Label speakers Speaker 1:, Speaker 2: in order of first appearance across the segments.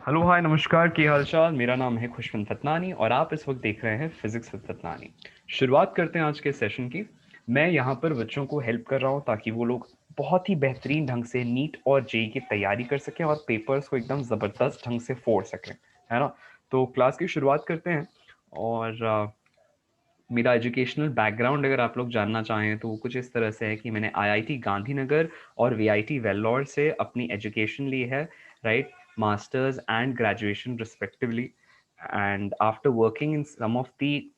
Speaker 1: Hello hi नमस्कार, की हालचाल। मेरा नाम है खुशवंत फतनानी और आप इस वक्त देख रहे हैं फिजिक्स विद फतनानी। शुरुआत करते हैं आज के सेशन की। मैं यहाँ पर बच्चों को हेल्प कर रहा हूँ ताकि वो लोग बहुत ही बेहतरीन ढंग से नीट और जेई की तैयारी कर सकें और पेपर्स को एकदम ज़बरदस्त ढंग से फोड़ सकें, है ना। तो क्लास की शुरुआत करते हैं। और मेरा एजुकेशनल बैकग्राउंड अगर आप लोग जानना चाहें तो वो कुछ इस तरह से है कि मैंने आईआईटी गांधीनगर और वीआईटी वेल्लोर से अपनी एजुकेशन ली है, right. Masters and graduation respectively. And after working in some of the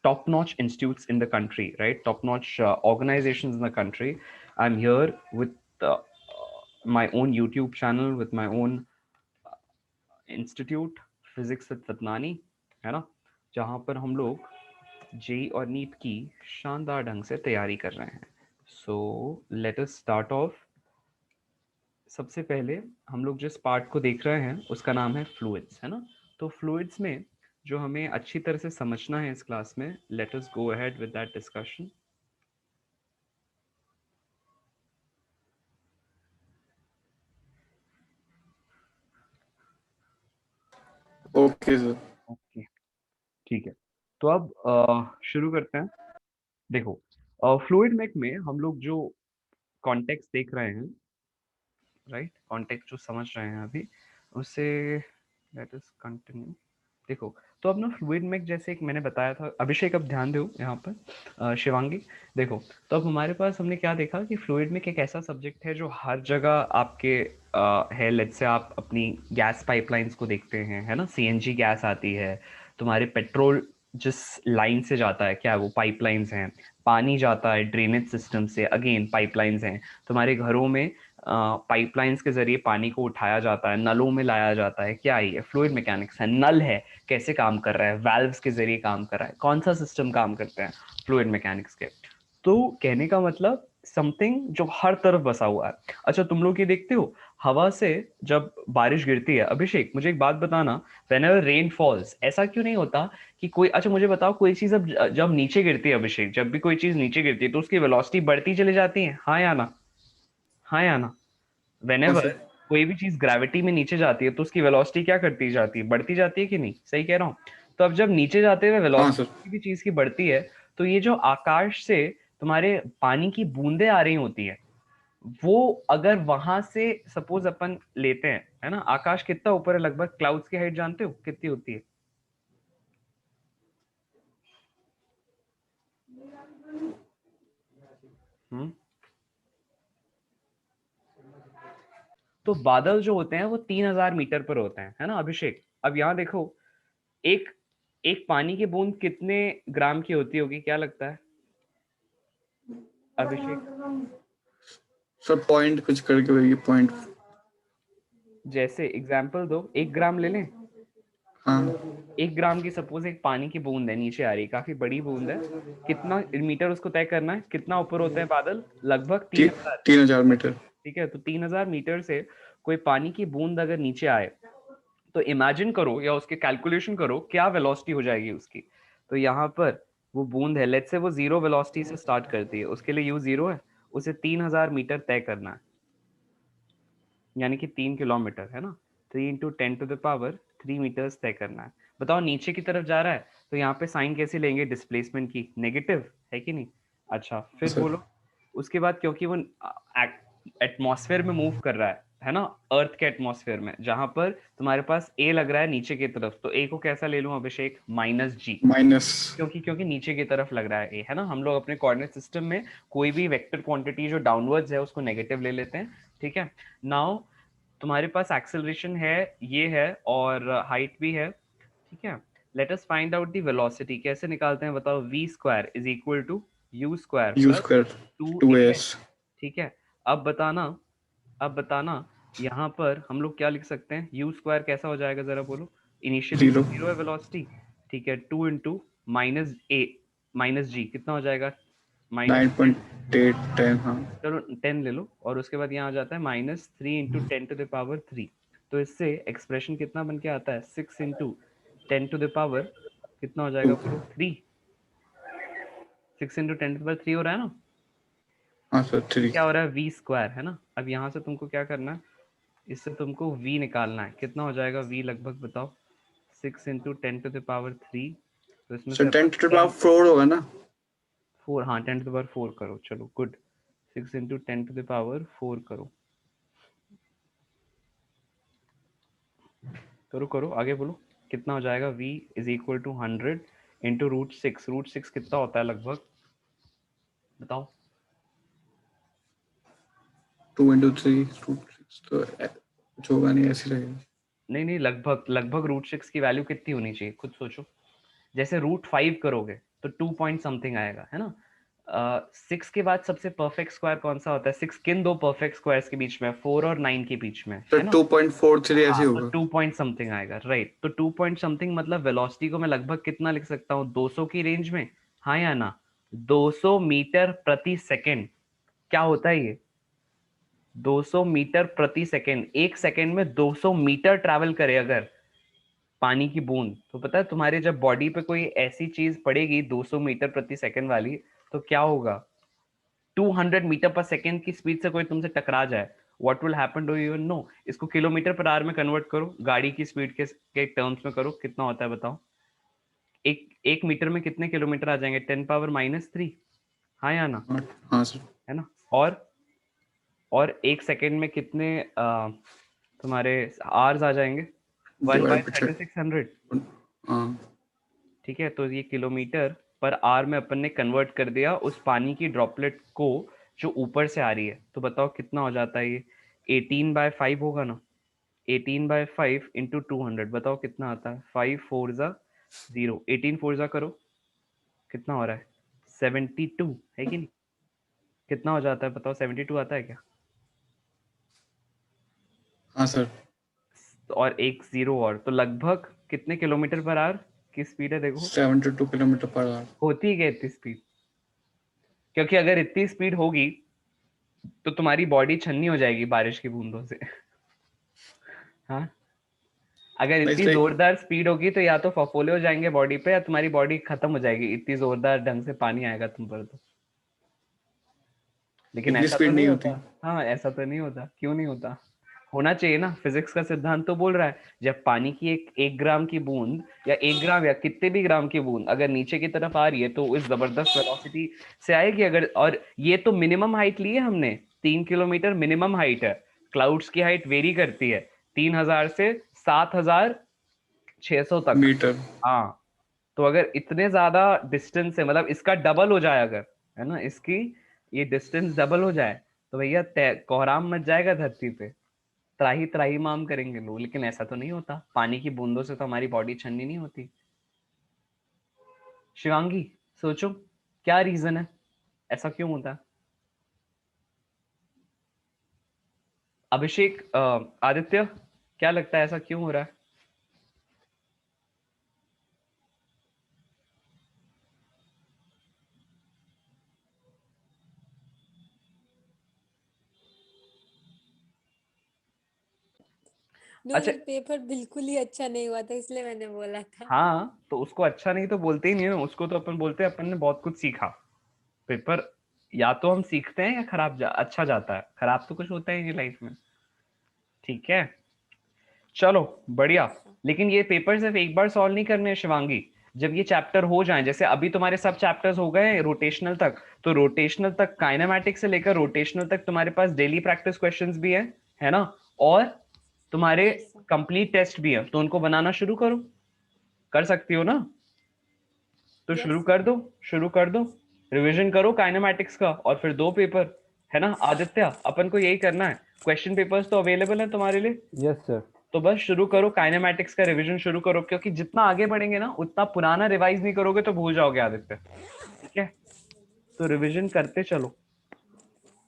Speaker 1: top notch institutes in the country, right, top notch organizations in the country, I'm here with uh, my own YouTube channel, with my own institute, physics with Fatnani, है ना, जहाँ पर हम लोग JEE और NEET की शानदार ढंग से तैयारी कर रहे हैं। So let us start of. सबसे पहले हम लोग जिस पार्ट को देख रहे हैं उसका नाम है फ्लूइड्स, है ना। तो फ्लूइड्स में जो हमें अच्छी तरह से समझना है इस क्लास में, let us go ahead with that discussion.
Speaker 2: Okay sir.
Speaker 1: Okay, ठीक है। तो अब शुरू करते हैं। देखो, फ्लूइड मेक में हम लोग जो कॉन्टेक्स्ट देख रहे हैं, राइट, कॉन्टेक्स्ट जो समझ रहे हैं अभी, उससे लेट अस कंटिन्यू। देखो, तो अब ना फ्लूइड मेक जैसे एक मैंने बताया था, अभिषेक अब ध्यान दो यहाँ पर, शिवांगी। देखो, तो अब हमारे पास हमने क्या देखा कि फ्लूइड मेक एक ऐसा सब्जेक्ट है जो हर जगह आपके है। लेट्स से आप अपनी गैस पाइपलाइंस को देखते हैं, है ना, सीएनजी गैस आती है, तुम्हारे पेट्रोल जिस लाइन से जाता है, क्या है वो, पाइपलाइंस हैं। पानी जाता है ड्रेनेज सिस्टम से, अगेन पाइपलाइंस हैं। तुम्हारे घरों में पाइपलाइंस के जरिए पानी को उठाया जाता है, नलों में लाया जाता है। क्या है ये? फ्लूइड मैकेनिक्स है। नल है, कैसे काम कर रहा है? वाल्व्स के जरिए काम कर रहा है। कौन सा सिस्टम काम करते हैं फ्लूइड मैकेनिक्स के? तो कहने का मतलब समथिंग जो हर तरफ बसा हुआ है। अच्छा, तुम लोग ये देखते हो हवा से जब बारिश गिरती है, अभिषेक मुझे एक बात बताना, व्हेनेवर रेन फॉल्स, ऐसा क्यों नहीं होता कि कोई, अच्छा मुझे बताओ, कोई चीज अब जब नीचे गिरती है, अभिषेक, जब भी कोई चीज नीचे गिरती है तो उसकी वेलोसिटी बढ़ती चली जाती है, हाँ या ना? हाँ या ना?
Speaker 2: हाँ
Speaker 1: वेनेवर
Speaker 2: सर।
Speaker 1: कोई भी चीज ग्रेविटी में नीचे जाती है तो उसकी वेलोसिटी क्या करती जाती है? बढ़ती जाती है कि नहीं? सही कह रहा हूँ? तो अब जब नीचे जाते हुए
Speaker 2: हाँ
Speaker 1: वेलोसिटी
Speaker 2: सर।
Speaker 1: किसी भी चीज की बढ़ती है, तो ये जो आकाश से तुम्हारे पानी की बूंदें आ रही होती है, वो अगर वहां से सपोज अपन लेते हैं, है ना, आकाश कितना ऊपर है लगभग? क्लाउड्स की हाइट जानते हो कितनी होती है? हम्म। तो बादल जो होते हैं वो 3000 मीटर पर होते हैं, है ना अभिषेक। अब यहाँ देखो, एक एक पानी की बूंद कितने ग्राम की होती होगी, क्या लगता है अभिषेक?
Speaker 2: सर पॉइंट कुछ करके भैया पॉइंट।
Speaker 1: जैसे एग्जाम्पल दो, 1 ग्राम ले लें।
Speaker 2: हाँ
Speaker 1: 1 ग्राम की सपोज एक पानी की बूंद है, नीचे आ रही है, काफी बड़ी बूंद है। कितना मीटर उसको तय करना है? कितना ऊपर होते हैं बादल? लगभग
Speaker 2: ती,
Speaker 1: 3000।
Speaker 2: 3000 मीटर।
Speaker 1: ठीक है, तो 3000 मीटर से कोई पानी की बूंद अगर नीचे आए, तो इमेजिन करो या उसके कैलकुलेशन करो क्या वेलोसिटी हो जाएगी उसकी। तो यहाँ पर वो बूंद है, लेट्स से वो जीरो वेलोसिटी से स्टार्ट करती है, उसके लिए यू जीरो है, उसे 3000 मीटर तय करना है, यानी कि 3 किलोमीटर, है ना। 3 × 10⁻³ तय करना है। बताओ नीचे की तरफ जा रहा है तो यहाँ पे साइन कैसे लेंगे डिस्प्लेसमेंट की? नेगेटिव, है कि नहीं? अच्छा,
Speaker 2: हाँ
Speaker 1: फिर
Speaker 2: सर।
Speaker 1: बोलो। उसके बाद क्योंकि वो एटमॉस्फेयर में मूव कर रहा है ना, अर्थ के एटमॉस्फेयर में, जहां पर तुम्हारे पास ए लग रहा है नीचे की तरफ, तो ए को कैसा ले लूं अभिषेक? -g।
Speaker 2: माइनस।
Speaker 1: क्योंकि क्योंकि नीचे की तरफ लग रहा है ए, है ना। हम लोग अपने कोऑर्डिनेट सिस्टम में कोई भी वेक्टर क्वांटिटी जो डाउनवर्ड्स है उसको नेगेटिव ले लेते हैं, ठीक है। नाउ तुम्हारे पास एक्सेलरेशन है, ये है, और हाइट भी है, ठीक है। Let us find out the velocity. कैसे निकालते हैं बताओ? v² = u²
Speaker 2: U
Speaker 1: plus
Speaker 2: square
Speaker 1: two
Speaker 2: two
Speaker 1: A
Speaker 2: S.
Speaker 1: H ठीक है। अब बताना, अब बताना, यहाँ पर हम लोग क्या लिख सकते हैं? u² कैसा हो जाएगा जरा बोलो? इनिशियली तो
Speaker 2: 0।
Speaker 1: जीरो है वेलोसिटी, ठीक है। 2 × -a -g कितना हो जाएगा?
Speaker 2: नाइन
Speaker 1: -10।
Speaker 2: पॉइंट एट टेन हाँ।
Speaker 1: चलो 10 ले लो, और उसके बाद यहाँ आ जाता है -3 × 10⁻³ तो इससे एक्सप्रेशन कितना बन के आता है? 6 × 10⁻, कितना हो जाएगा
Speaker 2: टू।
Speaker 1: बोलो? 3। 6 × 10⁻³ हो रहा है ना।
Speaker 2: हाँ सर
Speaker 1: ये
Speaker 2: 3।
Speaker 1: क्या हो रहा है? v² है ना। अब यहाँ से तुमको क्या करना है? इससे तुमको v निकालना है, कितना हो जाएगा v लगभग बताओ? 6 into 10 to the power 3, तो इसमें
Speaker 2: सर
Speaker 1: से
Speaker 2: 10 to the power 4 होगा ना?
Speaker 1: 4, हाँ 10 to the power 4 करो, चलो good. 6 into 10 to the power 4 करो, करो करो आगे बोलो, कितना हो जाएगा? v is equal to 100 into √6। √6 कितना होता है लगभग बताओ?
Speaker 2: 2 into 3 √6 तो कुछ होगा नहीं, ऐसे रहेगा।
Speaker 1: नहीं नहीं, लगभग लगभग √6 की वैल्यू कितनी होनी चाहिए, खुद सोचो। जैसे √5 करोगे तो 2 पॉइंट समथिंग आएगा, है ना? 6 के बाद सबसे परफेक्ट स्क्वायर कौन सा होता है? 6 किन दो परफेक्ट स्क्वायर्स के बीच में? 4 और 9 के बीच में,
Speaker 2: तो
Speaker 1: है ना?
Speaker 2: 2.43 ऐसे
Speaker 1: हाँ, तो
Speaker 2: होगा।
Speaker 1: 2 पॉइंट समथिंग आएगा, राइट। तो 2 पॉइंट समथिंग मतलब वेलोसिटी को मैं लगभग कितना लिख सकता हूँ? 200 की रेंज में, हाँ या ना? 200 मीटर प्रति सेकेंड। क्या होता है ये? 200 मीटर प्रति सेकेंड। एक सेकेंड में 200 मीटर ट्रैवल करे अगर पानी की बूंद, तो पता है तुम्हारे जब बॉडी पे कोई ऐसी चीज पड़ेगी 200 मीटर प्रति सेकंड वाली, तो क्या होगा? 200 मीटर पर सेकंड की स्पीड से कोई तुमसे टकरा जाए, what will happen, do you know? इसको किलोमीटर पर आवर में कन्वर्ट करो, गाड़ी की स्पीड के टर्म्स में करो, कितना होता है बताओ? एक मीटर में कितने किलोमीटर आ जाएंगे? 10⁻³ हाँ या ना?
Speaker 2: हाँ सर।
Speaker 1: है ना? और एक सेकंड में कितने तुम्हारे आवर्स आ जाएंगे? 1 by
Speaker 2: डिवाइड बाय
Speaker 1: 3600।
Speaker 2: हाँ
Speaker 1: ठीक है, तो ये किलोमीटर पर आवर में अपन ने कन्वर्ट कर दिया उस पानी की ड्रॉपलेट को जो ऊपर से आ रही है। तो बताओ कितना हो जाता है ये? 18/5 होगा ना? 18/5 इंटू 200, बताओ कितना आता है? 5 4 ज़ा 0, 18 4 ज़ा करो, कितना हो रहा है? 72 है कि नहीं? कितना हो जाता है बताओ? 72 आता है क्या?
Speaker 2: हाँ सर।
Speaker 1: और एक जीरो और, तो लगभग कितने किलोमीटर पर आवर की स्पीड है देखो?
Speaker 2: 72 किलोमीटर पर आवर।
Speaker 1: होती है क्या इतनी स्पीड? क्योंकि अगर इतनी स्पीड होगी तो तुम्हारी बॉडी छन्नी हो जाएगी बारिश की बूंदों से। हाँ, अगर
Speaker 2: नहीं
Speaker 1: इतनी
Speaker 2: सर,
Speaker 1: जोरदार स्पीड होगी तो या तो फफोले हो जाएंगे बॉडी पे, या तुम्हारी बॉडी खत्म हो जाएगी, इतनी जोरदार ढंग से पानी आएगा तुम पर तो। लेकिन
Speaker 2: इतनी
Speaker 1: ऐसा तो
Speaker 2: स्पीड
Speaker 1: नहीं
Speaker 2: नहीं
Speaker 1: होता।
Speaker 2: होती।
Speaker 1: हाँ, ऐसा तो नहीं होता, क्यों नहीं होता? होना चाहिए ना, फिजिक्स का सिद्धांत तो बोल रहा है जब पानी की एक ग्राम की बूंद या 1 ग्राम या कितने भी ग्राम की बूंद अगर नीचे की तरफ आ रही है तो इस जबरदस्त वेलोसिटी से आएगी। अगर, और ये तो मिनिमम हाइट ली है हमने, 3 किलोमीटर मिनिमम हाइट है। क्लाउड्स की हाइट वेरी करती है 3000 से 7600 तक।
Speaker 2: मीटर।
Speaker 1: हाँ, तो अगर इतने ज्यादा डिस्टेंस है, मतलब इसका डबल हो जाए अगर, है ना, इसकी ये डिस्टेंस डबल हो जाए, तो भैया कोहराम मच जाएगा धरती पे, त्राही त्राही माम करेंगे लोग। लेकिन ऐसा तो नहीं होता, पानी की बूंदों से तो हमारी बॉडी छन्नी नहीं होती। शिवांगी, सोचो क्या रीजन है, ऐसा क्यों होता है? अभिषेक, आदित्य, क्या लगता है ऐसा क्यों हो रहा है? अच्छा,
Speaker 3: पेपर बिल्कुल ही अच्छा नहीं हुआ था, इसलिए मैंने बोला था।
Speaker 1: हाँ, तो उसको अच्छा नहीं तो बोलते ही नहीं है ना, उसको तो अपन बोलते हैं अपन ने बहुत कुछ सीखा। पेपर या तो हम सीखते हैं या अच्छा जाता है, खराब तो कुछ होता ही नहीं लाइफ में। ठीक है, चलो बढ़िया। लेकिन ये पेपर सिर्फ एक बार सॉल्व नहीं करने हैं शिवांगी, जब ये चैप्टर हो जाएं, जैसे अभी तुम्हारे सब चैप्टर्स हो गए रोटेशनल तक, तो रोटेशनल तक काइनेमैटिक्स से लेकर रोटेशनल तक तुम्हारे पास डेली प्रैक्टिस क्वेश्चंस भी है ना? और तुम्हारे
Speaker 3: Yes, sir.
Speaker 1: कंप्लीट टेस्ट भी है, तो उनको बनाना शुरू करो। कर सकती हो ना? तो
Speaker 3: Yes,
Speaker 1: शुरू
Speaker 3: sir.
Speaker 1: कर दो, शुरू कर दो, रिवीजन करो काइनेमैटिक्स का, और फिर 2 पेपर, है ना आदित्य? अपन को यही करना है। क्वेश्चन पेपर्स तो अवेलेबल है तुम्हारे लिए।
Speaker 4: Yes sir.
Speaker 1: तो बस शुरू करो, काइनेमैटिक्स का रिवीजन शुरू करो, क्योंकि जितना आगे बढ़ेंगे ना उतना पुराना रिवाइज नहीं करोगे तो भूल जाओगे आदित्य। ठीक है, तो रिवीजन करते चलो।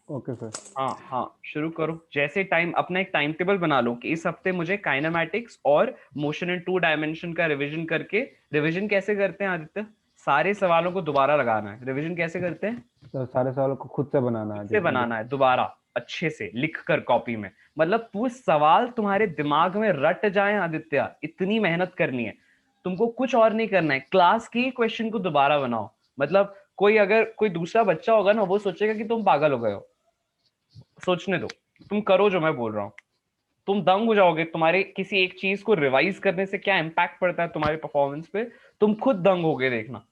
Speaker 4: Okay sir.
Speaker 1: हाँ हाँ, शुरू करो। जैसे टाइम, अपना एक टाइम टेबल बना लो कि इस हफ्ते मुझे काइनेमैटिक्स और मोशन इन 2 डायमेंशन का रिवीजन करके, रिवीजन कैसे करते हैं आदित्य? सारे सवालों को दोबारा लगाना है। रिवीजन कैसे करते हैं?
Speaker 4: सर सारे सवालों को खुद से बनाना है।
Speaker 1: से बनाना है दोबारा, अच्छे से लिख कर कॉपी में, मतलब वो सवाल तुम्हारे दिमाग में रट जाए आदित्य, इतनी मेहनत करनी है तुमको, कुछ और नहीं करना है। क्लास की क्वेश्चन को दोबारा बनाओ, मतलब कोई दूसरा बच्चा होगा ना, वो सोचेगा कि तुम पागल हो गए हो। सोचने दो, तुम करो जो मैं बोल रहा हूँ। तुम दंग हो जाओगे, तुम्हारे किसी एक चीज को रिवाइज करने से क्या इम्पैक्ट पड़ता है तुम्हारे परफॉर्मेंस पे, तुम खुद दंग होगे देखना।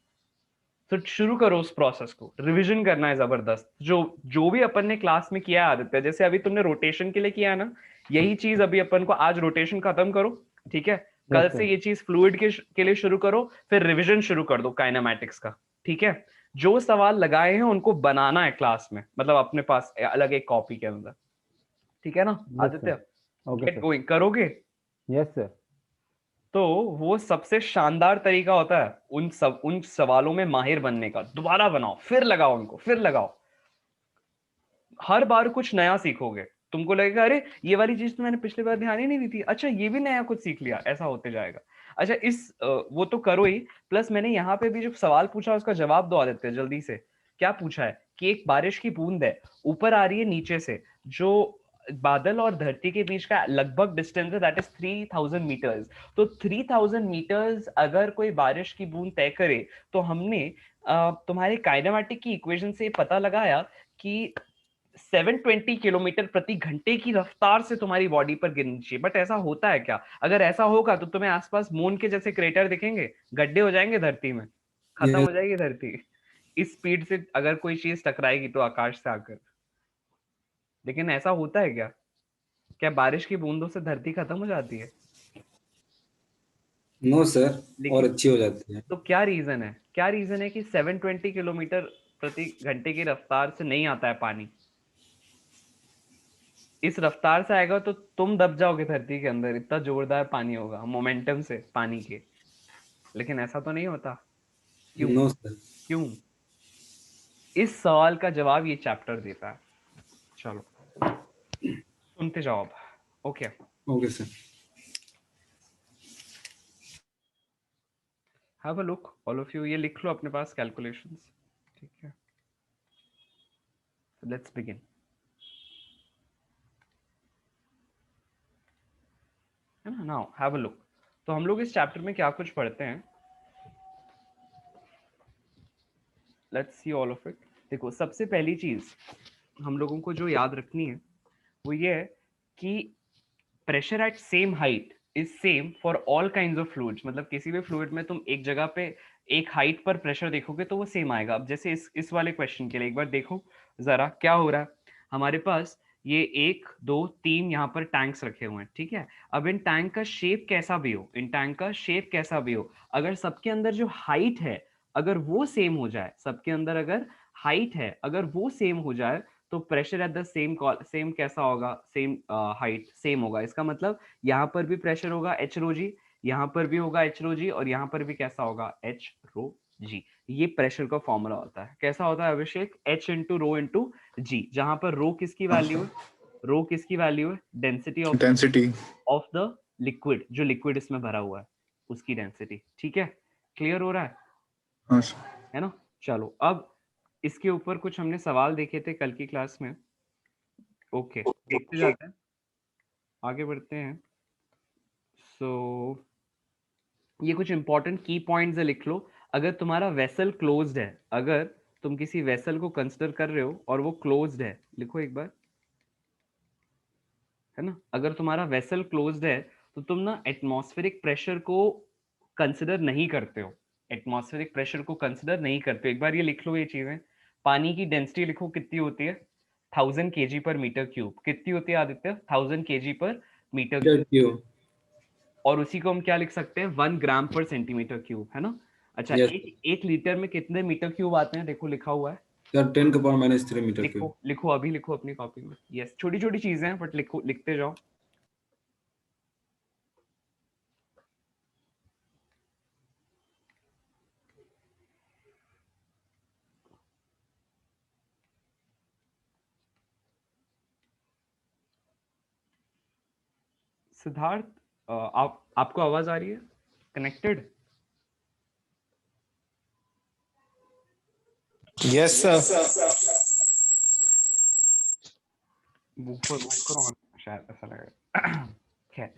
Speaker 1: तो शुरू करो उस प्रोसेस को, रिवीजन करना है जबरदस्त, जो जो भी अपन ने क्लास में किया है आदित्य, जैसे अभी तुमने रोटेशन के लिए किया है ना, यही चीज अभी अपन को आज रोटेशन खत्म करो, ठीक है, कल
Speaker 4: यस
Speaker 1: से
Speaker 4: सर।
Speaker 1: ये चीज फ्लूइड के लिए शुरू करो, फिर रिवीजन शुरू कर दो काइनेमैटिक्स का, ठीक है। जो सवाल लगाए हैं उनको बनाना है क्लास में, मतलब अपने पास अलग एक कॉपी के अंदर, ठीक है ना
Speaker 4: yes
Speaker 1: Aditya?
Speaker 4: Sir. Okay
Speaker 1: get
Speaker 4: sir.
Speaker 1: Going, करोगे?
Speaker 4: Yes sir.
Speaker 1: तो वो सबसे शानदार तरीका होता है उन सवालों में माहिर बनने का। दोबारा बनाओ, फिर लगाओ उनको, फिर लगाओ, हर बार कुछ नया सीखोगे। तुमको लगेगा अरे ये वाली चीज तो मैंने पिछली बार ध्यान ही नहीं दी थी, अच्छा ये भी नया कुछ सीख लिया, ऐसा होते जाएगा। अच्छा वो तो करो ही, प्लस मैंने यहाँ पे भी जो सवाल पूछा उसका जवाब दो आदित्य जल्दी से। क्या पूछा है कि एक बारिश की बूंद है, ऊपर आ रही है नीचे से, जो बादल और धरती के बीच का लगभग डिस्टेंस है दैट इज 3000 मीटर्स। तो 3000 मीटर्स अगर कोई बारिश की बूंद तय करे, तो हमने तुम्हारे काइनेमैटिक की इक्वेशन से पता लगाया कि 720 किलोमीटर प्रति घंटे की रफ्तार से तुम्हारी बॉडी पर गिरनी चाहिए। बट ऐसा होता है क्या? अगर ऐसा होगा तो तुम्हें आसपास मून के जैसे क्रेटर दिखेंगे, गड्ढे हो जाएंगे धरती में, खत्म
Speaker 2: ये
Speaker 1: हो जाएगी धरती। इस स्पीड से अगर कोई चीज टकराएगी तो आकाश से आकर। लेकिन ऐसा होता है क्या? क्या बारिश की बूंदों से धरती खत्म हो जाती है?
Speaker 5: नो सर, और
Speaker 1: लेकिन
Speaker 5: अच्छी हो जाती है।
Speaker 1: तो क्या रीजन है, क्या रीजन है कि 720 किलोमीटर प्रति घंटे की रफ्तार से नहीं आता है पानी? इस रफ्तार से आएगा तो तुम दब जाओगे धरती के अंदर, इतना जोरदार पानी होगा मोमेंटम से पानी के। लेकिन ऐसा तो नहीं होता, क्यों?
Speaker 5: No sir.
Speaker 1: क्यों? इस सवाल का जवाब ये चैप्टर देता है। चलो सुनते जाओ अब। Okay,
Speaker 5: okay sir.
Speaker 1: Have a look all of you, ये लिख लो अपने पास कैलकुलेशंस, ठीक है। Let's begin. है ना, नाउ हैव अ लुक। तो हम लोग इस चैप्टर में क्या कुछ पढ़ते हैं, let's see all of it. देखो सबसे पहली चीज हम लोगों को जो याद रखनी है वो ये है कि pressure at same height is same for all kinds of fluids. मतलब किसी भी फ्लूइड में तुम एक जगह पे एक हाइट पर प्रेशर देखोगे तो वो सेम आएगा। अब जैसे इस वाले क्वेश्चन के लिए एक बार देखो जरा क्या हो रहा है। हमारे पास ये 1 2 3 यहाँ पर टैंक्स रखे हुए हैं, ठीक है। अब इन टैंक का शेप कैसा भी हो, इन टैंक का शेप कैसा भी हो, अगर सबके अंदर जो हाइट है अगर वो सेम हो जाए, सबके अंदर अगर हाइट है अगर वो सेम हो जाए, तो प्रेशर एट द सेम कैसा होगा, सेम हाइट सेम होगा। इसका मतलब यहाँ पर भी प्रेशर होगा एच रो जी, यहाँ पर भी होगा एच रो जी, और यहाँ पर भी कैसा होगा एच रो जी। ये प्रेशर का फॉर्मूला होता है। कैसा होता है अभिषेक? एच इंटू रो इंटू जी, जहां पर रो किसकी वैल्यू है, रो किसकी वैल्यू है, density
Speaker 2: density.
Speaker 1: Of the liquid, जो लिक्विड इसमें भरा हुआ है उसकी डेंसिटी, ठीक है। क्लियर हो रहा
Speaker 2: हाँ सर।
Speaker 1: है ना? चलो अब इसके ऊपर कुछ हमने सवाल देखे थे कल की क्लास में, ओके देखते जाते हैं, आगे बढ़ते हैं। सो ये कुछ इंपॉर्टेंट की पॉइंट्स है, लिख लो। अगर तुम्हारा वेसल क्लोज्ड है, अगर तुम किसी वेसल को कंसिडर कर रहे हो और वो क्लोज्ड है, लिखो एक बार, है ना। अगर तुम्हारा वेसल क्लोज्ड है तो तुम ना एटमॉस्फेरिक प्रेशर को कंसिडर नहीं करते हो, एटमॉस्फेरिक प्रेशर को कंसिडर नहीं करते हो। एक बार ये लिख लो ये चीजें। पानी की डेंसिटी लिखो कितनी होती है, 1000 kg पर मीटर क्यूब। कितनी होती है आदित्य? 1000 kg पर मीटर क्यूब।
Speaker 5: क्यों?
Speaker 1: और उसी को हम क्या लिख सकते हैं, 1 ग्राम पर सेंटीमीटर क्यूब, है ना। अच्छा
Speaker 5: यस
Speaker 1: एक लीटर में कितने मीटर क्यूब आते हैं, देखो लिखा हुआ है,
Speaker 5: सर, 10⁻³ मीटर
Speaker 1: लिखो
Speaker 5: क्यूब।
Speaker 1: लिखो अभी लिखो अपनी कॉपी में। यस, छोटी छोटी चीजें हैं बट लिखो, लिखते जाओ। सिद्धार्थ आपको आवाज आ रही है? Connected?
Speaker 6: Yes sir.
Speaker 1: Woofer on शायद ऐसा लग रहा है। खैर,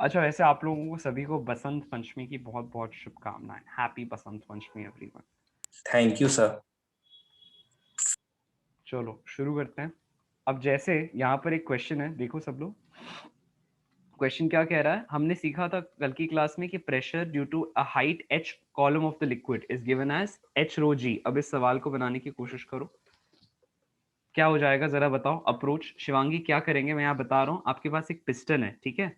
Speaker 1: अच्छा वैसे आप लोगों को सभी को बसंत पंचमी की बहुत बहुत शुभकामनाएं। Happy Basant Panchami everyone.
Speaker 6: Thank you sir.
Speaker 1: चलो शुरू करते हैं। अब जैसे यहाँ पर एक क्वेश्चन है, देखो सब लोग, क्वेश्चन क्या कह रहा है, हमने सीखा था कल की क्लास में कि pressure due to a height h column of the liquid is given as h rho g। अब इस सवाल को बनाने की कोशिश करो, क्या हो जाएगा जरा बताओ। अप्रोच शिवांगी क्या करेंगे, मैं यहाँ बता रहा हूँ। आपके पास एक पिस्टन है, ठीक है,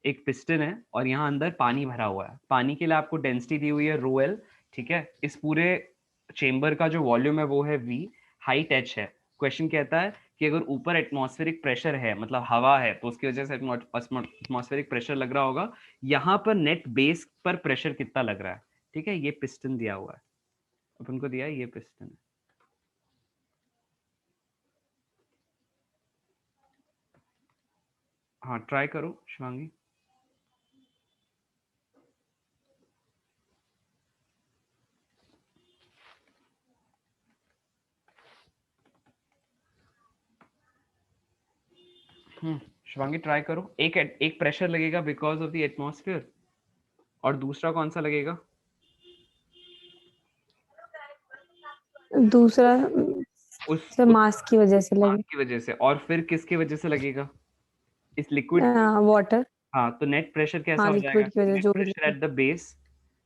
Speaker 1: एक पिस्टन है और यहाँ अंदर पानी भरा हुआ है। पानी के लिए आपको डेंसिटी दी हुई है रो एल, ठीक है। इस पूरे चेंबर का जो वॉल्यूम है वो है v, हाइट h है। क्वेश्चन कहता है कि अगर ऊपर एटमॉस्फेरिक प्रेशर है, मतलब हवा है, तो उसकी वजह से एटमॉस्फेरिक प्रेशर लग रहा होगा। यहाँ पर नेट बेस पर प्रेशर कितना लग रहा है, ठीक है। ये पिस्टन दिया हुआ है, अपन को दिया है ये पिस्टन है। हाँ ट्राई करो शिवांगी। शिवांगी ट्राई करो। एक प्रेशर लगेगा बिकॉज ऑफ द एटमॉस्फेयर, और दूसरा कौन सा लगेगा?
Speaker 3: दूसरा
Speaker 1: उस
Speaker 3: मास की वजह से
Speaker 1: मास
Speaker 3: लगे,
Speaker 1: की वजह से। और फिर किसकी वजह से लगेगा? इस लिक्विड।
Speaker 3: वाटर।
Speaker 1: हाँ, तो नेट प्रेशर कैसा
Speaker 3: हाँ
Speaker 1: हो जाएगा?
Speaker 3: लिक्विड की वजह,
Speaker 1: नेट
Speaker 3: जो भी
Speaker 1: pressure
Speaker 3: liquid।
Speaker 1: Eight the base,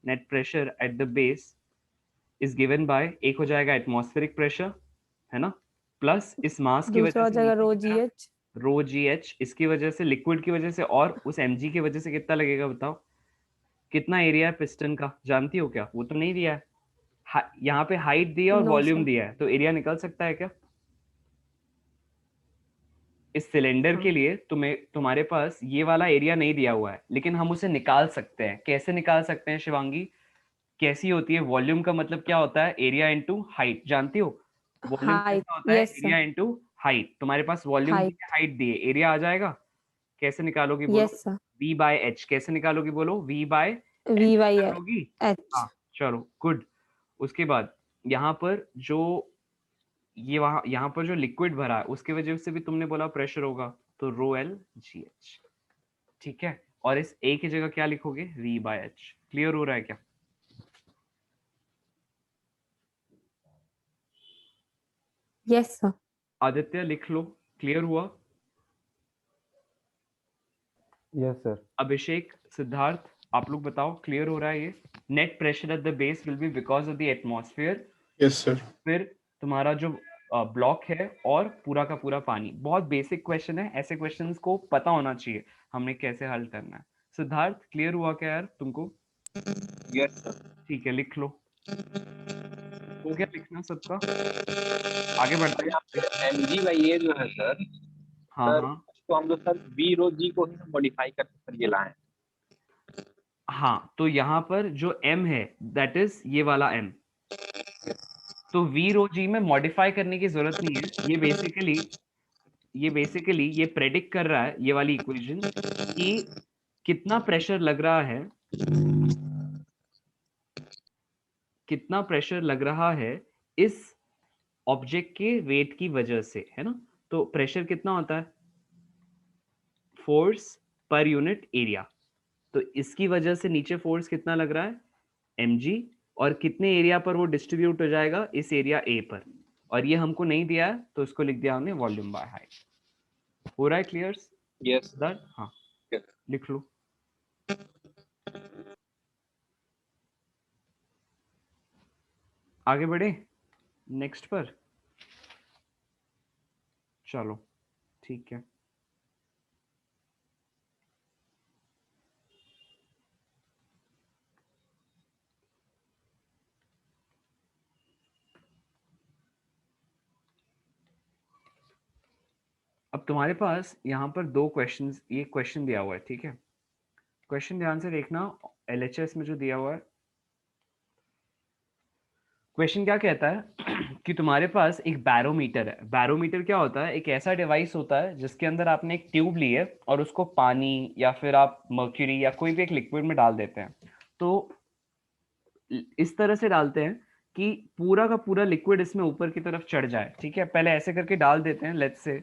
Speaker 1: net pressure at the base is given bye, एक हो जाएगा एटमॉस्फेरिक प्रेशर, है ना, प्लस इस मास की
Speaker 3: दूसरा
Speaker 1: वजह
Speaker 3: हो
Speaker 1: से
Speaker 3: जाएगा
Speaker 1: नीचे
Speaker 3: रो
Speaker 1: की
Speaker 3: जी
Speaker 1: तरफ
Speaker 3: एच।
Speaker 1: रो जी एच, इसकी वजह से लिक्विड की वजह से, और उस एम की वजह से कितना लगेगा बताओ। कितना एरिया है पिस्टन का, जानती हो क्या? वो तो नहीं दिया है, यहाँ पे हाइट दिया और
Speaker 3: नो
Speaker 1: वॉल्यूम
Speaker 3: सर।
Speaker 1: दिया है, तो एरिया निकल सकता है क्या? इस सिलेंडर के
Speaker 3: हाँ।
Speaker 1: लिए तुम्हारे पास ये वाला एरिया नहीं दिया हुआ है, लेकिन हम उसे निकाल सकते हैं। कैसे निकाल सकते हैं शिवांगी? कैसी होती है? वॉल्यूम का मतलब क्या होता है? एरिया इनटू हाइट, जानती हो? वॉल्यूम
Speaker 3: हाइट,
Speaker 1: कैसा होता है?
Speaker 3: Yes sir.
Speaker 1: Area into height. तुम्हारे पास वॉल्यूम दी
Speaker 3: हाइट,
Speaker 1: है, हाइट दी है, एरिया आ जाएगा। कैसे निकालोगी बोलो?
Speaker 3: Yes sir.
Speaker 1: v by H. कैसे निकालोगी बोलो? v by H
Speaker 3: V by
Speaker 1: निकालोगी।
Speaker 3: एच।
Speaker 1: हाँ चलो गुड। उसके बाद यहाँ पर जो ये वहां यहाँ पर जो लिक्विड भरा है उसके वजह से भी तुमने बोला प्रेशर होगा, तो रो एल जी एच, ठीक है। और इस ए की जगह क्या लिखोगे? v by H. क्लियर हो रहा है क्या?
Speaker 3: Yes sir.
Speaker 1: आदित्य लिख लो, क्लियर हुआ?
Speaker 4: Yes sir.
Speaker 1: अभिषेक, सिद्धार्थ, आप लोग बताओ क्लियर हो रहा है ये? Net pressure at the base will be because of the atmosphere.
Speaker 2: Yes sir.
Speaker 1: फिर तुम्हारा जो ब्लॉक है और पूरा का पूरा पानी। बहुत बेसिक क्वेश्चन है, ऐसे क्वेश्चंस को पता होना चाहिए हमने कैसे हल करना है। सिद्धार्थ क्लियर हुआ क्या यार तुमको?
Speaker 6: Yes sir.
Speaker 1: ठीक है, लिख लो। हो गया लिखना सबका? आगे बढ़ते
Speaker 7: यहाँ
Speaker 1: हैं।
Speaker 7: पे mg बाई ए जो है सर,
Speaker 1: हाँ
Speaker 7: सर
Speaker 1: हाँ
Speaker 7: उसको हम लोग सर v रो g को ही मॉडिफाई करके सर ये लाए।
Speaker 1: हाँ, तो यहाँ पर जो m है दैट इज ये वाला m, तो v रो g में मॉडिफाई करने की जरूरत नहीं है। ये बेसिकली ये प्रेडिक्ट कर रहा है, ये वाली इक्वेशन, कि कितना प्रेशर लग रहा है, कितना प्रेशर लग रहा है इस ऑब्जेक्ट के वेट की वजह से, है ना। तो प्रेशर कितना होता है? Force per unit area. तो इसकी वजह से नीचे फोर्स कितना लग रहा है? mg। और कितने एरिया पर वो डिस्ट्रीब्यूट हो जाएगा? इस एरिया a पर। और ये हमको नहीं दिया है तो इसको लिख दिया हमने वॉल्यूम बाय हाइट। हो रहा है क्लियर?
Speaker 7: यस
Speaker 1: हाँ लिख लो। आगे बढ़े नेक्स्ट पर। चलो ठीक है। अब तुम्हारे पास यहाँ पर दो क्वेश्चंस, ये क्वेश्चन दिया हुआ है, ठीक है। क्वेश्चन ध्यान से देखना, एलएचएस में जो दिया हुआ है। क्वेश्चन क्या कहता है कि तुम्हारे पास एक बैरोमीटर है। बैरोमीटर क्या होता है? एक ऐसा डिवाइस होता है जिसके अंदर आपने एक ट्यूब ली है और उसको पानी या फिर आप मर्क्यूरी या कोई भी एक लिक्विड में डाल देते हैं। तो इस तरह से डालते हैं कि पूरा का पूरा लिक्विड इसमें ऊपर की तरफ चढ़ जाए, ठीक है। पहले ऐसे करके डाल देते हैं, लेट्स से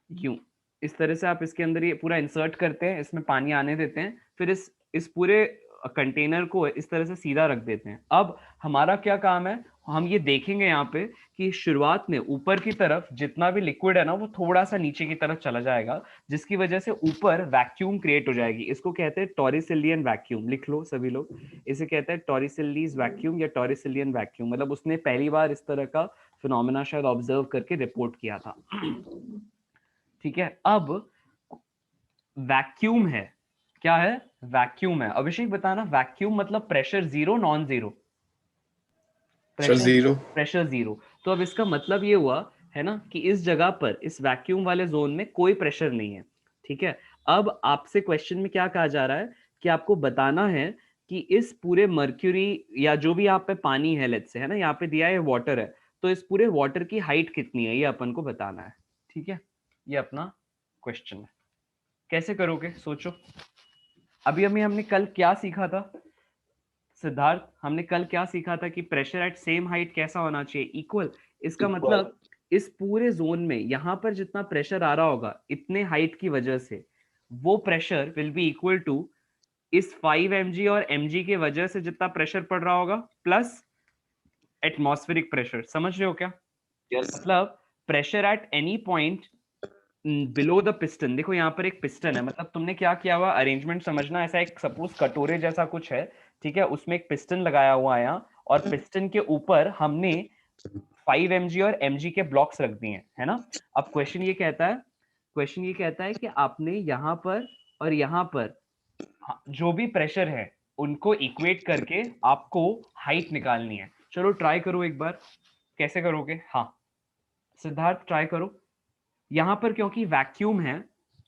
Speaker 1: यूं। इस तरह से आप इसके अंदर ये पूरा इंसर्ट करते हैं, इसमें पानी आने देते हैं, फिर इस पूरे कंटेनर को इस तरह से सीधा रख देते हैं। अब हमारा क्या काम है, हम ये देखेंगे यहाँ पे कि शुरुआत में ऊपर की तरफ जितना भी लिक्विड है ना वो थोड़ा सा नीचे की तरफ चला जाएगा, जिसकी वजह से ऊपर वैक्यूम क्रिएट हो जाएगी। इसको कहते हैं टॉरिसिलियन वैक्यूम। लिख लो सभी लोग, इसे कहते हैं टॉरिसिलीज वैक्यूम या टॉरिसिलियन वैक्यूम। मतलब उसने पहली बार इस तरह का फिनोमेना शायद ऑब्जर्व करके रिपोर्ट किया था। ठीक है, अब वैक्यूम है, क्या है, वैक्यूम है। अभिषेक बताना, वैक्यूम मतलब pressure zero, non zero?
Speaker 2: Sir zero.
Speaker 1: Pressure zero. तो अब इसका मतलब ये हुआ है ना कि इस जगह पर, इस वैक्यूम वाले जोन में कोई प्रेशर नहीं है। ठीक है, अब आपसे क्वेश्चन में क्या कहा जा रहा है कि आपको बताना है कि इस पूरे मर्क्यूरी या जो भी यहाँ पे पानी है, लेट्स से, है ना, यहाँ पे दिया है वाटर है, तो इस पूरे वाटर की हाइट कितनी है ये अपन को बताना है। ठीक है, ये अपना क्वेश्चन है। कैसे करोगे सोचो। अभी हमने कल क्या सीखा था सिद्धार्थ? हमने कल क्या सीखा था कि प्रेशर एट सेम हाइट कैसा होना चाहिए, इक्वल। इसका
Speaker 6: Equal.
Speaker 1: मतलब इस पूरे जोन में यहाँ पर जितना प्रेशर आ रहा होगा इतने हाइट की वजह से, वो pressure will be equal to इस 5 mg और mg की वजह से जितना प्रेशर पड़ रहा होगा प्लस एटमॉस्फेरिक प्रेशर। समझ रहे हो क्या?
Speaker 6: Yes.
Speaker 1: मतलब pressure at any point below the piston. देखो यहाँ पर एक पिस्टन है, मतलब तुमने क्या किया हुआ, अरेंजमेंट समझना, ऐसा एक सपोज कटोरे जैसा कुछ है, ठीक है, उसमें एक पिस्टन लगाया हुआ है यहाँ, और पिस्टन के ऊपर हमने 5 mg और mg के ब्लॉक्स रख दिए हैं, है ना। अब क्वेश्चन ये कहता है, कि आपने यहाँ पर और यहाँ पर जो भी प्रेशर है उनको इक्वेट करके आपको हाइट निकालनी है। चलो ट्राई करो एक बार, कैसे करोगे? हाँ सिद्धार्थ ट्राई करो। यहां पर क्योंकि वैक्यूम है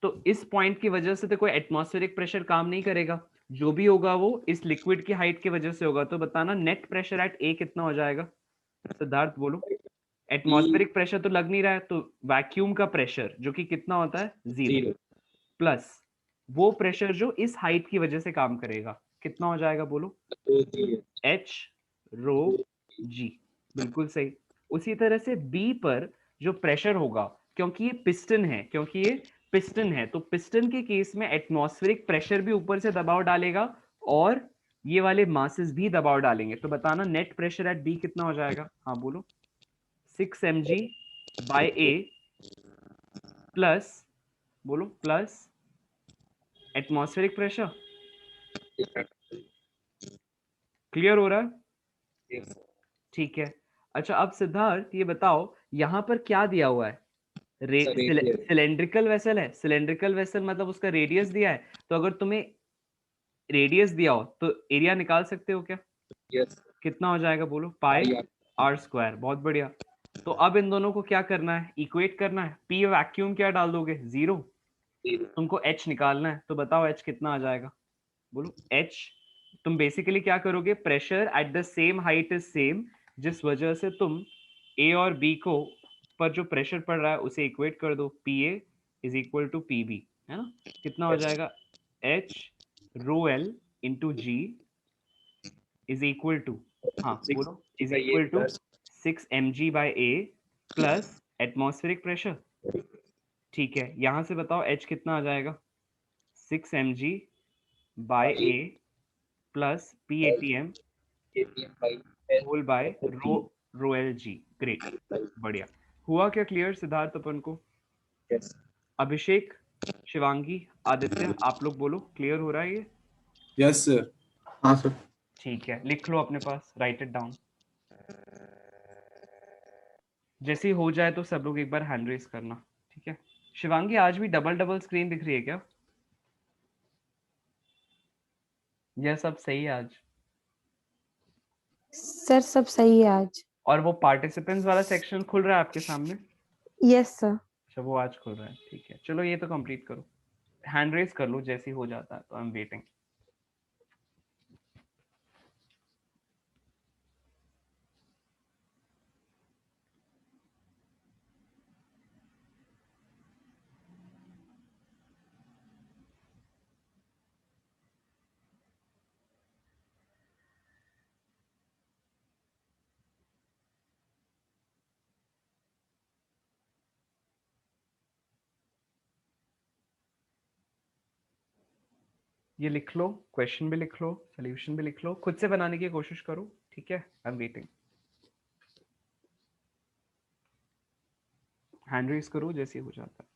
Speaker 1: तो इस पॉइंट की वजह से तो कोई एटमॉस्फेरिक प्रेशर काम नहीं करेगा, जो भी होगा वो इस लिक्विड की हाइट की वजह से होगा। तो बताना नेट प्रेशर एट ए कितना हो जाएगा? सिद्धार्थ बोलो। एटमॉस्फेरिक प्रेशर तो लग नहीं रहा है, तो वैक्यूम का प्रेशर जो कि कितना होता है, जीरो,
Speaker 6: Zero.
Speaker 1: प्लस वो प्रेशर जो इस हाइट की वजह से काम करेगा, कितना हो जाएगा बोलो? एच रो जी। बिल्कुल सही। उसी तरह से बी पर जो प्रेशर होगा, क्योंकि ये पिस्टन है तो पिस्टन के केस में एटमॉस्फेरिक प्रेशर भी ऊपर से दबाव डालेगा और ये वाले मासेस भी दबाव डालेंगे। तो बताना नेट प्रेशर एट बी कितना हो जाएगा? हाँ बोलो। 6 mg बाय ए प्लस, बोलो, प्लस एटमॉस्फेरिक प्रेशर। क्लियर हो रहा है?
Speaker 6: Yes.
Speaker 1: ठीक है। अच्छा अब सिद्धार्थ ये बताओ, यहाँ पर क्या दिया हुआ है?
Speaker 6: Radius.
Speaker 1: सिलेंड्रिकल वेसल है। सिलेंड्रिकल वेसल मतलब उसका रेडियस दिया है, तो अगर तुम्हें रेडियस दिया हो तो एरिया निकाल सकते हो क्या?
Speaker 6: Yes.
Speaker 1: कितना हो जाएगा बोलो? Pi
Speaker 6: Pi r.
Speaker 1: R square. बहुत बढ़िया। तो अब इन दोनों को क्या करना है, इक्वेट करना है। पी वैक्यूम क्या डाल दोगे? जीरो।
Speaker 6: Zero.
Speaker 1: तुमको एच निकालना है, तो बताओ एच कितना आ जाएगा? बोलो एच। तुम बेसिकली क्या करोगे, pressure at the same height is same, जिस वजह से तुम ए और बी को पर जो प्रेशर पड़ रहा है उसे इक्वेट कर दो। P A is equal to P B, है ना। कितना हो जाएगा? H rho L into G is equal to, हाँ
Speaker 6: 6
Speaker 1: बोलो, इज
Speaker 6: by
Speaker 1: इक्वल
Speaker 6: a
Speaker 1: to
Speaker 6: plus
Speaker 1: 6 mg by A plus atmospheric pressure. ठीक है, यहां से बताओ एच कितना आ जाएगा? 6 mg by
Speaker 6: by
Speaker 1: A plus P A T M
Speaker 6: atm by L
Speaker 1: whole by rho
Speaker 6: P
Speaker 1: rho L G. Great,
Speaker 6: by
Speaker 1: बढ़िया। हुआ क्या क्लियर सिद्धार्थ अपन को?
Speaker 6: yes.
Speaker 1: अभिषेक, शिवांगी, आदित्य, आप लोग बोलो क्लियर हो रहा है ये?
Speaker 5: Yes, sir.
Speaker 2: हाँ सर।
Speaker 1: ठीक है, लिख लो अपने पास, राइट इट डाउन। जैसे ही हो जाए तो सब लोग एक बार हैंड रेस करना, ठीक है। शिवांगी आज भी डबल डबल स्क्रीन दिख रही है क्या? यह सब सही है आज?
Speaker 3: सर सब सही है आज।
Speaker 1: और वो पार्टिसिपेंट्स वाला सेक्शन खुल रहा है आपके सामने?
Speaker 3: Yes sir.
Speaker 1: अच्छा वो आज खुल रहा है, ठीक है। चलो ये तो कंप्लीट करो, हैंड रेस कर लो जैसे ही हो जाता है, तो आई एम वेटिंग। ये लिख लो, क्वेश्चन भी लिख लो, सोल्यूशन भी लिख लो, खुद से बनाने की कोशिश करो, ठीक है? I am waiting. Hand raise करो जैसे ही हो जाता है।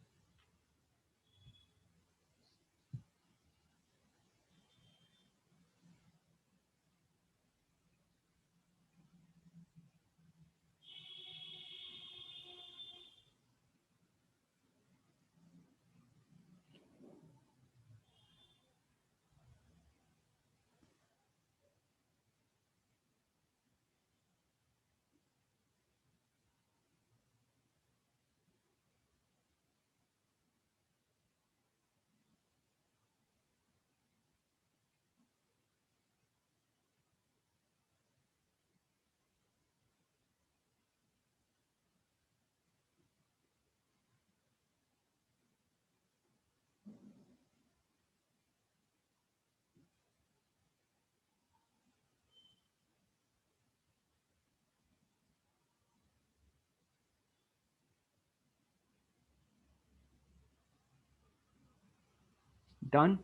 Speaker 1: डन।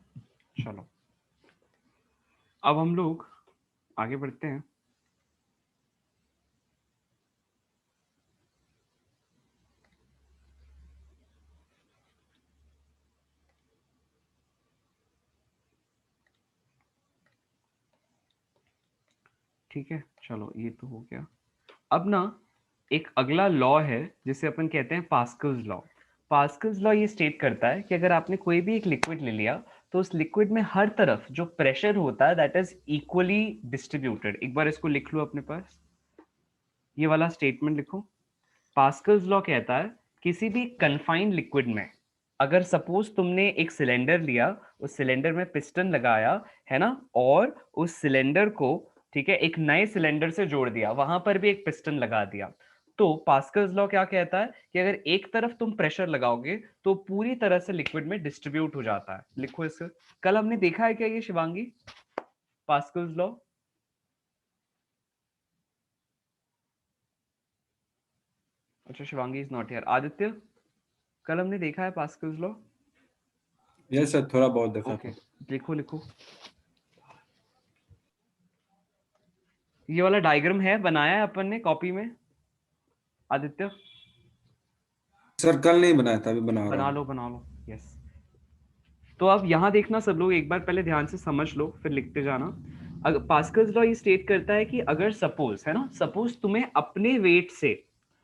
Speaker 1: चलो अब हम लोग आगे बढ़ते हैं। ठीक है, चलो ये तो हो गया। अब ना एक अगला लॉ है जिसे अपन कहते हैं पास्कल्स लॉ। पास्कल्स लॉ ये स्टेट करता है कि अगर आपने कोई भी एक लिक्विड ले लिया तो उस लिक्विड में हर तरफ जो प्रेशर होता है दैट इज इक्वली डिस्ट्रीब्यूटेड। एक बार इसको लिख लो अपने पास, ये वाला स्टेटमेंट लिखो। पास्कल्स लॉ कहता है किसी भी कन्फाइंड लिक्विड में अगर सपोज तुमने एक सिलेंडर लिया, उस सिलेंडर में पिस्टन लगाया है ना, और उस सिलेंडर को ठीक है एक नए सिलेंडर से जोड़ दिया, वहां पर भी एक पिस्टन लगा दिया, तो पास्कल्स लॉ क्या कहता है कि अगर एक तरफ तुम प्रेशर लगाओगे तो पूरी तरह से लिक्विड में डिस्ट्रीब्यूट हो जाता है। लिखो इसको। कल हमने देखा है क्या ये शिवांगी, पास्कल्स लॉ? अच्छा Shivangi is not here. Aditya कल हमने देखा है पास्कल्स लॉ?
Speaker 5: यस सर, थोड़ा बहुत देखा
Speaker 1: ओके
Speaker 5: था।
Speaker 1: लिखो लिखो। ये वाला डायग्राम है, बनाया है अपन ने कॉपी में आदित्य?
Speaker 5: सर कल नहीं बनाया था, अभी बना रहा
Speaker 1: बना
Speaker 5: हूँ।
Speaker 1: लो बना लो। यस। तो अब यहाँ देखना सब लोग, एक बार पहले ध्यान से समझ लो फिर लिखते जाना। अगर पास्कल्स लॉ ये स्टेट करता है कि अगर सपोज है ना, सपोज तुम्हें अपने वेट से,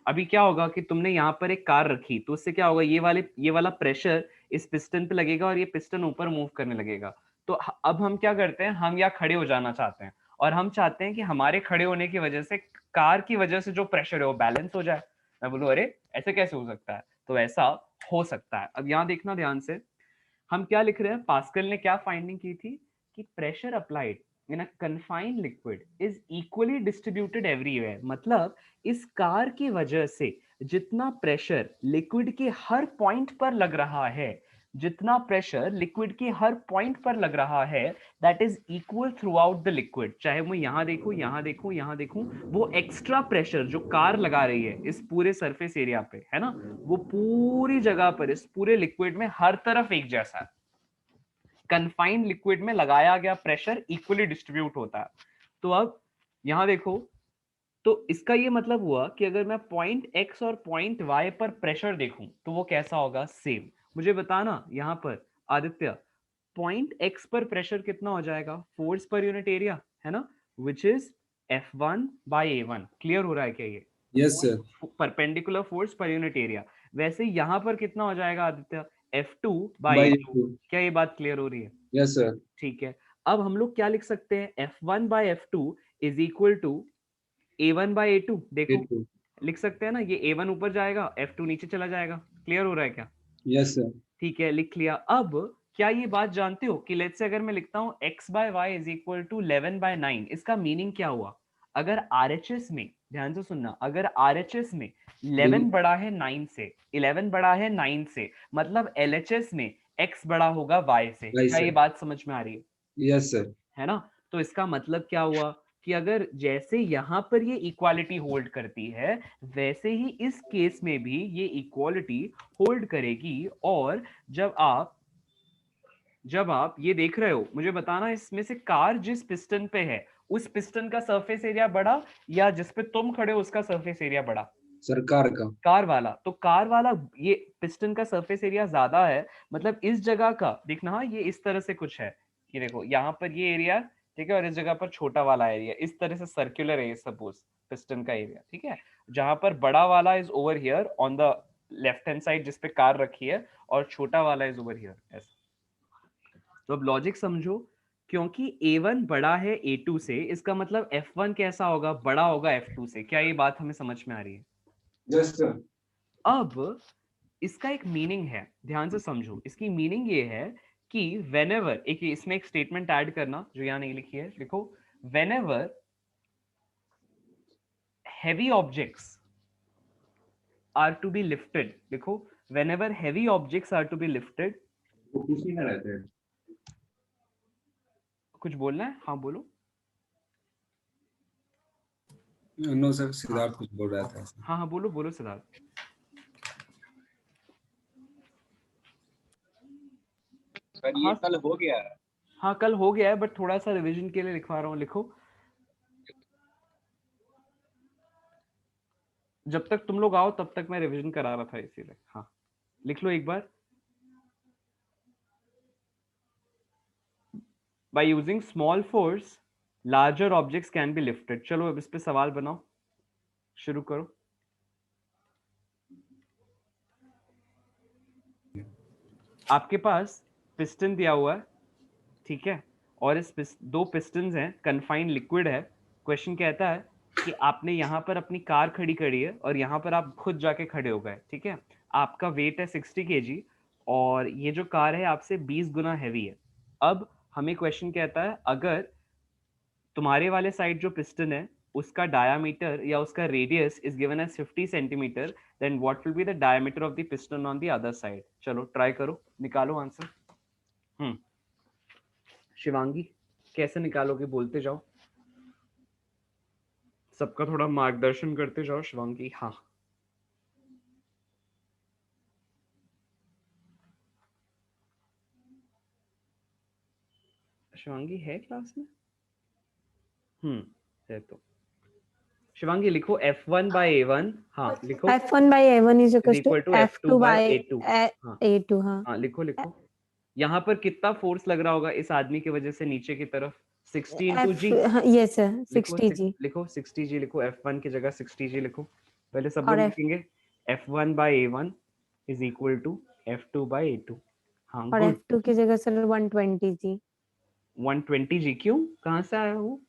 Speaker 1: अभी क्या होगा कि तुमने यहाँ पर एक कार रखी तो उससे क्या होगा, ये वाला प्रेशर इस पिस्टन पे लगेगा और ये पिस्टन ऊपर मूव करने लगेगा। तो अब हम क्या करते हैं, हम यहाँ खड़े हो जाना चाहते हैं और हम चाहते हैं कि हमारे खड़े होने की वजह से कार की वजह से जो प्रेशर है वो बैलेंस हो जाए। मैं बोलूं अरे ऐसे कैसे हो सकता है, तो ऐसा हो सकता है। अब यहाँ देखना ध्यान से, हम क्या लिख रहे हैं, पास्कल ने क्या फाइंडिंग की थी कि pressure applied in a confined liquid is equally distributed everywhere. मतलब इस कार की वजह से जितना प्रेशर लिक्विड के हर पॉइंट पर लग रहा है, जितना प्रेशर लिक्विड के हर पॉइंट पर लग रहा है that is equal through out the liquid. चाहे मैं यहाँ देखूं, यहाँ देखूं, यहाँ देखूं, वो एक्स्ट्रा प्रेशर जो कार लगा रही है इस पूरे सरफेस एरिया पे है ना, वो पूरी जगह पर इस पूरे लिक्विड में हर तरफ एक जैसा है। कन्फाइंड लिक्विड में लगाया गया प्रेशर इक्वली डिस्ट्रीब्यूट होता है। तो अब यहां देखो, तो इसका ये मतलब हुआ कि अगर मैं पॉइंट एक्स और पॉइंट वाई पर प्रेशर देखूं तो वो कैसा होगा, सेम। मुझे बताना यहां पर आदित्य, पॉइंट एक्स पर प्रेशर कितना हो जाएगा, फोर्स पर यूनिट एरिया है ना, which is F1 by A1। Clear हो रहा है क्या ये?
Speaker 5: Yes sir.
Speaker 1: Perpendicular force per unit area. वैसे यहां पर कितना हो जाएगा Aditya, F2 by
Speaker 5: bye
Speaker 1: A2। क्या ये बात क्लियर हो रही है?
Speaker 5: Yes sir.
Speaker 1: ठीक है। अब हम लोग क्या लिख सकते हैं, F1 by F2 is equal to A1 by A2। देखो लिख सकते हैं ना, ये A1 ऊपर जाएगा, F2 नीचे चला जाएगा। क्लियर हो रहा है क्या?
Speaker 5: Yes sir.
Speaker 1: ठीक है, लिख लिया। अब क्या ये बात जानते हो कि लेट्स से अगर मैं लिखता हूं x by Y is equal to 11 by 9, इसका मीनिंग क्या हुआ? अगर RHS में, ध्यान से सुनना, अगर RHS में 11 बड़ा है 9 से, 11 बड़ा है 9 से, मतलब LHS में x बड़ा होगा y से। क्या ये बात समझ में आ रही है?
Speaker 5: Yes sir.
Speaker 1: है ना? तो इसका मतलब क्या हुआ कि अगर जैसे यहां पर ये इक्वालिटी होल्ड करती है वैसे ही इस केस में भी ये इक्वालिटी होल्ड करेगी। और जब आप जब आप ये देख रहे हो, मुझे बताना इसमें से कार जिस पिस्टन पे है उस पिस्टन का सरफेस एरिया बड़ा या जिस पे तुम खड़े हो उसका सरफेस एरिया बड़ा?
Speaker 5: सरकार का।
Speaker 1: कार वाला। तो कार वाला ये पिस्टन का सरफेस एरिया ज्यादा है, मतलब इस जगह का देखना, हाँ ये इस तरह से कुछ है कि देखो यहाँ पर ये एरिया, ठीक है, और इस जगह पर छोटा वाला एरिया, इस तरह से सर्कुलर है सपोज पिस्टन का एरिया, ठीक है, जहां पर बड़ा वाला is over here on the left hand side जिस पे कार रखी है, और छोटा वाला इज ओवर हियर ऐसा। तो अब लॉजिक समझो, क्योंकि A1 बड़ा है A2 से, इसका मतलब F1 कैसा होगा? बड़ा होगा F2 से। क्या ये बात हमें समझ में आ रही है?
Speaker 5: Yes sir.
Speaker 1: अब इसका एक मीनिंग है, ध्यान से समझो। इसकी मीनिंग ये है कि whenever, एक इसमें एक स्टेटमेंट ऐड करना जो यहाँ नहीं लिखी है, लिखो whenever heavy objects are to be lifted, लिखो whenever heavy objects are to be lifted।
Speaker 5: वो खुशी में रहते हैं।
Speaker 1: कुछ बोलना है? हाँ बोलो।
Speaker 5: नो सर, सिद्धार्थ कुछ बोल रहा था।
Speaker 1: हाँ हाँ बोलो बोलो सिद्धार्थ।
Speaker 7: सर ये
Speaker 1: हाँ
Speaker 7: कल हो गया है।
Speaker 1: हाँ कल हो गया है, बट थोड़ा सा रिवीजन के लिए लिखवा रहा हूँ, लिखो। जब तक तुम लोग आओ तब तक मैं रिवीजन करा रहा था इसीलिए। हाँ लिख लो एक बार। By using small force, larger objects can be lifted। चलो अब इस पे सवाल बनाओ, शुरू करो। आपके पास पिस्टन दिया हुआ है, ठीक है, और इस दो पिस्टन्स हैं, कन्फाइंड लिक्विड है। क्वेश्चन कहता है कि आपने यहाँ पर अपनी कार खड़ी करी है और यहाँ पर आप खुद जाके खड़े हो गए, ठीक है, आपका वेट है 60 kg और ये जो कार है आपसे 20 गुना हैवी है। अब हमें क्वेश्चन कहता है अगर तुम्हारे वाले साइड जो पिस्टन है उसका डायामीटर या उसका radius is given as 50 centimetre, then what will be the diameter of the piston on the other side. चलो ट्राई करो, निकालो आंसर। शिवांगी कैसे निकालोगे? बोलते जाओ, सबका थोड़ा मार्गदर्शन करते जाओ। शिवांगी हाँ। शिवांगी है क्लास में? है तो। शिवांगी लिखो F1 by A1। हाँ लिखो
Speaker 3: F1 by A1 is equals to
Speaker 1: equal to
Speaker 3: F2 by
Speaker 1: A2। हाँ
Speaker 3: A2। हाँ
Speaker 1: हाँ लिखो लिखो। यहाँ पर कितना फोर्स लग रहा होगा इस आदमी की वजह से नीचे की तरफ? 60 into G।
Speaker 3: यस सर,
Speaker 1: लिखो
Speaker 3: 60G।
Speaker 1: लिखो 60G लिखो, F1 की जगह 60G लिखो। पहले सब
Speaker 3: और
Speaker 1: लोग
Speaker 3: F
Speaker 1: लिखेंगे F1 by A1 is equal to F2 by A2। हाँ
Speaker 3: और
Speaker 1: गुड।
Speaker 3: F2 की जगह सर 120G।
Speaker 1: 120G क्यों? कहाँ से आया वो?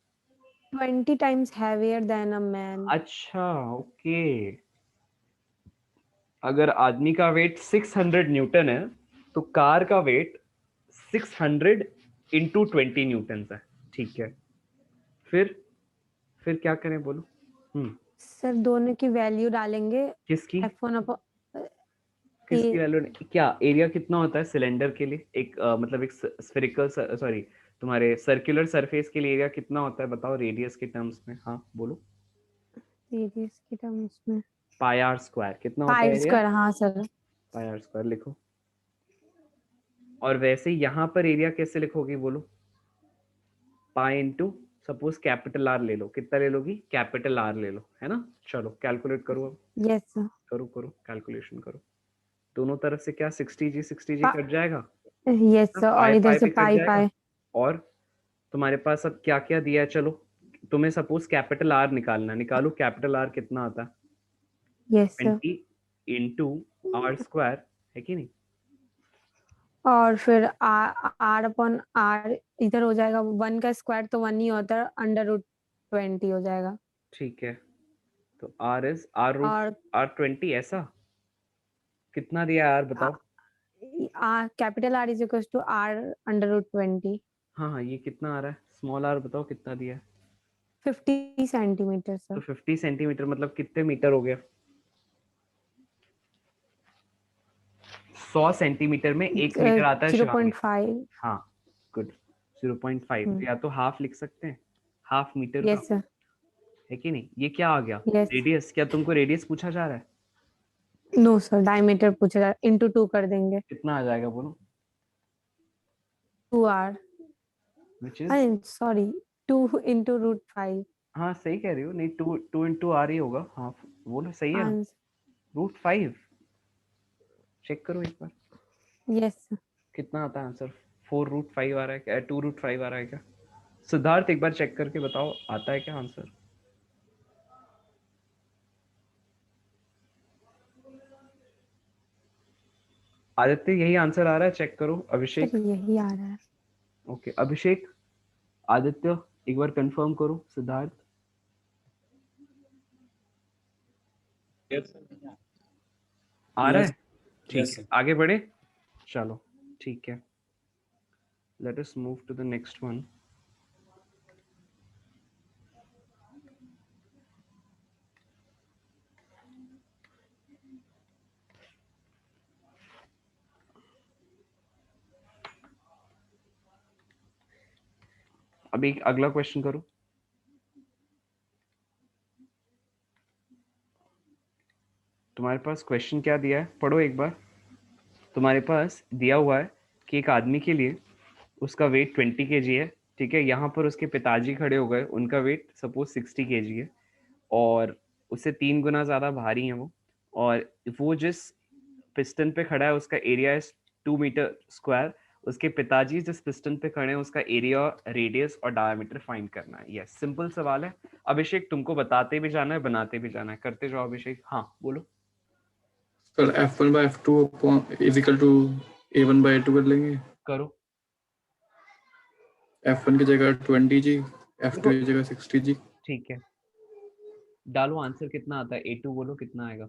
Speaker 3: 20 times heavier than a man।
Speaker 1: अच्छा ओके। अगर आदमी का वेट 600 न्यूटन है तो कार का वेट 600 into 20 न्यूटन है, ठीक है। फिर क्या करें बोलो?
Speaker 3: सर दोनों की वैल्यू डालेंगे।
Speaker 1: किसकी?
Speaker 3: F1 अपॉन
Speaker 1: किसकी वैल्यू? क्या एरिया कितना होता है सिलेंडर के लिए? एक मतलब एक स्फेरिकल, सॉरी तुम्हारे सर्कुलर सरफेस के लिए एरिया कितना होता है बताओ रेडियस के टर्म्स में? हाँ बोलो।
Speaker 3: रेडियस के टर्म्स में
Speaker 1: पाई आर स्क्वायर कितना होता है
Speaker 3: पाई
Speaker 1: एरिया?
Speaker 3: स्क्वायर। हाँ सर।
Speaker 1: पाई आर स्क्वायर लिखो। और वैसे यहाँ पर एरिया कैसे लिखोगे बोलो? Pi into suppose capital R ले लो। कितना ले लोगी? कैपिटल आर ले लो, है ना। चलो कैलकुलेट करो अब।
Speaker 3: Yes sir.
Speaker 1: करो कैलकुलेशन करो। दोनों तरफ से क्या 60G कट जाएगा?
Speaker 3: Yes sir. और इधर से
Speaker 1: पे कट
Speaker 3: पाई
Speaker 1: जाएगा।
Speaker 3: पाई।
Speaker 1: और तुम्हारे पास अब क्या क्या दिया है? चलो तुम्हें सपोज कैपिटल आर निकालना, निकालो कैपिटल आर कितना आता है?
Speaker 3: Yes sir.
Speaker 1: 20 into R square, है कि नहीं?
Speaker 3: और फिर आर अपॉन आर इधर हो जाएगा, 1 का स्क्वायर तो 1 ही होता है, √20 हो जाएगा।
Speaker 1: ठीक है, तो आर इज आर रूट
Speaker 3: और
Speaker 1: R20। ऐसा कितना दिया यार बताओ?
Speaker 3: Capital R is equal to R √20।
Speaker 1: हाँ हाँ ये कितना आ रहा है? स्मॉल आर बताओ कितना दिया है?
Speaker 3: 50 सेंटीमीटर
Speaker 1: तो
Speaker 3: सर।
Speaker 1: 50 सेंटीमीटर मतलब कितने मीटर हो गया? 100 सेंटीमीटर में 1 मीटर आता है शिवांगी।
Speaker 3: 0.5।
Speaker 1: हाँ गुड, 0.5। या तो हाफ लिख सकते हैं, हाफ मीटर
Speaker 3: यस
Speaker 1: का,
Speaker 3: सर।
Speaker 1: है कि नहीं? ये क्या आ गया?
Speaker 3: यस।
Speaker 1: रेडियस। क्या तुमको रेडियस पूछा जा रहा है?
Speaker 3: नो सर, डायमीटर पूछा जा रहा है, × 2 कर देंगे।
Speaker 1: कितना आ जाएगा बोलो?
Speaker 3: 2r.
Speaker 1: which is
Speaker 3: I'm sorry, 2 into root 5.
Speaker 1: हाँ सही कह रही हो, नहीं 2 into r ही होगा, हाँ बोलो सही है ना,
Speaker 3: And
Speaker 1: √5 चेक करो एक बार
Speaker 3: yes,
Speaker 1: कितना आता है आंसर, 4√5 आ रहा है क्या, 2√5 आ रहा है क्या? सिद्धार्थ एक बार चेक करके बताओ आता है क्या आंसर? आदित्य यही आंसर आ रहा है, चेक करो। अभिषेक,
Speaker 3: सर यही आ रहा है।
Speaker 1: ओके अभिषेक, आदित्य एक बार कंफर्म करो। सिद्धार्थ
Speaker 6: Yes.
Speaker 1: आ रहा है,
Speaker 5: Yes,
Speaker 1: ठीक
Speaker 5: yes,
Speaker 1: है
Speaker 5: sir.
Speaker 1: आगे बढ़े, चलो ठीक है, let us move to the next one. अभी एक अगला क्वेश्चन करो। तुम्हारे पास क्वेश्चन क्या दिया है, पढ़ो एक बार। तुम्हारे पास दिया हुआ है कि एक आदमी के लिए उसका वेट 20 kg है, ठीक है, यहाँ पर उसके पिताजी खड़े हो गए, उनका वेट सपोज 60 kg है और उससे 3 गुना ज्यादा भारी है वो, और वो जिस पिस्टन पे खड़ा है उसका एरिया है 2 मीटर स्क्वायर, उसके पिताजी जिस पिस्टन पे खड़े हैं उसका एरिया, रेडियस और डायमीटर फाइंड करना है। यस, सिंपल सवाल है। अभिषेक तुमको बताते भी जाना है, बनाते भी जाना है, करते जाओ अभिषेक। हाँ बोलो।
Speaker 2: Sir F1 by F2 is equal to A1 by A2 कर लेंगे।
Speaker 1: करो।
Speaker 2: F1 की जगह 20G, F2 की जगह 60G।
Speaker 1: ठीक है, डालो आंसर कितना आता है, A2 बोलो कितना आएगा।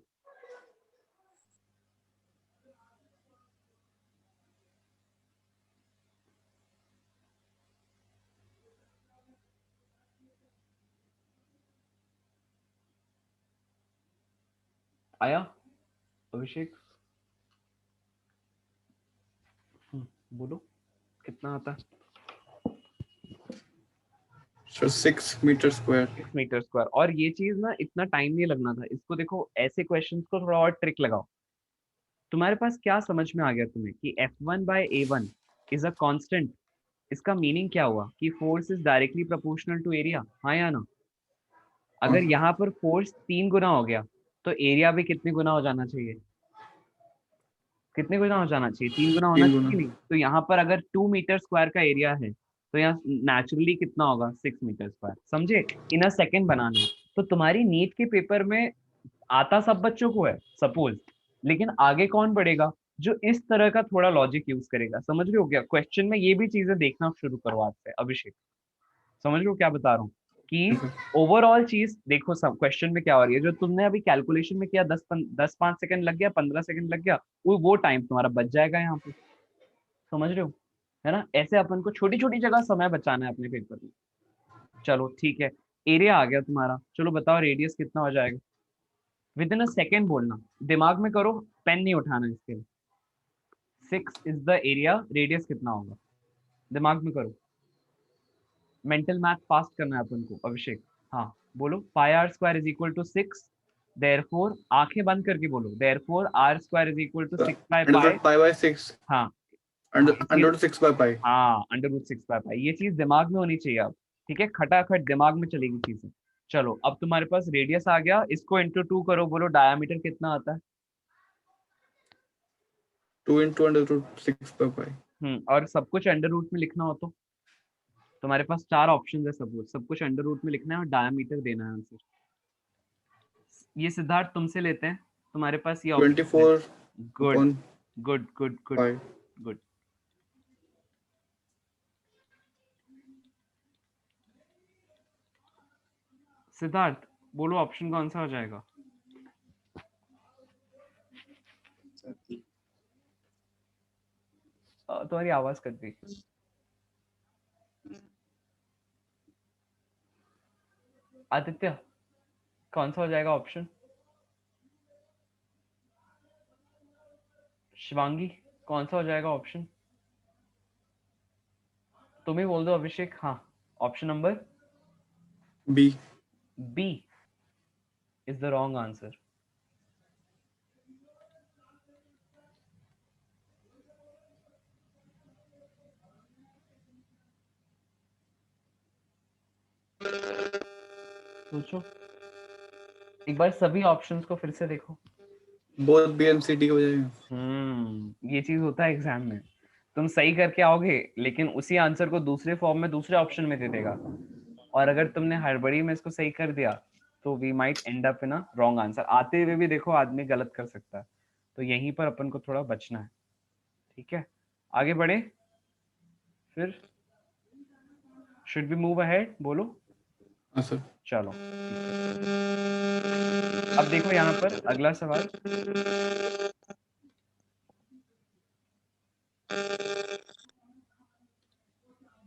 Speaker 1: आया अभिषेक? बोलो कितना आता है।
Speaker 2: Sir 6 metre square.
Speaker 1: 6 metre square. और ये चीज ना इतना टाइम नहीं लगना था इसको, देखो ऐसे क्वेश्चंस को थोड़ा और ट्रिक लगाओ। तुम्हारे पास क्या समझ में आ गया तुम्हें कि F1 by A1 is a constant. इसका मीनिंग क्या हुआ कि force is directly proportional to area, हाँ या ना? अगर यहाँ पर फोर्स 3 गुना हो गया तो एरिया भी कितने गुना हो जाना चाहिए, कितने गुना हो जाना चाहिए, 3 गुना होना
Speaker 2: 3
Speaker 1: चाहिए
Speaker 2: गुना।
Speaker 1: कि नहीं? तो यहाँ पर अगर 2 मीटर स्क्वायर का एरिया है तो यहाँ नेचुरली कितना होगा, 6 मीटर स्क्वायर। समझे, इन अ सेकेंड बनाना है। तो तुम्हारी नीट के पेपर में आता सब बच्चों को है सपोज, लेकिन आगे कौन बढ़ेगा जो इस तरह का थोड़ा लॉजिक यूज करेगा। समझ रहे हो क्या, क्वेश्चन में ये भी चीजें देखना शुरू करो आज से। अभिषेक समझ रहे हो क्या बता रहा हूँ कि ओवरऑल चीज देखो, सब क्वेश्चन में क्या हो रही है, जो तुमने अभी कैलकुलेशन में किया 10-5 सेकंड लग गया, 15 सेकंड लग गया, वो टाइम तुम्हारा बच जाएगा यहाँ पे। समझ रहे हो, है ना? ऐसे अपन को छोटी छोटी जगह समय बचाना है अपने पेपर में। चलो ठीक है, एरिया आ गया तुम्हारा, चलो बताओ रेडियस कितना हो जाएगा। विद इन अ सेकेंड बोलना, दिमाग में करो, पेन नहीं उठाना इसके लिए। 6 इज द एरिया, रेडियस कितना होगा, दिमाग में करो, मेंटल मैथ फास्ट करना है अपन को। अभिषेक हाँ बोलो, πr² is equal to 6, therefore आंखें बंद करके बोलो, therefore r² is equal to 6 by pi।
Speaker 2: Under pi by 6।
Speaker 1: हाँ हाँ, ये चीज,
Speaker 2: अंडर 6 बाय पाई।
Speaker 1: हाँ √6 by pi, ये चीज दिमाग में होनी चाहिए अब। ठीक है, खटाखट दिमाग में चलेगी चीजें। चलो अब तुम्हारे पास रेडियस आ गया, इसको इंटू 2 करो, बोलो डायमीटर कितना आता है।
Speaker 2: 2 into √6 बाय पाई।
Speaker 1: और सब कुछ अंडर रूट में लिखना हो तो तुम्हारे पास 4 ऑप्शन है, सब कुछ अंडर रूट में लिखना है और डायमीटर देना है आंसर। ये सिद्धार्थ तुमसे लेते हैं, तुम्हारे पास ये ऑप्शन है।
Speaker 2: 24
Speaker 1: good
Speaker 2: upon
Speaker 1: good good good
Speaker 2: 5।
Speaker 1: Good. Siddharth बोलो ऑप्शन कौन सा हो जाएगा। तुम्हारी आवाज कट गई। आदित्य कौन सा हो जाएगा ऑप्शन। शिवांगी कौन सा हो जाएगा ऑप्शन। तुम ही बोल दो अभिषेक। हाँ, option number
Speaker 2: B।
Speaker 1: B is the wrong answer. सोचो एक बार, सभी ऑप्शंस को फिर से देखो।
Speaker 2: Both B and C D हो जाएगा।
Speaker 1: ये चीज होता है एग्जाम में, तुम सही करके आओगे लेकिन उसी आंसर को दूसरे फॉर्म में दूसरे ऑप्शन में दे देगा, और अगर तुमने हड़बड़ी में इसको सही कर दिया तो we might end up in a wrong answer. आते हुए भी देखो आदमी गलत कर सकता है, तो यहीं पर अपन को थोड़ा बचना है। ठीक है, आगे बढ़े फिर। शुड बी मूव अहेड, बोलो।
Speaker 2: हाँ सर।
Speaker 1: चलो अब देखो यहाँ पर अगला सवाल।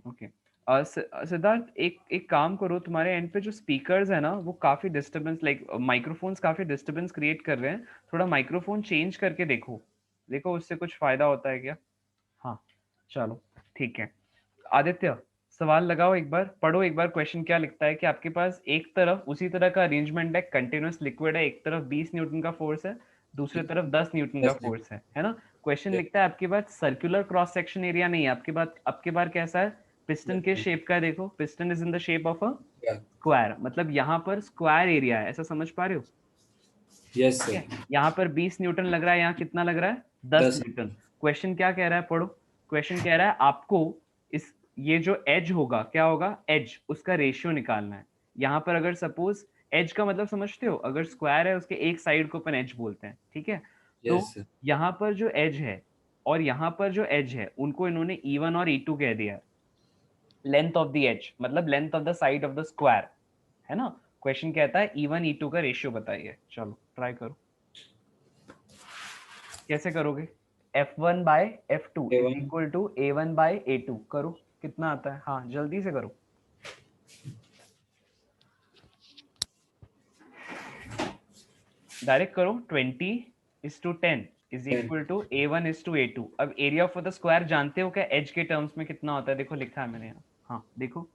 Speaker 1: ओके सिद्धार्थ, एक काम करो, तुम्हारे एंड पे जो स्पीकर्स है ना वो काफी डिस्टरबेंस, लाइक माइक्रोफोन्स काफी डिस्टरबेंस क्रिएट कर रहे हैं, थोड़ा माइक्रोफोन चेंज करके देखो, देखो उससे कुछ फायदा होता है क्या। हाँ चलो ठीक है। आदित्य सवाल लगाओ एक बार, पढ़ो एक बार क्वेश्चन क्या लिखता है कि आपके पास एक तरफ उसी तरह का अरेंजमेंट है, कंटिन्यूअस लिक्विड है, एक तरफ 20 न्यूटन का फोर्स है, दूसरी तरफ 10 न्यूटन का फोर्स है ना। क्वेश्चन लिखता है आपके पास सर्कुलर क्रॉस सेक्शन एरिया नहीं है, आपके बार कैसा है, पिस्टन के शेप का है, देखो piston is in the shape of a square, मतलब यहाँ पर स्क्वायर एरिया है, ऐसा समझ पा रहे हो।
Speaker 5: यस
Speaker 1: ठीक है,
Speaker 5: सर।
Speaker 1: यहाँ पर 20 न्यूटन लग रहा है, यहाँ कितना लग रहा है 10 न्यूटन। क्वेश्चन क्या कह रहा है, पढ़ो। क्वेश्चन कह रहा है आपको इस ये जो एज होगा क्या होगा, एज उसका रेशियो निकालना है। यहाँ पर अगर सपोज एज का मतलब समझते हो, अगर स्क्वायर है उसके एक साइड को अपन एज बोलते हैं, ठीक है। तो
Speaker 5: यस सर।
Speaker 1: यहाँ पर जो एज है और यहाँ पर जो एज है उनको इन्होंने E1 और E2 कह दिया है। लेंथ ऑफ द एज मतलब length of the side of the square, है ना। क्वेश्चन कहता है E1 E2 का रेशियो बताइए। चलो ट्राई करो, कैसे करोगे। F1 by F2 is
Speaker 5: A1
Speaker 1: equal to A1 by A2, करो कितना आता है, हाँ जल्दी से करो। डायरेक्ट करो, 20:10 इज इक्वल टू A1:A2। अब एरिया ऑफ द स्क्वायर जानते हो क्या, एज के टर्म्स में कितना होता है, देखो लिखा है मैंने यहाँ, हाँ देखो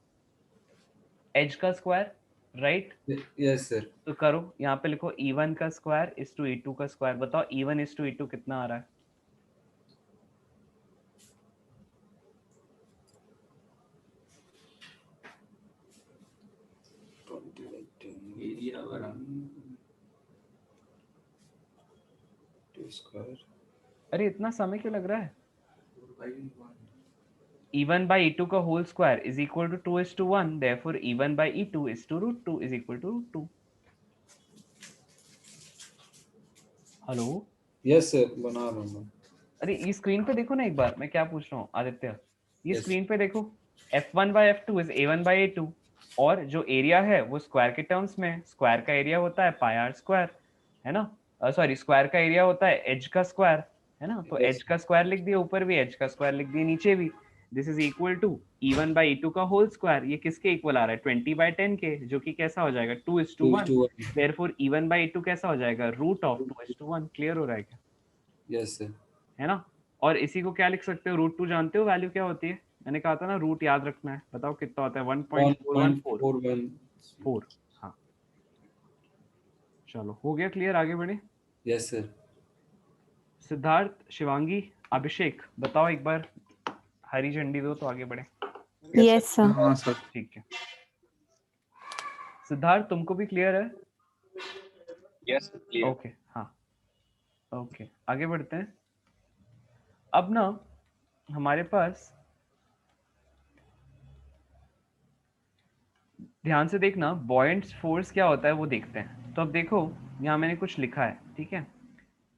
Speaker 1: एज का स्क्वायर, राइट।
Speaker 5: Yes sir.
Speaker 1: तो करो यहाँ पे लिखो E1 का स्क्वायर इज टू E2 का स्क्वायर, बताओ E1:E2 कितना आ रहा है।
Speaker 5: Area square.
Speaker 1: अरे इतना समय क्यों लग रहा है। E1 by E2 का whole square is equal to 2:1, therefore E1 by E2 is to √2 is equal to √2। Hello,
Speaker 5: yes sir, बना रहा हूँ।
Speaker 1: अरे ये स्क्रीन पे देखो ना एक बार, मैं क्या पूछ रहा हूँ आदित्य, ये
Speaker 5: Yes.
Speaker 1: स्क्रीन पे देखो, F1 by F2 is A1 by A2, और जो एरिया है वो स्क्वायर के टर्म्स में, स्क्वायर का एरिया होता है पाई आर स्क्वायर, है ना। सॉरी स्क्वायर का एरिया होता है एज का स्क्वायर, है ना। तो
Speaker 5: Yes.
Speaker 1: एज का स्क्वायर लिख दिया ऊपर भी, एज का स्क्वायर लिख दिया नीचे भी। This is equal to E1 by E2 का होल स्क्वायर, ये किसके इक्वल आ रहा है 20/10 के, जो कि कैसा हो जाएगा 2:1, देयरफॉर E1 by E2 कैसा हो जाएगा रूट ऑफ 2:1। क्लियर हो रहा है क्या।
Speaker 5: Yes sir.
Speaker 1: है ना। और इसी को क्या लिख सकते हो, √2 जानते हो वैल्यू क्या होती है, मैंने कहा था ना रूट याद रखना है, बताओ कितना होता है 1.4144। हाँ चलो हो गया क्लियर, आगे बढ़े।
Speaker 5: Yes sir.
Speaker 1: सिद्धार्थ, शिवांगी, अभिषेक बताओ एक बार, हरी झंडी दो तो आगे बढ़े।
Speaker 3: Yes sir.
Speaker 2: हाँ सर।
Speaker 1: ठीक है सिद्धार्थ तुमको भी क्लियर है।
Speaker 7: Yes clear.
Speaker 1: ओके हाँ ओके आगे बढ़ते हैं। अब ना हमारे पास, ध्यान से देखना, बॉयंट फोर्स क्या होता है वो देखते हैं। तो अब देखो यहाँ मैंने कुछ लिखा है, ठीक है,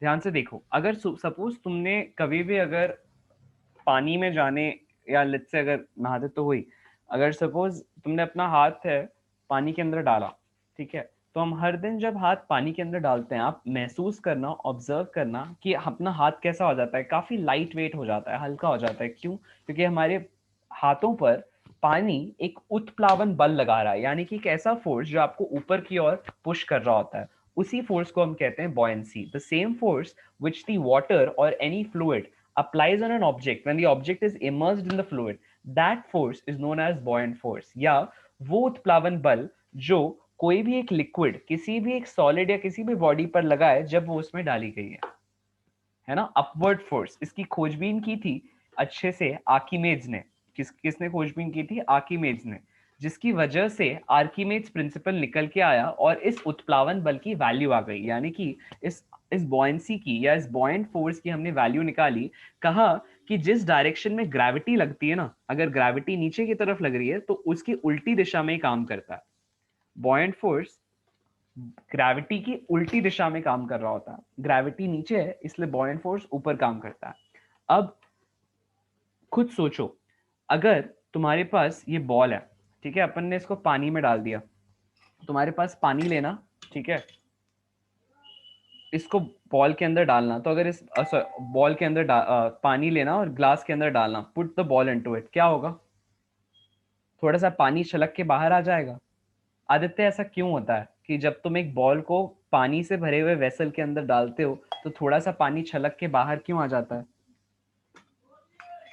Speaker 1: ध्यान से देखो। अगर सपोज तुमने कभी भी अगर पानी में जाने, या लेट्स से अगर नहाते तो हुई, अगर सपोज तुमने अपना हाथ है पानी के अंदर डाला, ठीक है, तो हम हर दिन जब हाथ पानी के अंदर डालते हैं, आप महसूस करना, ऑब्जर्व करना कि अपना हाथ कैसा हो जाता है, काफी लाइट वेट हो जाता है, हल्का हो जाता है। क्यों, क्योंकि हमारे हाथों पर पानी एक उत्प्लावन बल लगा रहा है, यानी कि एक ऐसा फोर्स जो आपको ऊपर की ओर पुश कर रहा होता है, उसी फोर्स को हम कहते हैं buoyancy। The same force which the water or any fluid applies on an object when the object is immersed in the fluid, that force is known as buoyant force। या वो उत्प्लावन बल जो कोई भी एक लिक्विड किसी भी एक सॉलिड या किसी भी बॉडी पर लगा है जब वो उसमें डाली गई है ना, अपवर्ड फोर्स। इसकी खोजबीन की थी अच्छे से आर्किमेड्स ने। किसने खोजबीन की थी, आर्किमेड्स ने। जिसकी वजह से आर्किमेड्स प्रिंसिपल निकल के आया और इस उत्प्लावन बल की वैल्यू आ गई, यानी कि इस बॉयंसी की या इस बॉयंट फोर्स की हमने वैल्यू निकाली। कहा कि जिस डायरेक्शन में ग्रेविटी लगती है ना, अगर ग्रेविटी नीचे की तरफ लग रही है तो उसकी उल्टी दिशा में ही काम करता है। बॉयंट फोर्स ग्रेविटी की उल्टी दिशा में काम कर रहा होता है, ग्रेविटी नीचे है इसलिए बॉयंट फोर्स ऊपर काम करता है। अब खुद सोचो, अगर तुम्हारे पास ये बॉल है, ठीक है, अपन ने इसको पानी में डाल दिया, तुम्हारे पास पानी लेना, ठीक है, इसको बॉल के अंदर डालना, तो अगर इस बॉल के अंदर पानी लेना और ग्लास के अंदर डालना, put the ball into it, क्या होगा? थोड़ा सा पानी छलक के बाहर आ जाएगा। आदित्य, ऐसा क्यों होता है कि जब तुम एक बॉल को पानी से भरे हुए वेसल के अंदर डालते हो तो थोड़ा सा पानी छलक के बाहर क्यों आ जाता है?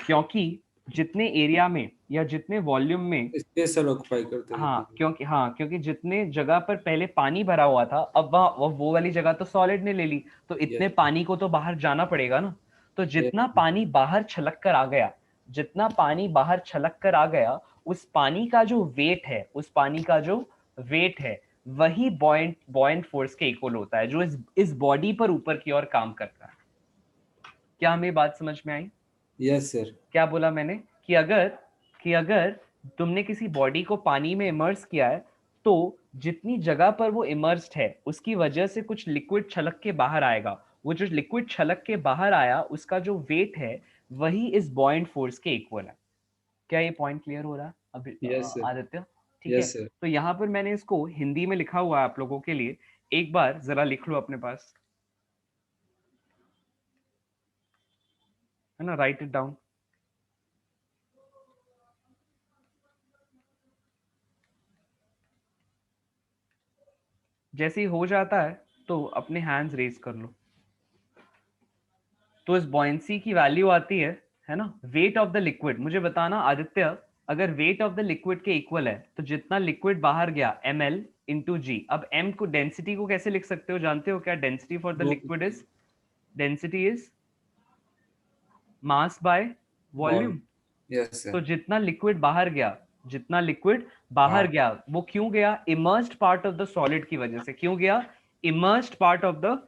Speaker 1: क्योंकि जितने एरिया में या जितने वॉल्यूम में
Speaker 5: स्पेस ऑक्युपाई करते हैं।
Speaker 1: क्योंकि जितने जगह पर पहले पानी भरा हुआ था, अब वो वाली जगह तो सॉलिड ने ले ली, तो इतने पानी को तो बाहर जाना पड़ेगा ना। तो जितना पानी बाहर छलक कर आ गया, जितना पानी बाहर छलक कर आ गया, उस पानी का जो वेट है, उस पानी का जो वेट है, वही बॉयंट फोर्स के इक्वल होता है, जो इस बॉडी पर ऊपर की ओर काम करता है। क्या हमें बात समझ में आई?
Speaker 5: Yes sir.
Speaker 1: क्या बोला मैंने कि अगर तुमने किसी बॉडी को पानी में इमर्स किया है तो जितनी जगह पर वो इमर्स्ड है उसकी वजह से कुछ लिक्विड छलक के बाहर आएगा। वो जो लिक्विड छलक के बाहर आया उसका जो वेट है वही इस बॉयंट फोर्स के इक्वल है। क्या ये पॉइंट क्लियर हो रहा है अभी आदित्य? ठीक है, तो यहाँ पर मैंने इसको हिंदी में लिखा हुआ है आप लोगों के लिए, एक बार जरा लिख लो अपने पास, है ना, राइट इट डाउन। जैसे ही हो जाता है तो अपने हैंड्स रेज कर लो। तो इस बॉयंसी की वैल्यू आती है ना, वेट ऑफ द लिक्विड। मुझे बताना आदित्य, अगर वेट ऑफ द लिक्विड के इक्वल है तो जितना लिक्विड बाहर गया ml इंटू जी। अब m को, डेंसिटी को कैसे लिख सकते हो जानते हो क्या? Density for the liquid is, density is mass by volume.
Speaker 5: Yes sir.
Speaker 1: तो जितना लिक्विड बाहर गया, जितना लिक्विड बाहर गया, वो क्यों गया? Immersed part of the solid की वजह से। क्यों गया? Immersed part of the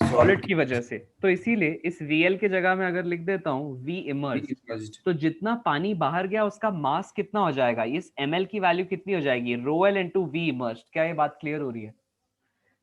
Speaker 1: solid की वजह से। तो इसीलिए इस VL के जगह में अगर लिख देता हूं V इमर्स्ड, तो जितना पानी बाहर गया उसका मास कितना हो जाएगा? इस ml की वैल्यू कितनी हो जाएगी? ρl into V immersed. क्या ये बात क्लियर हो रही है?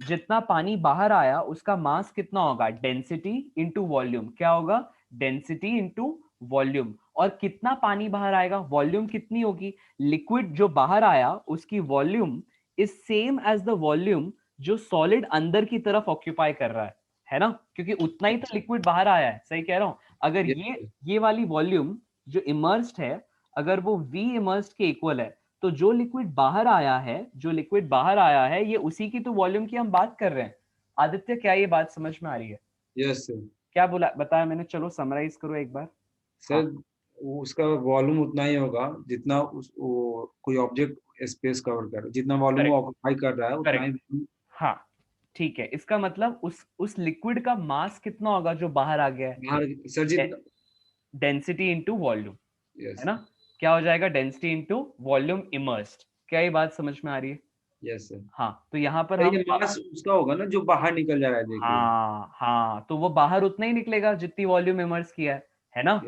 Speaker 1: जितना पानी बाहर आया उसका मास कितना होगा? Density into volume. क्या होगा? Density into volume. और कितना पानी बाहर आएगा? वॉल्यूम कितनी होगी? लिक्विड जो बाहर आया उसकी volume is same as the volume जो सॉलिड अंदर की तरफ ऑक्यूपाई कर रहा है ना, क्योंकि उतना ही तो लिक्विड बाहर आया है। सही कह रहा हूं? अगर ये वाली वॉल्यूम जो इमर्स्ड है, अगर वो V इमर्स्ड के इक्वल है, तो जो लिक्विड बाहर आया है, जो लिक्विड बाहर आया है, ये उसी की तो वॉल्यूम की हम बात कर रहे हैं। आदित्य, क्या ये बात समझ में आ रही है?
Speaker 5: Yes sir.
Speaker 1: क्या बोला, बताया मैंने? चलो समराइज करो एक बार
Speaker 5: सर उसका वॉल्यूम उतना ही होगा जितना कोई ऑब्जेक्ट स्पेस कवर कर रहा है, जितना वॉल्यूम ऑक्यूपाई कर रहा है उतना ही।
Speaker 1: हाँ ठीक है, इसका मतलब उस लिक्विड का मास कितना होगा जो बाहर आ गया है?
Speaker 5: सर जितना
Speaker 1: डेंसिटी इंटू वॉल्यूम, है ना? क्या हो जाएगा? Density into volume immersed. क्या ये बात समझ में आ रही है?
Speaker 5: Yes sir.
Speaker 1: हाँ, तो यहाँ पर हम
Speaker 5: मास उसका होगा ना जो बाहर निकल जा रहा है, देखिए।
Speaker 1: हाँ, तो वो बाहर उतना ही निकलेगा जितनी वॉल्यूम इमर्स किया है ना?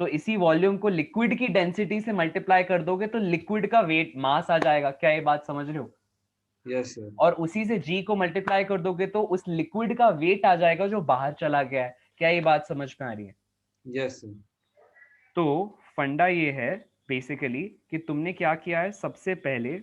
Speaker 1: तो इसी वॉल्यूम को लिक्विड की डेंसिटी से मल्टीप्लाई कर दोगे तो लिक्विड का वेट, मास आ जाएगा। क्या ये बात समझ रहे हो?
Speaker 5: Yes sir.
Speaker 1: और उसी से G को मल्टीप्लाई कर दोगे तो उस लिक्विड का वेट आ जाएगा जो बाहर चला गया है। क्या ये बात समझ में आ रही है?
Speaker 5: Yes sir.
Speaker 1: तो फंडा ये है बेसिकली कि तुमने क्या किया है, सबसे पहले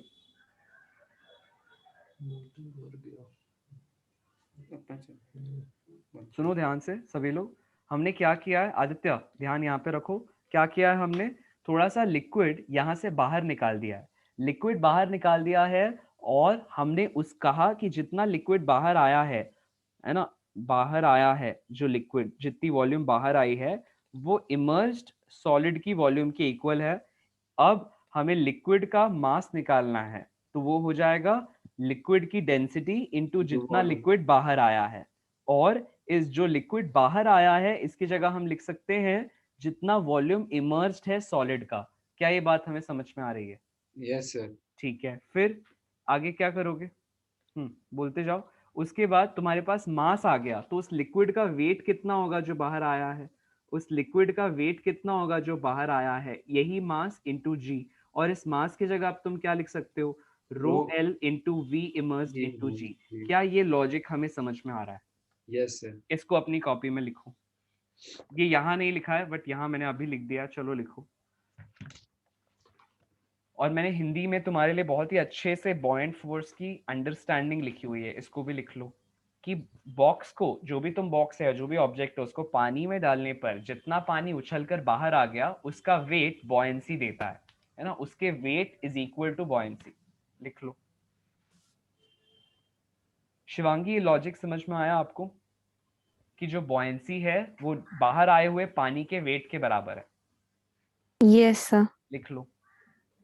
Speaker 1: सुनो ध्यान से सभी लोग, हमने क्या किया है? आदित्य ध्यान यहाँ पे रखो। क्या किया है हमने? थोड़ा सा लिक्विड यहाँ से बाहर निकाल दिया है, लिक्विड बाहर निकाल दिया है, और हमने कहा कि जितना लिक्विड बाहर आया है ना, बाहर आया है जो लिक्विड, जितनी वॉल्यूम बाहर आई है वो इमर्स्ड सॉलिड की वॉल्यूम के इक्वल है। अब हमें लिक्विड का मास निकालना है, तो वो हो जाएगा लिक्विड की डेंसिटी इंटू जितना लिक्विड बाहर आया है। और इस जो लिक्विड बाहर आया है इसकी जगह हम लिख सकते हैं जितना वॉल्यूम इमर्स्ड है सॉलिड का। क्या ये बात हमें समझ में आ रही है?
Speaker 5: Yes sir.
Speaker 1: ठीक है, फिर आगे क्या करोगे? बोलते जाओ। उसके बाद तुम्हारे पास मास आ गया, तो उस लिक्विड का वेट कितना होगा जो बाहर आया है? उस लिक्विड का वेट कितना होगा जो बाहर आया है? यही मास इंटू जी। और इस मास की जगह अब तुम क्या लिख सकते हो? Rho L into V immersed
Speaker 5: g
Speaker 1: into
Speaker 5: हाँ
Speaker 1: जी।
Speaker 5: जी।
Speaker 1: क्या ये लॉजिक हमें समझ में आ रहा है?
Speaker 5: Yes sir.
Speaker 1: इसको अपनी कॉपी में लिखो। ये यहाँ नहीं लिखा है, बट यहाँ मैंने अभी लिख दिया, चलो लिखो। और मैंने हिंदी में तुम्हारे लिए बहुत ही अच्छे से बॉयंट फोर्स की अंडरस्टैंडिंग लिखी हुई है, इसको भी लिख लो। कि बॉक्स को, जो भी तुम बॉक्स है, जो भी ऑब्जेक्ट है, उसको पानी में डालने पर जितना पानी उछलकर बाहर आ गया उसका वेट बॉयंसी देता है ना? उसके weight is equal to buoyancy. लिख लो। शिवांगी, ये लॉजिक समझ में आया आपको? कि जो बॉयंसी है वो बाहर आए हुए पानी के वेट के बराबर है।
Speaker 3: Yes sir.
Speaker 1: लिख लो।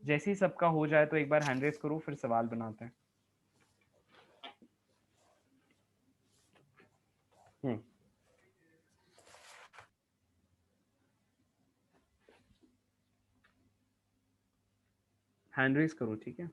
Speaker 1: जैसे ही सबका हो जाए तो एक बार हैंड रेस करो, फिर सवाल बनाते हैं। हैंड रेस करो, ठीक है?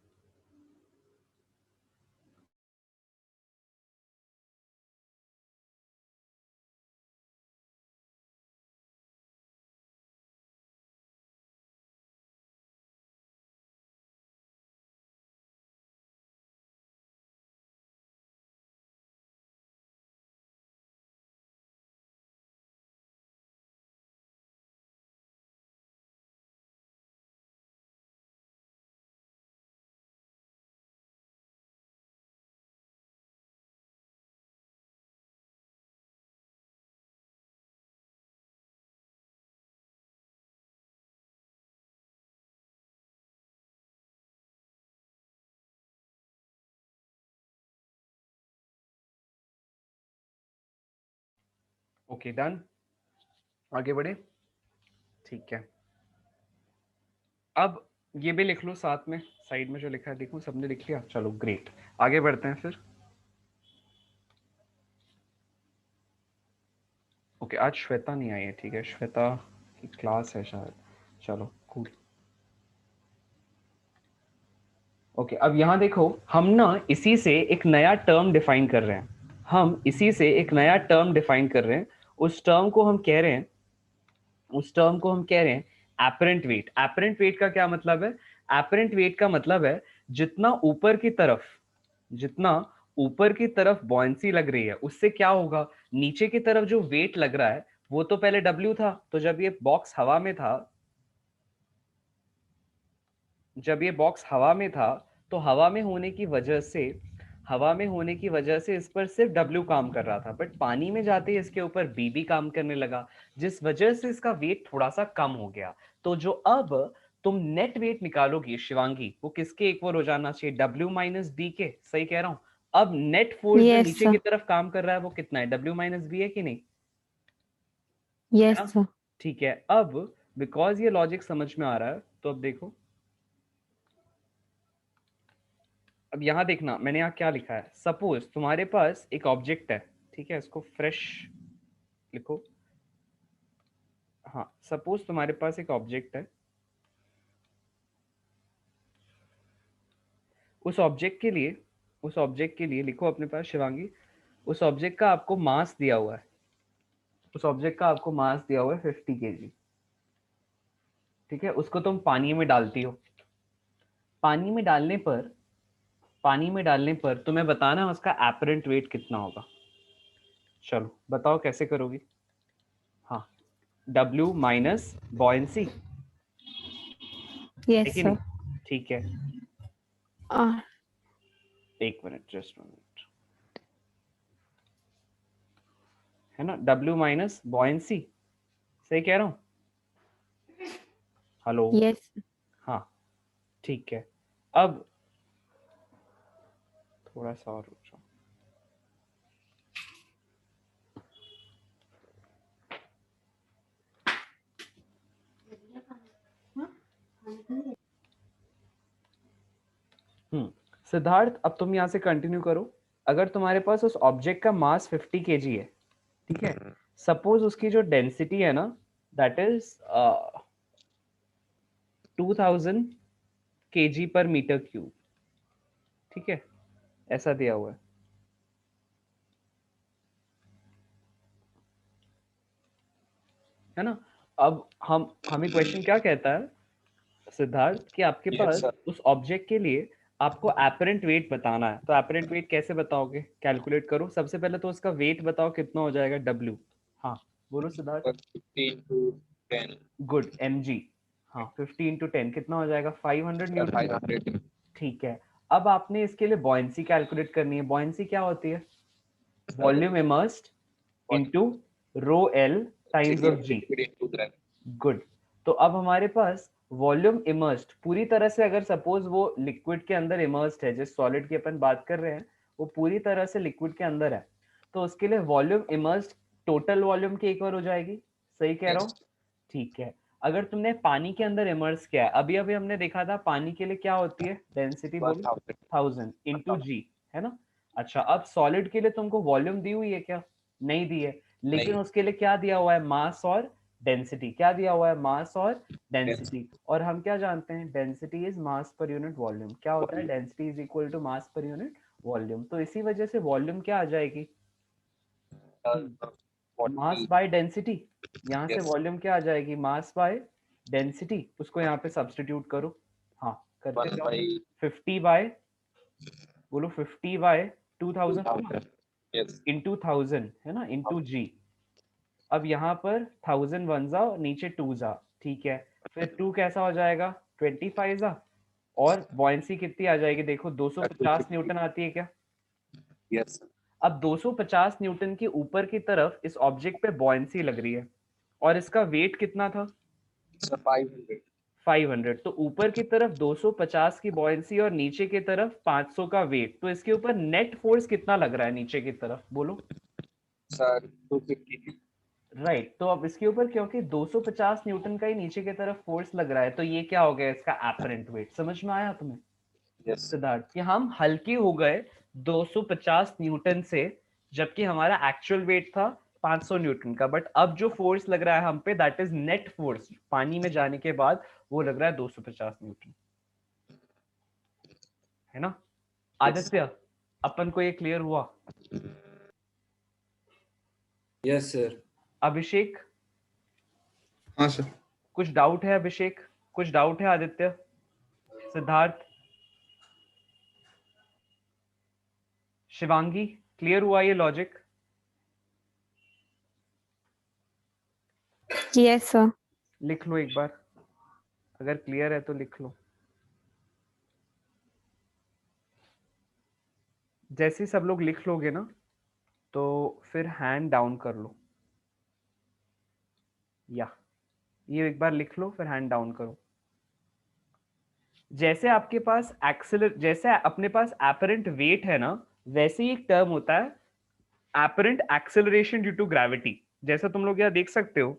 Speaker 1: Okay, done. आगे बढ़े। ठीक है, अब ये भी लिख लो साथ में, साइड में जो लिखा है। देखो सबने लिख लिया, चलो ग्रेट। आगे बढ़ते हैं फिर। ओके, आज श्वेता नहीं आई है, ठीक है? श्वेता की क्लास है शायद। चलो कूल। ओके, अब यहाँ देखो, हम ना इसी से एक नया टर्म डिफाइन कर रहे हैं। हम इसी से एक नया टर्म डिफाइन कर रहे हैं। उस टर्म को हम कह रहे हैं, उस टर्म को हम कह रहे हैं एपरेंट वेट। एपरेंट वेट का क्या मतलब है? एपरेंट वेट का मतलब है जितना ऊपर की तरफ, जितना ऊपर की तरफ बॉयंसी लग रही है, उससे क्या होगा? नीचे की तरफ जो वेट लग रहा है वो तो पहले W था। तो जब ये बॉक्स हवा में था, जब ये बॉक्स हवा में था, तो हवा में होने की वजह से, हवा में होने की वजह से इस पर सिर्फ W काम कर रहा था। बट पानी में जाते ही इसके ऊपर B भी काम करने लगा, जिस वजह से इसका वेट थोड़ा सा कम हो गया। तो जो अब तुम नेट वेट निकालोगी शिवांगी, वो किसके इक्वल हो जाना चाहिए? W माइनस बी के। सही कह रहा हूं? अब नेट फोर्स जो
Speaker 3: यस
Speaker 1: नीचे
Speaker 3: सर।
Speaker 1: की तरफ काम कर रहा है वो कितना है? W माइनस बी है कि नहीं? है
Speaker 3: यस
Speaker 1: ना?
Speaker 3: सर।
Speaker 1: ठीक है। अब बिकॉज ये लॉजिक समझ में आ रहा है, तो अब देखो, अब यहां देखना मैंने यहाँ क्या लिखा है। सपोज तुम्हारे पास एक ऑब्जेक्ट है, ठीक है? इसको फ्रेश लिखो। हाँ, सपोज तुम्हारे पास एक ऑब्जेक्ट है। उस ऑब्जेक्ट के लिए, उस ऑब्जेक्ट के लिए लिखो अपने पास शिवांगी, उस ऑब्जेक्ट का आपको मास दिया हुआ है। उस ऑब्जेक्ट का आपको मास दिया हुआ है 50 kg, ठीक है? उसको तुम पानी में डालती हो। पानी में डालने पर, पानी में डालने पर तुम्हें बताना है उसका एपरेंट वेट कितना होगा। चलो बताओ कैसे करोगी? हाँ, W माइनस बॉयंसी, है
Speaker 3: यस
Speaker 1: कि
Speaker 3: सर।
Speaker 1: नहीं? ठीक है,
Speaker 3: और
Speaker 1: एक मिनट, जस्ट मिनट, है ना? W माइनस बॉयंसी, सही कह रहा हूँ? हेलो?
Speaker 3: यस।
Speaker 1: हाँ, ठीक है। अब थोड़ा सा और रुक जाओ। सिद्धार्थ, अब तुम यहाँ से कंटिन्यू करो। अगर तुम्हारे पास उस ऑब्जेक्ट का मास 50 kg है, ठीक है? सपोज उसकी जो डेंसिटी है ना, दैट इज 2000 kg पर मीटर क्यूब, ठीक है, ऐसा दिया हुआ है ना। अब हमें क्वेश्चन क्या कहता है सिद्धार्थ कि आपके
Speaker 6: Yes,
Speaker 1: पास
Speaker 6: sir.
Speaker 1: उस ऑब्जेक्ट के लिए आपको एपरेंट वेट बताना है, तो एपरेंट वेट कैसे बताओगे, कैलकुलेट करो। सबसे पहले तो उसका वेट बताओ कितना हो जाएगा, W। हाँ बोलो सिद्धार्थ।
Speaker 6: 50 into 10,
Speaker 1: good, mg। हाँ 50 into 10 कितना हो जाएगा, 500 न्यूटन।
Speaker 6: 500.
Speaker 1: ठीक है, अब आपने इसके लिए बॉयंसी कैलकुलेट करनी है। बॉयंसी क्या होती है, volume immersed into rho L times of g.
Speaker 6: Liquid into gravity.
Speaker 1: Good, तो अब हमारे पास वॉल्यूम इमर्स्ड पूरी तरह से, अगर सपोज वो लिक्विड के अंदर इमर्स्ड है, जिस सॉलिड की अपन बात कर रहे हैं वो पूरी तरह से लिक्विड के अंदर है, तो उसके लिए वॉल्यूम इमर्स्ड टोटल वॉल्यूम की एक बार हो जाएगी। सही कह रहा हूँ, ठीक है। अगर तुमने पानी के अंदर इमर्स किया है, अभी अभी हमने देखा था पानी के लिए क्या होती है डेंसिटी, बोलो 1000 इंटू जी, है ना। अच्छा, अब सॉलिड के लिए तुमको वॉल्यूम दी हुई है क्या, नहीं दी है, लेकिन
Speaker 6: नहीं।
Speaker 1: उसके लिए क्या दिया हुआ है, मास और डेंसिटी। क्या दिया हुआ है, मास और डेंसिटी। और हम क्या जानते हैं, density is mass per unit volume. क्या होता है, density is equal to mass per unit volume. तो इसी वजह से वॉल्यूम क्या आ जाएगी, मास बाय डेंसिटी। यहाँ से
Speaker 6: Yes.
Speaker 1: वॉल्यूम क्या आ जाएगी, मास बाय डेंसिटी। उसको यहाँ पे सब्स्टिट्यूट करो। हाँ करते
Speaker 6: 1
Speaker 1: जाओ।
Speaker 6: by
Speaker 1: 50 बाय, बोलो 50 बाय 2000
Speaker 6: 2000. Yes.
Speaker 1: इंटू 1000 है ना, इंटू जी। अब यहाँ पर 1000 वन जा, नीचे 2 जा, ठीक है। फिर 2 कैसा हो जाएगा, 25 जा, और बॉयंसी कितनी आ जाएगी, देखो 250 न्यूटन आती है क्या।
Speaker 6: Yes.
Speaker 1: अब 250 न्यूटन के ऊपर की तरफ इस ऑब्जेक्ट पे बॉयंसी लग रही है, और इसका वेट कितना था,
Speaker 6: So 500.
Speaker 1: 500। तो ऊपर की तरफ 250 की बॉयंसी और नीचे की तरफ 500 का वेट, तो इसके ऊपर नेट फोर्स कितना लग रहा है नीचे की तरफ, बोलो।
Speaker 6: Sir, 250.
Speaker 1: राइट, तो अब इसके ऊपर क्योंकि 250 न्यूटन का ही नीचे की तरफ फोर्स लग रहा है, तो ये क्या हो गया, इसका एपरेंट वेट। समझ में आया तुम्हें
Speaker 6: Yes.
Speaker 1: सिद्धार्थ कि हम हल्के हो गए 250 न्यूटन से, जबकि हमारा एक्चुअल वेट था 500 न्यूटन का। बट अब जो फोर्स लग रहा है हम पे, दैट इज नेट फोर्स, पानी में जाने के बाद वो लग रहा है 250 न्यूटन, है ना। आदित्य, अपन को ये क्लियर हुआ।
Speaker 5: Yes sir.
Speaker 1: अभिषेक,
Speaker 2: हाँ सर।
Speaker 1: कुछ डाउट है अभिषेक, कुछ डाउट है आदित्य, सिद्धार्थ, शिवांगी, क्लियर हुआ ये लॉजिक।
Speaker 3: Yes sir.
Speaker 1: लिख लो एक बार, अगर क्लियर है तो लिख लो। जैसे सब लोग लिख लोगे ना, तो फिर हैंड डाउन कर लो, या ये एक बार लिख लो फिर हैंड डाउन करो। जैसे आपके पास जैसे अपने पास एपरेंट वेट है ना, वैसे ही एक टर्म होता है apparent acceleration due to gravity. जैसा तुम लोग यहाँ देख सकते हो,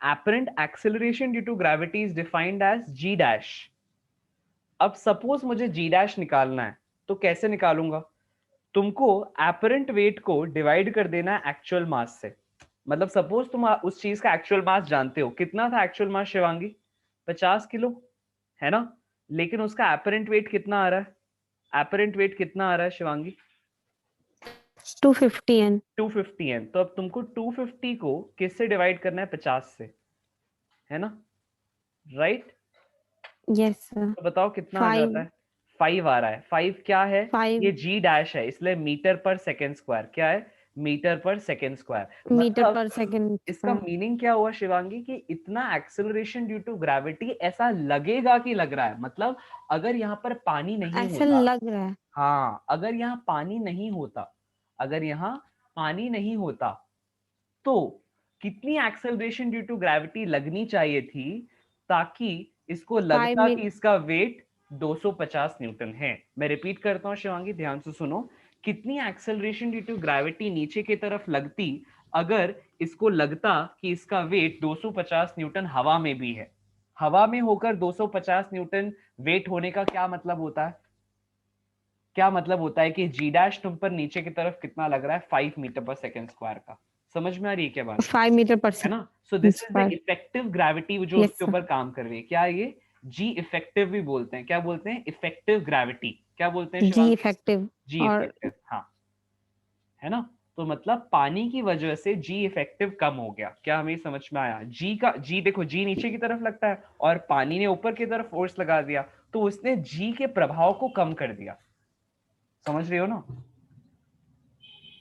Speaker 1: apparent acceleration due to gravity is defined as g dash. अब सपोज मुझे जी डैश निकालना है, तो कैसे निकालूंगा, तुमको एपरेंट वेट को डिवाइड कर देना है एक्चुअल मास से। मतलब सपोज तुम उस चीज का एक्चुअल मास जानते हो, कितना था एक्चुअल मास शिवांगी, 50 किलो, है ना। लेकिन उसका एपरेंट वेट कितना आ रहा है, एपरेंट वेट कितना आ रहा है शिवांगी,
Speaker 3: 250 N।
Speaker 1: 250 N। तो अब तुमको 250 को किससे डिवाइड करना है, 50 से, है ना, राइट।
Speaker 3: Yes sir.
Speaker 1: तो बताओ कितना आ जाता है, 5 आ रहा है। 5 क्या है,
Speaker 3: 5
Speaker 1: ये जी डैश है, इसलिए मीटर पर सेकेंड स्क्वायर। क्या है, मीटर पर सेकेंड स्क्वायर।
Speaker 3: मीटर
Speaker 1: मतलब
Speaker 3: पर सेकंड।
Speaker 1: इसका मीनिंग क्या हुआ शिवांगी कि इतना एक्सेलरेशन ड्यू टू ग्रेविटी ऐसा लगेगा कि लग रहा है। मतलब अगर यहाँ पर पानी नहीं
Speaker 3: ऐसा
Speaker 1: होता,
Speaker 3: लग रहा है।
Speaker 1: हाँ अगर यहाँ पानी नहीं होता, अगर यहाँ पानी नहीं होता, तो कितनी एक्सेलरेशन ड्यू टू ग्रेविटी लगनी चाहिए थी ताकि इसको लगता कि इसका वेट 250 न्यूटन है। मैं रिपीट करता हूँ शिवांगी, ध्यान से सुनो। कितनी एक्सेलरेशन ड्यू टू ग्रेविटी नीचे की तरफ लगती अगर इसको लगता कि इसका वेट 250 न्यूटन हवा में भी है। हवा में होकर 250 न्यूटन वेट होने का क्या मतलब होता है, क्या मतलब होता है कि जी डैश तुम पर नीचे की तरफ कितना लग रहा है, 5 मीटर पर सेकेंड स्क्वायर का। समझ में आ रही है क्या बात,
Speaker 3: 5 मीटर पर
Speaker 1: है ना। So this is the effective gravity जो
Speaker 3: Yes,
Speaker 1: उसके ऊपर काम कर रही है। क्या है ये, जी इफेक्टिव भी बोलते हैं, क्या बोलते हैं? इफेक्टिव ग्रेविटी, क्या बोलते हैं
Speaker 3: जी
Speaker 1: शिवांगी?
Speaker 3: इफेक्टिव
Speaker 1: जी
Speaker 3: और
Speaker 1: इफेक्टिव, हाँ, है ना? तो मतलब पानी की वजह से जी इफेक्टिव कम हो गया। क्या हमें समझ में आया? जी का जी देखो, जी नीचे की तरफ लगता है और पानी ने ऊपर की तरफ फोर्स लगा दिया, तो उसने जी के प्रभाव को कम कर दिया। समझ रही हो ना?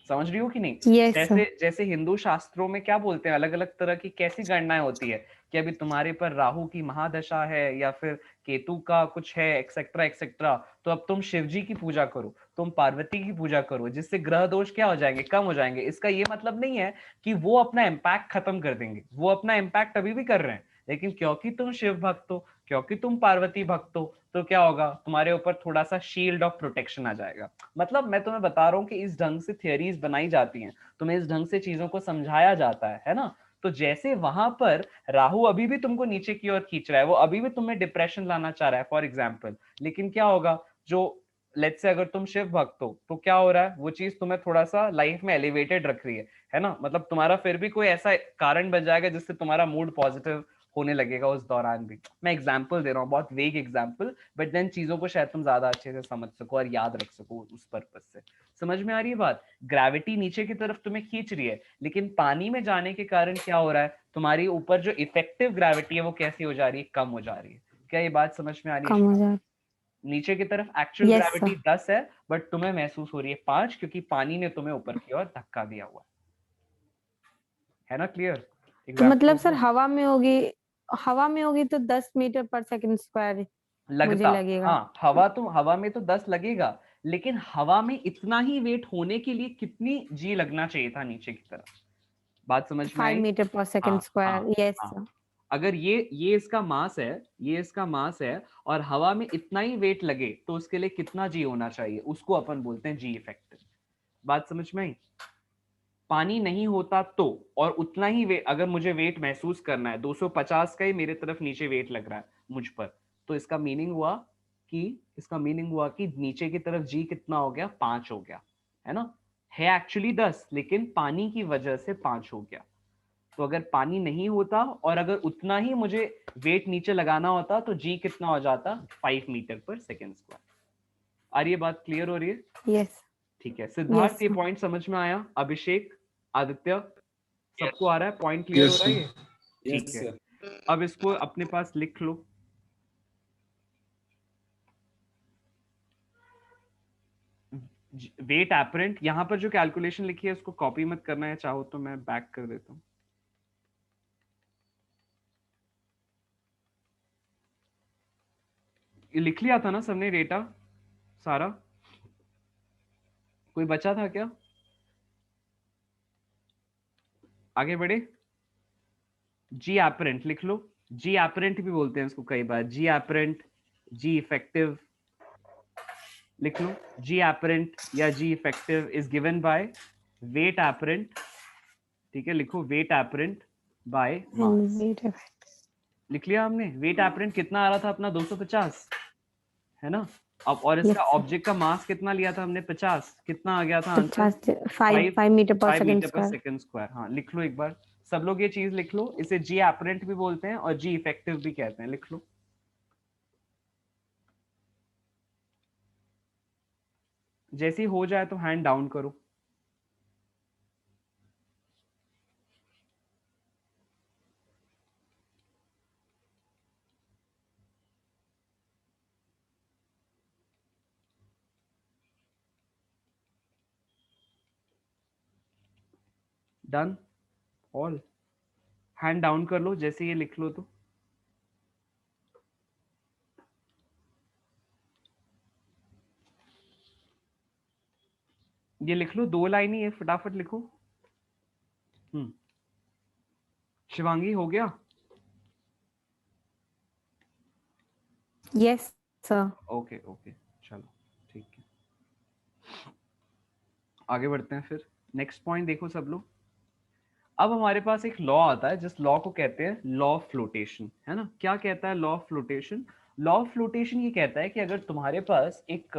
Speaker 1: समझ रही हो कि नहीं?
Speaker 3: यस
Speaker 1: जैसे जैसे हिंदू शास्त्रों में क्या बोलते हैं, अलग अलग तरह की कैसी गणनाएं होती है कि अभी तुम्हारे पर राहु की महादशा है या फिर केतु का कुछ है, एक्सेट्रा एक्सेट्रा, तो अब तुम शिव जी की पूजा करो, तुम पार्वती की पूजा करो, जिससे ग्रह दोष क्या हो जाएंगे? कम हो जाएंगे। इसका ये मतलब नहीं है कि वो अपना इम्पैक्ट खत्म कर देंगे, वो अपना इम्पैक्ट अभी भी कर रहे हैं, लेकिन क्योंकि तुम शिव भक्त हो, क्योंकि तुम पार्वती भक्त हो, तो क्या होगा? तुम्हारे ऊपर थोड़ा सा शील्ड ऑफ प्रोटेक्शन आ जाएगा। मतलब मैं तुम्हें बता रहा हूँ कि इस ढंग से थियरीज बनाई जाती हैं, तुम्हें इस ढंग से चीजों को समझाया जाता है ना? तो जैसे वहां पर राहु अभी भी तुमको नीचे की ओर खींच रहा है, वो अभी भी तुम्हें डिप्रेशन लाना चाह रहा है फॉर एग्जाम्पल, लेकिन क्या होगा? जो लेट्स से अगर तुम शिव भक्त हो तो क्या हो रहा है? वो चीज तुम्हें थोड़ा सा लाइफ में एलिवेटेड रख रही है ना? मतलब तुम्हारा फिर भी कोई ऐसा कारण बन जाएगा जिससे तुम्हारा मूड पॉजिटिव होने लगेगा उस दौरान भी। मैं एग्जाम्पल दे रहा हूँ, बहुत वेग एग्जाम्पल, बट देन चीजों को शायद तुम ज्यादा अच्छे से समझ सको और याद रख सको उस पर्पज से। समझ में आ रही है बात? ग्रेविटी नीचे की तरफ तुम्हें खींच रही है, लेकिन पानी में जाने के कारण क्या हो रहा है? तुम्हारी ऊपर जो इफेक्टिव ग्रेविटी है वो कैसी हो जा रही है? कम हो जा रही है। क्या ये बात समझ में आ रही
Speaker 3: कम हो
Speaker 1: है?
Speaker 3: जाए।
Speaker 1: नीचे की तरफ एक्चुअल
Speaker 3: यस
Speaker 1: ग्रेविटी 10 है, बट तुम्हें महसूस हो रही है 5, क्योंकि पानी ने तुम्हें ऊपर की ओर धक्का दिया हुआ है ना? क्लियर?
Speaker 3: तो मतलब
Speaker 1: एग्जाम्पल
Speaker 3: सर हवा में होगी तो 10 मीटर पर सेकंड स्क्वायर मुझे
Speaker 1: लगता,
Speaker 3: लगेगा।
Speaker 1: हाँ, हवा में तो 10 लगेगा, लेकिन हवा में इतना ही वेट होने के लिए कितनी जी लगना चाहिए था नीचे की तरफ? बात समझ में
Speaker 3: 5
Speaker 1: आई?
Speaker 3: मीटर पर सेकंड
Speaker 1: हाँ, हाँ,
Speaker 3: स्क्वायर। यस
Speaker 1: हाँ।
Speaker 3: सर।
Speaker 1: अगर ये इसका मास है, ये इसका मास है, और हवा में इतना ही वेट लगे, तो उसके लिए कितना जी होना चाहिए? उसको अपन बोलते हैं जी इफेक्टिव। बात समझ में आई? पानी नहीं होता तो, और उतना ही वेट, अगर मुझे वेट महसूस करना है 250 का ही मेरे तरफ नीचे वेट लग रहा है मुझ पर, तो इसका मीनिंग हुआ कि नीचे की तरफ जी कितना हो गया? 5 हो गया, है ना? है एक्चुअली 10, लेकिन पानी की वजह से 5 हो गया। तो अगर पानी नहीं होता और अगर उतना ही मुझे वेट नीचे लगाना होता, तो जी कितना हो जाता? 5 मीटर पर सेकेंड स्क्वायर। आ रही है बात? क्लियर हो रही है?
Speaker 3: यस
Speaker 1: ठीक है
Speaker 3: यस
Speaker 1: सिद्धार्थ, ये
Speaker 3: सर।
Speaker 1: पॉइंट समझ में आया? अभिषेक, आदित्य, सबको आ रहा है? पॉइंट क्लियर हो
Speaker 2: Yes,
Speaker 1: रहा है
Speaker 2: sir.
Speaker 1: ये?
Speaker 5: यस
Speaker 1: ठीक है,
Speaker 5: सर।
Speaker 1: अब इसको अपने पास लिख लो। वेट एपरेंट, यहां पर जो कैलकुलेशन लिखी है उसको कॉपी मत करना है, चाहो तो मैं बैक कर देता हूं। ये लिख लिया था ना सबने डेटा सारा? कोई बचा था क्या? आगे बढ़े। जी एपरेंट लिख लो। जी एपरेंट भी बोलते हैं इसको कई बार, जी एपरेंट, जी इफेक्टिव लिख लो। जी एपरेंट या g effective is given by weight apparent. ठीक है, लिखो वेट एपरेंट बाय मास। लिख लिया हमने। वेट एपरेंट कितना आ रहा था अपना? 250, है ना? अब और इसका
Speaker 3: यस
Speaker 1: ऑब्जेक्ट का मास कितना लिया था हमने? 50। कितना आ गया था आंसर?
Speaker 3: 50 5 मीटर पर
Speaker 1: 5
Speaker 3: सेकंड
Speaker 1: मीटर पर
Speaker 3: स्क्वायर।
Speaker 1: Second square. हाँ, लिख लो एक बार सब लोग ये चीज लिख लो। इसे जी एपरेंट भी बोलते हैं और जी इफेक्टिव भी कहते हैं। लिख लो। जैसे ही हो जाए तो हैंड डाउन करो। Done all. हैंड डाउन कर लो जैसे ये लिख लो तो। ये लिख लो, 2 लाइन ही है, फटाफट लिखो। शिवांगी हो गया?
Speaker 3: Yes sir.
Speaker 1: ओके ओके, चलो ठीक है, आगे बढ़ते हैं फिर। नेक्स्ट पॉइंट देखो सब लोग। अब हमारे पास एक लॉ आता है, जिस लॉ को कहते हैं लॉ ऑफ फ्लोटेशन, है ना? क्या कहता है law of flotation? Law of flotation ये कहता है कि अगर तुम्हारे पास एक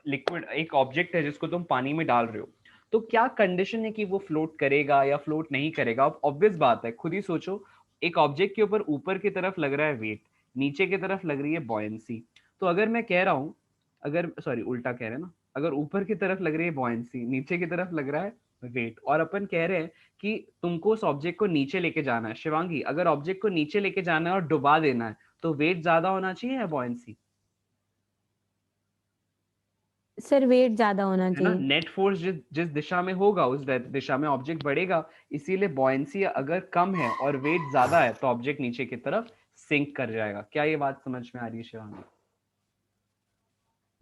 Speaker 1: लिक्विड, एक ऑब्जेक्ट है जिसको तुम पानी में डाल रहे हो, तो क्या कंडीशन है कि वो फ्लोट करेगा या फ्लोट नहीं करेगा? अब ऑब्वियस बात है, खुद ही सोचो। एक ऑब्जेक्ट के ऊपर की तरफ लग रहा है वेट, नीचे की तरफ लग रही है बॉयंसी। तो अगर मैं कह रहा हूँ, अगर सॉरी उल्टा कह रहे हैं ना, अगर ऊपर की तरफ लग रही है बॉयंसी, नीचे की तरफ लग रहा है वेट, और अपन कह रहे हैं कि तुमको उस ऑब्जेक्ट को नीचे लेके जाना है। शिवांगी, अगर ऑब्जेक्ट को नीचे लेके जाना है और डुबा देना है तो वेट ज्यादा होना चाहिए या बॉयंसी?
Speaker 3: सर वेट ज्यादा होना
Speaker 1: है ना,
Speaker 3: चाहिए।
Speaker 1: नेट फोर्स जिस जिस दिशा में होगा उस दिशा में ऑब्जेक्ट बढ़ेगा, इसीलिए बॉयंसी अगर कम है और वेट ज्यादा है तो ऑब्जेक्ट नीचे की तरफ सिंक कर जाएगा। क्या ये बात समझ में आ रही है शिवांगी?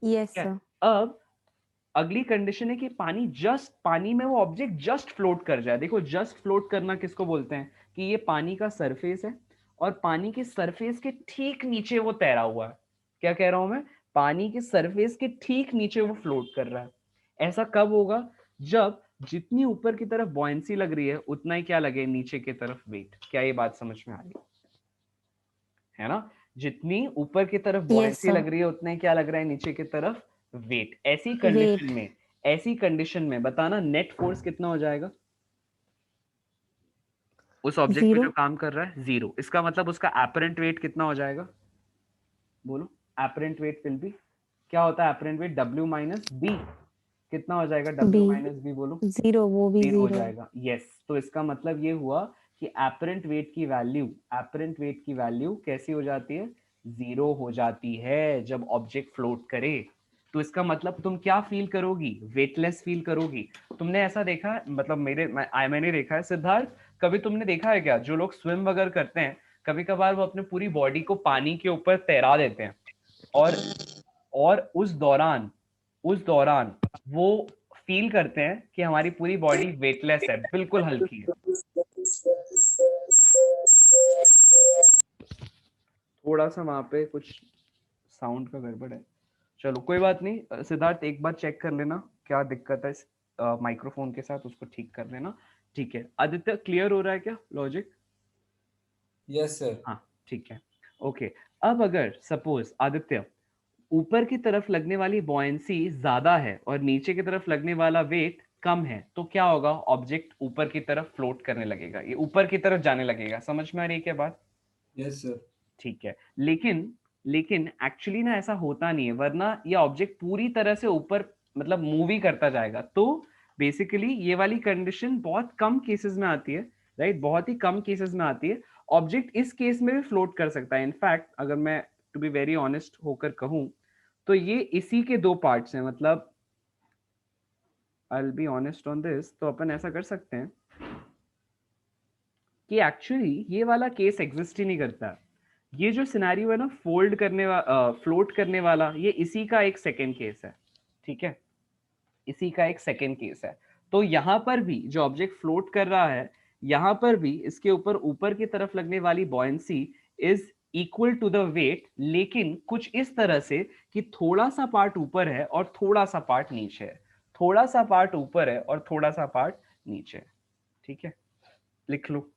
Speaker 3: यस
Speaker 1: क्या
Speaker 3: सर।
Speaker 1: अब अगली कंडीशन है कि पानी में वो ऑब्जेक्ट जस्ट फ्लोट कर जाए। देखो जस्ट फ्लोट करना किसको बोलते हैं, कि ये पानी का सरफेस है और पानी के सरफेस के ठीक नीचे वो तैरा हुआ है। क्या कह रहा हूं मैं, पानी के सरफेस के ठीक नीचे वो फ्लोट कर रहा है। ऐसा कब होगा, जब जितनी ऊपर की तरफ बॉयंसी लग रही है उतना ही क्या लगे नीचे की तरफ वेट। क्या ये बात समझ में आ रही है ना, जितनी ऊपर की तरफ
Speaker 3: यस
Speaker 1: बॉयंसी
Speaker 3: सर।
Speaker 1: लग रही है उतना ही क्या लग रहा है नीचे की तरफ वेट।
Speaker 3: वेट
Speaker 1: ऐसी कंडीशन में बताना नेट फोर्स कितना हो जाएगा उस ऑब्जेक्ट पे
Speaker 3: 0।
Speaker 1: जो काम कर रहा है, 0। इसका मतलब उसका एपरेंट वेट कितना हो जाएगा, बोलो। एपरेंट वेट विल बी, क्या होता है apparent weight, W minus B. कितना हो जाएगा
Speaker 3: बी
Speaker 1: W माइनस बी, बोलो।
Speaker 3: 0, वो भी
Speaker 1: 0 हो
Speaker 3: 0 है।
Speaker 1: जाएगा, यस। तो इसका मतलब ये हुआ कि एपरेंट वेट की वैल्यू कैसी हो जाती है, 0 हो जाती है जब ऑब्जेक्ट फ्लोट करे। तो इसका मतलब तुम क्या फील करोगी, वेटलेस फील करोगी। तुमने ऐसा देखा है, मतलब मैंने देखा है सिद्धार्थ, कभी तुमने देखा है क्या, जो लोग स्विम वगैरह करते हैं कभी कभार वो अपने पूरी बॉडी को पानी के ऊपर तैरा देते हैं, और उस दौरान वो फील करते हैं कि हमारी पूरी बॉडी वेटलेस है, बिल्कुल हल्की है। थोड़ा सा वहां पे कुछ साउंड का गड़बड़ है, चलो कोई बात नहीं। सिद्धार्थ एक बार चेक कर लेना क्या दिक्कत है माइक्रोफोन के साथ, उसको ठीक कर लेना। ठीक है आदित्य, क्लियर हो रहा है क्या लॉजिक?
Speaker 5: Yes sir.
Speaker 1: हाँ ठीक है, ओके। अब अगर सपोज आदित्य, ऊपर की तरफ लगने वाली बॉयंसी ज्यादा है और नीचे की तरफ लगने वाला वेट कम है, तो क्या होगा, ऑब्जेक्ट ऊपर की तरफ फ्लोट करने लगेगा, ये ऊपर की तरफ जाने लगेगा। समझ में आ रही है क्या बात?
Speaker 5: Yes sir.
Speaker 1: ठीक है, लेकिन एक्चुअली ना ऐसा होता नहीं है, वरना ये ऑब्जेक्ट पूरी तरह से ऊपर मतलब मूव ही करता जाएगा। तो बेसिकली ये वाली कंडीशन बहुत कम केसेस में आती है, राइट, बहुत ही कम केसेस में आती है। ऑब्जेक्ट इस केस में भी फ्लोट कर सकता है। इनफैक्ट अगर मैं टू बी वेरी ऑनेस्ट होकर कहूं तो ये इसी के दो पार्ट्स हैं, मतलब I will be honest on this, तो अपन ऐसा कर सकते हैं कि एक्चुअली ये वाला केस एग्जिस्ट ही नहीं करता। ये जो सिनेरियो है ना, फ्लोट करने वाला, ये इसी का एक सेकेंड केस है, ठीक है, इसी का एक सेकेंड केस है। तो यहां पर भी जो ऑब्जेक्ट फ्लोट कर रहा है, यहां पर भी इसके ऊपर की तरफ लगने वाली buoyancy is equal to the weight, लेकिन कुछ इस तरह से कि थोड़ा सा पार्ट ऊपर है और थोड़ा सा पार्ट नीचे है, थोड़ा सा पार्ट ऊपर है और थोड़ा सा पार्ट नीचे है। ठीक है, लिख लो।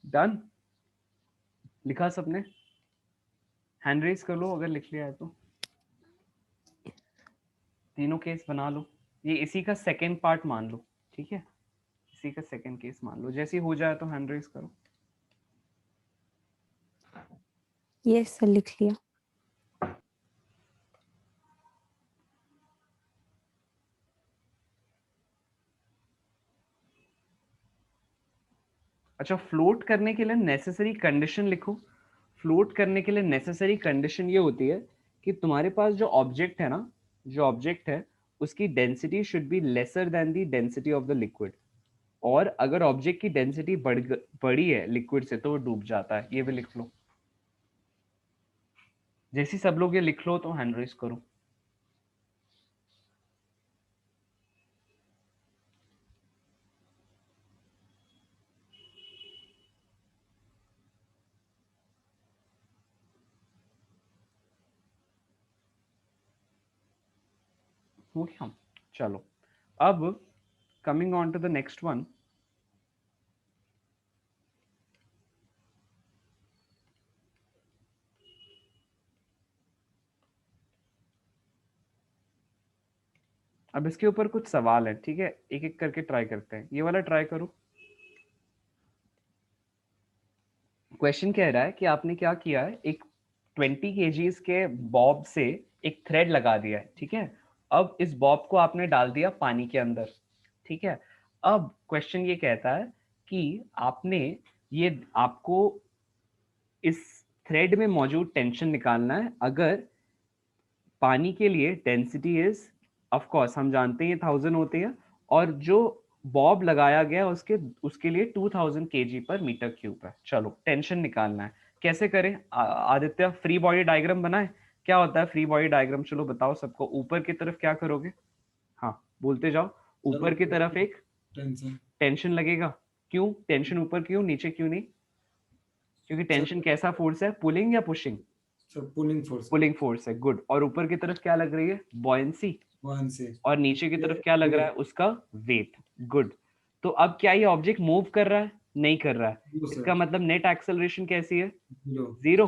Speaker 1: डन, लिखा सबने? हैंड रेज कर लो अगर लिख लिया है तो, तीनों केस बना लो। ये इसी का सेकेंड पार्ट मान लो, ठीक है, इसी का सेकेंड केस मान लो। जैसे ही हो जाए तो हैंड रेज करो।
Speaker 3: यस सर, लिख लिया।
Speaker 1: अच्छा, फ्लोट करने के लिए नेसेसरी कंडीशन लिखो। फ्लोट करने के लिए नेसेसरी कंडीशन ये होती है कि तुम्हारे पास जो ऑब्जेक्ट है ना, जो ऑब्जेक्ट है उसकी density should be lesser than the density of the liquid. और अगर ऑब्जेक्ट की डेंसिटी बड़ी है लिक्विड से तो वो डूब जाता है। ये भी लिख लो। जैसे सब लोग ये लिख लो तो हैंड रेज करो। हो गया? चलो अब coming on to the next one. अब इसके ऊपर कुछ सवाल है, ठीक है, एक एक करके ट्राई करते हैं। ये वाला ट्राई करो। क्वेश्चन कह रहा है कि आपने क्या किया है, एक 20 kgs के बॉब से एक थ्रेड लगा दिया है, ठीक है। अब इस बॉब को आपने डाल दिया पानी के अंदर, ठीक है। अब क्वेश्चन ये कहता है कि आपको इस थ्रेड में मौजूद टेंशन निकालना है। अगर पानी के लिए डेंसिटी इज, ऑफ कोर्स हम जानते हैं 1000 होती है, और जो बॉब लगाया गया उसके उसके लिए 2000 kg पर मीटर क्यूब है। चलो टेंशन निकालना है, कैसे करें? आदित्य फ्री बॉडी डायग्राम बनाए। क्या होता है फ्री बॉडी डायग्राम? चलो बताओ सबको। ऊपर की तरफ क्या करोगे? हाँ बोलते जाओ। ऊपर की तरफ एक
Speaker 5: टेंशन
Speaker 1: टेंशन लगेगा। क्यों टेंशन ऊपर, क्यों नीचे क्यों नहीं? क्योंकि टेंशन कैसा फोर्स है, पुलिंग या pushing?
Speaker 5: Pulling force
Speaker 1: pulling force है, गुड। और ऊपर की तरफ क्या लग रही है? बॉयंसी।
Speaker 5: वन से
Speaker 1: और नीचे की तरफ क्या लग रहा है? उसका वेट, गुड। तो अब क्या ये ऑब्जेक्ट मूव कर रहा है? नहीं कर रहा है। इसका मतलब नेट एक्सेलरेशन कैसी है? जीरो।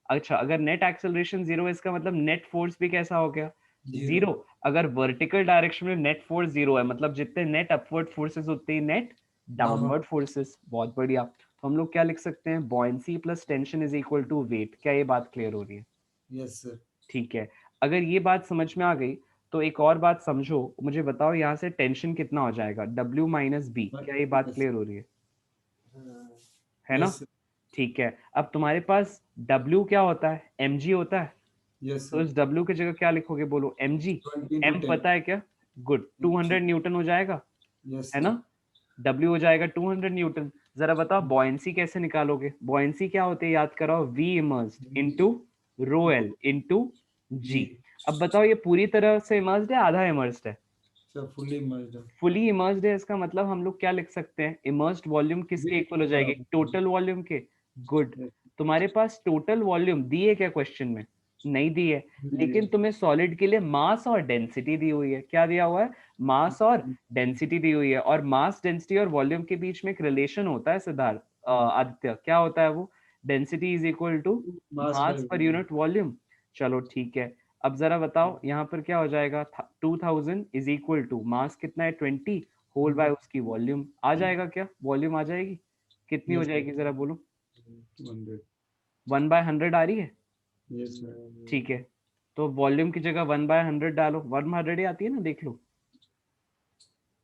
Speaker 1: अच्छा, अगर नेट एक्सेलरेशन जीरो है इसका मतलब नेट फोर्स भी कैसा हो गया? जीरो। अगर वर्टिकल डायरेक्शन में नेट फोर्स जीरो है मतलब जितने नेट अपवर्ड फोर्सेस उतने ही नेट डाउनवर्ड फोर्सेस। बहुत बढ़िया। तो हम लोग क्या लिख सकते हैं? Buoyancy plus tension is equal to weight. क्या ये बात क्लियर हो रही है?
Speaker 5: Yes sir.
Speaker 1: ठीक है। अगर ये बात समझ में आ गई तो एक और बात समझो, मुझे बताओ यहाँ से टेंशन कितना हो जाएगा? W minus B. क्या ये बात क्लियर हो रही है ना? ठीक है। अब तुम्हारे पास W क्या होता है? mg होता है।
Speaker 5: यस
Speaker 1: तो इस W की जगह क्या लिखोगे? बोलो mg। m पता है क्या? गुड, 200 न्यूटन हो जाएगा,
Speaker 5: यस
Speaker 1: है ना? W हो जाएगा 200 न्यूटन। जरा बताओ बॉयंसी कैसे निकालोगे? बॉयंसी क्या होती है? याद कराओ, V immersed into rho L into g. अब बताओ ये पूरी तरह से इमर्स्ड है, आधा इमर्स्ड है?
Speaker 5: Sir fully immersed
Speaker 1: fully immersed है। इसका मतलब हम लोग क्या लिख सकते हैं? इमर्स्ड वॉल्यूम किसके इक्वल हो जाएगी? टोटल वॉल्यूम के। गुड। तुम्हारे पास टोटल वॉल्यूम दी है क्या क्वेश्चन में? नहीं दी है, लेकिन तुम्हें सॉलिड के लिए मास और डेंसिटी दी हुई है। क्या दिया हुआ है? मास और डेंसिटी दी हुई है। और मास, डेंसिटी और वॉल्यूम के बीच में एक रिलेशन होता है सिद्धार्थ, आदित्य। क्या होता है वो? Density is equal to mass per unit volume. चलो ठीक है। अब जरा बताओ यहाँ पर क्या हो जाएगा? 2000 इज इक्वल टू मास कितना है? 20 होल बाय उसकी वॉल्यूम। आ जाएगा क्या? वॉल्यूम आ जाएगी। कितनी हो जाएगी जरा बोलो? 1/100 आ रही है।
Speaker 5: यस
Speaker 1: ठीक है, तो वॉल्यूम की जगह 1/100 डालो। 1/100 ही आती है ना, देख लो।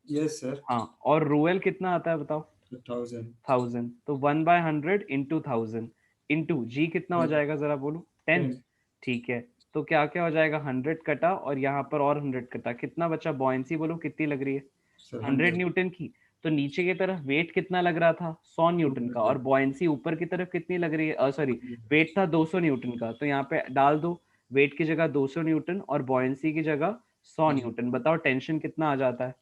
Speaker 5: Yes sir.
Speaker 1: हाँ, और रोएल कितना आता है बताओ?
Speaker 5: 1000
Speaker 1: तो 1/100 इंटू 1000 इंटू जी कितना हो जाएगा जरा बोलो? 10। ठीक है, तो क्या क्या हो जाएगा? 100 कटा और यहाँ पर और 100 कटा, कितना बचा? बॉयंसी बोलो कितनी लग रही है? 100 न्यूटन की। तो नीचे की तरफ वेट कितना लग रहा था? 100 न्यूटन का। और बॉयंसी ऊपर की तरफ कितनी लग रही है? सॉरी, वेट था 200 न्यूटन का। तो यहाँ पे डाल दो, वेट की जगह 200 न्यूटन और बॉयंसी की जगह 100 न्यूटन। बताओ टेंशन कितना आ जाता है?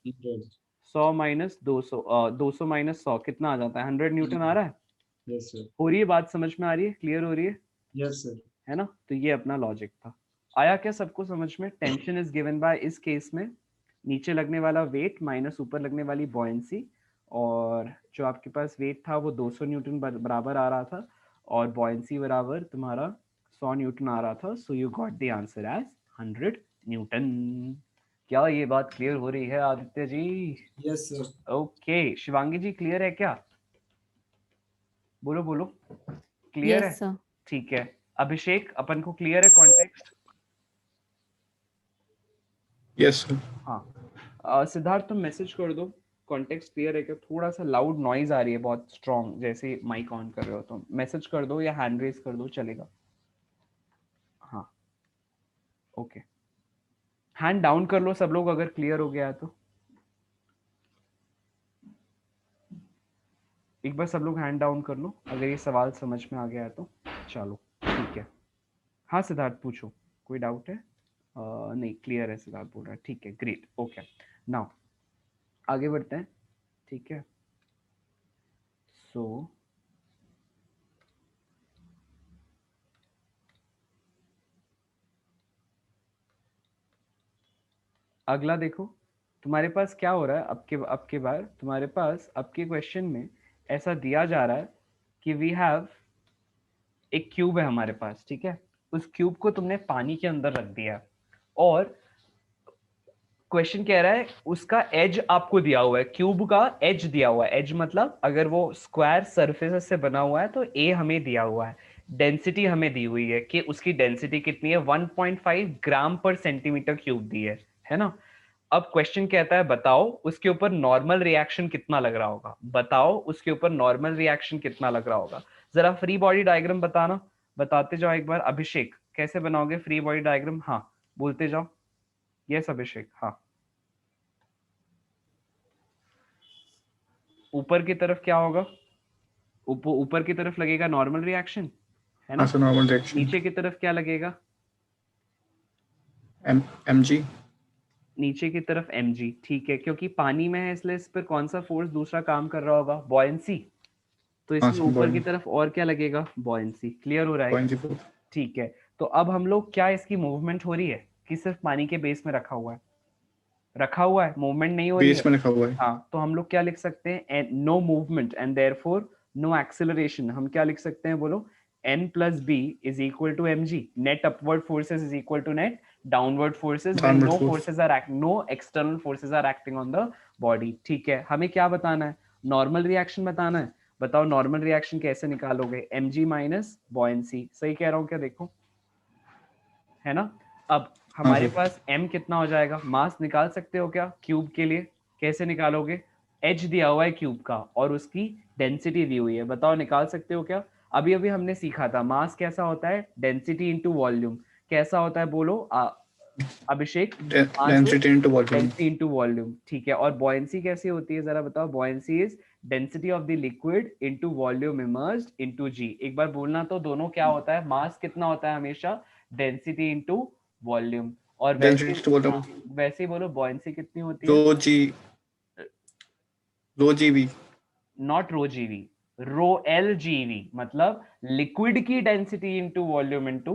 Speaker 1: 100 माइनस 200, 200 माइनस 100 कितना आ जाता है? 100 न्यूटन आ रहा है।
Speaker 5: Yes sir.
Speaker 1: हो रही है बात? समझ में आ रही है? क्लियर हो रही है?
Speaker 5: Yes sir.
Speaker 1: है ना? तो ये अपना लॉजिक था। आया क्या सबको समझ में? टेंशन इज गिवन बाय, इस केस में नीचे लगने वाला वेट माइनस ऊपर लगने वाली बॉयंसी, और जो आपके पास वेट था वो 200 न्यूटन बराबर आ रहा था और बॉयंसी बराबर तुम्हारा 100 न्यूटन आ रहा था। So you got the answer as 100 newton. क्या ये बात क्लियर हो रही है Aditya ji?
Speaker 5: Yes sir.
Speaker 1: Okay, Shivangi ji clear है क्या? बोलो बोलो, क्लियर है?
Speaker 3: Yes sir.
Speaker 1: ठीक है। अभिषेक, अपन को क्लियर है कॉन्टेक्स्ट?
Speaker 2: Yes sir.
Speaker 1: हाँ, सिद्धार्थ तुम मैसेज कर दो कॉन्टेक्स्ट क्लियर है क्या? थोड़ा सा लाउड नॉइज आ रही है बहुत स्ट्रॉन्ग, जैसे माइक ऑन कर रहे हो। तो मैसेज कर दो या हैंड रेज कर दो, चलेगा। हाँ ओके, हैंड डाउन कर लो सब लोग अगर क्लियर हो गया है तो। एक बार सब लोग हैंड डाउन कर लो अगर ये सवाल समझ में आ गया है तो। चलो ठीक है। हाँ सिद्धार्थ पूछो, कोई डाउट है? नहीं क्लियर है, सिद्धार्थ बोल रहा है। ठीक है, ग्रेट, ओके। नाउ आगे बढ़ते हैं, ठीक है। सो अगला देखो, तुम्हारे पास क्या हो रहा है अब के बार तुम्हारे पास आपके क्वेश्चन में ऐसा दिया जा रहा है कि वी हैव एक क्यूब है हमारे पास, ठीक है। उस क्यूब को तुमने पानी के अंदर रख दिया और क्वेश्चन कह रहा है उसका एज आपको दिया हुआ है, क्यूब का एज दिया हुआ है। एज मतलब अगर वो स्क्वायर सरफेस से बना हुआ है तो ए हमें दिया हुआ है। डेंसिटी हमें दी हुई है कि उसकी डेंसिटी कितनी है, 1.5 ग्राम पर सेंटीमीटर क्यूब दी है ना। अब क्वेश्चन कहता है बताओ उसके ऊपर नॉर्मल रिएक्शन कितना लग रहा होगा, बताओ उसके ऊपर नॉर्मल रिएक्शन कितना लग रहा होगा। जरा फ्री बॉडी डायग्राम बताना, बताते जाओ एक बार। अभिषेक कैसे बनाओगे फ्री बॉडी डायग्राम? हाँ बोलते जाओ। यस अभिषेक, हाँ। ऊपर की तरफ क्या होगा? ऊपर की तरफ लगेगा नॉर्मल रिएक्शन, है ना।
Speaker 2: Normal reaction.
Speaker 1: नीचे की तरफ क्या लगेगा?
Speaker 2: mg।
Speaker 1: नीचे की तरफ mg, ठीक है, क्योंकि पानी में है इसलिए इस पर कौन सा फोर्स दूसरा काम कर रहा होगा? बॉयंसी। तो इसमें ऊपर की तरफ और क्या लगेगा? बॉयंसी। क्लियर हो रहा है? ठीक है। तो अब हम लोग क्या इसकी मूवमेंट हो रही है कि सिर्फ पानी के बेस में रखा हुआ है? रखा हुआ है, मूवमेंट नहीं हो रही
Speaker 2: बेस में रखा हुआ है।
Speaker 1: हाँ, तो हम लोग क्या लिख सकते हैं? No movement and therefore no acceleration. हम क्या लिख सकते हैं बोलो? n plus b is equal to mg. Net upward forces is equal to net downward forces when no forces are no external forces are acting on the body. ठीक है, हमें क्या बताना है? नॉर्मल रिएक्शन बताना है। बताओ नॉर्मल रिएक्शन कैसे निकालोगे? mg minus buoyancy. सही कह रहा हूँ क्या? देखो, है ना। अब हमारे पास m कितना हो जाएगा? मास निकाल सकते हो क्या क्यूब के लिए? कैसे निकालोगे? h दिया हुआ है क्यूब का और उसकी डेंसिटी दी हुई है, बताओ निकाल सकते हो क्या? अभी अभी हमने सीखा था मास कैसा होता है, डेंसिटी इनटू वॉल्यूम। कैसा होता है बोलो Abhishek?
Speaker 2: Density into volume.
Speaker 1: Density into volume, ठीक है। और बॉयंसी कैसी होती है जरा बताओ? Buoyancy is density of the liquid into volume immersed into g. एक बार बोलना तो दोनों क्या होता है? मास कितना होता है हमेशा? Density into volume. और वैसे ही बोलो बॉयंसी कितनी होती है?
Speaker 2: रो जीवी,
Speaker 1: नॉट रो जीवी, रो एल जीवी, मतलब लिक्विड की डेंसिटी इनटू वॉल्यूम इनटू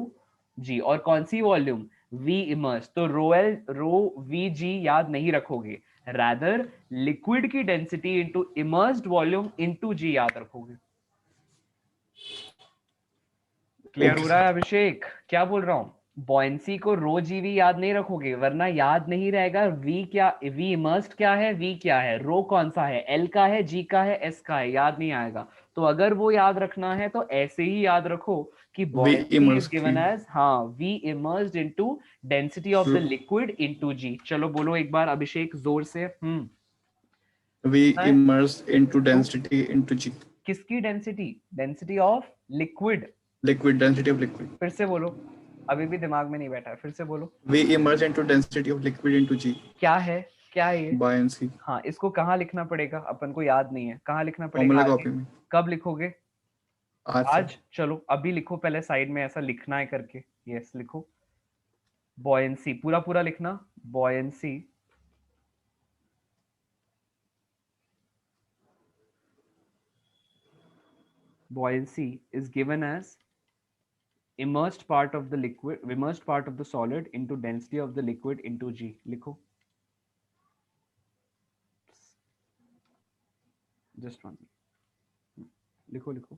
Speaker 1: जी। और कौन सी वॉल्यूम? We immerse. तो रो वी जी याद नहीं रखोगे, रादर लिक्विड की density into immersed volume into g याद रखोगे। क्लियर हो रहा है अभिषेक? क्या बोल रहा हूं? बॉयंसी को रो जीवी याद नहीं रखोगे वरना याद नहीं रहेगा वी क्या, वी इमर्स्ड क्या है, वी क्या है, रो कौन सा है, एल का है, जी का है, एस का है, याद नहीं आएगा। तो अगर वो याद रखना है तो ऐसे ही याद रखो कि buoyancy is given as V immersed into density of the liquid into g. चलो बोलो एक बार अभिषेक जोर से।
Speaker 2: V immersed into density into g.
Speaker 1: किसकी density? Density of liquid.
Speaker 2: Liquid, density of liquid.
Speaker 1: फिर से बोलो, अभी भी दिमाग में नहीं बैठा है, फिर से बोलो।
Speaker 2: V immerse into density of liquid into g.
Speaker 1: क्या है, क्या है ये?
Speaker 2: बॉयंसी।
Speaker 1: हाँ, इसको कहाँ लिखना पड़ेगा? अपन को याद नहीं है, कहाँ लिखना पड़ेगा?
Speaker 2: कॉपी में।
Speaker 1: कब लिखोगे?
Speaker 2: आज।
Speaker 1: चलो अभी लिखो, पहले साइड में ऐसा लिखना है करके। यस लिखो, बॉयंसी पूरा पूरा लिखना। Buoyancy is given as immersed part of the liquid, immersed part of the solid into density of the liquid into G. लिखो, just one. लिखो लिखो।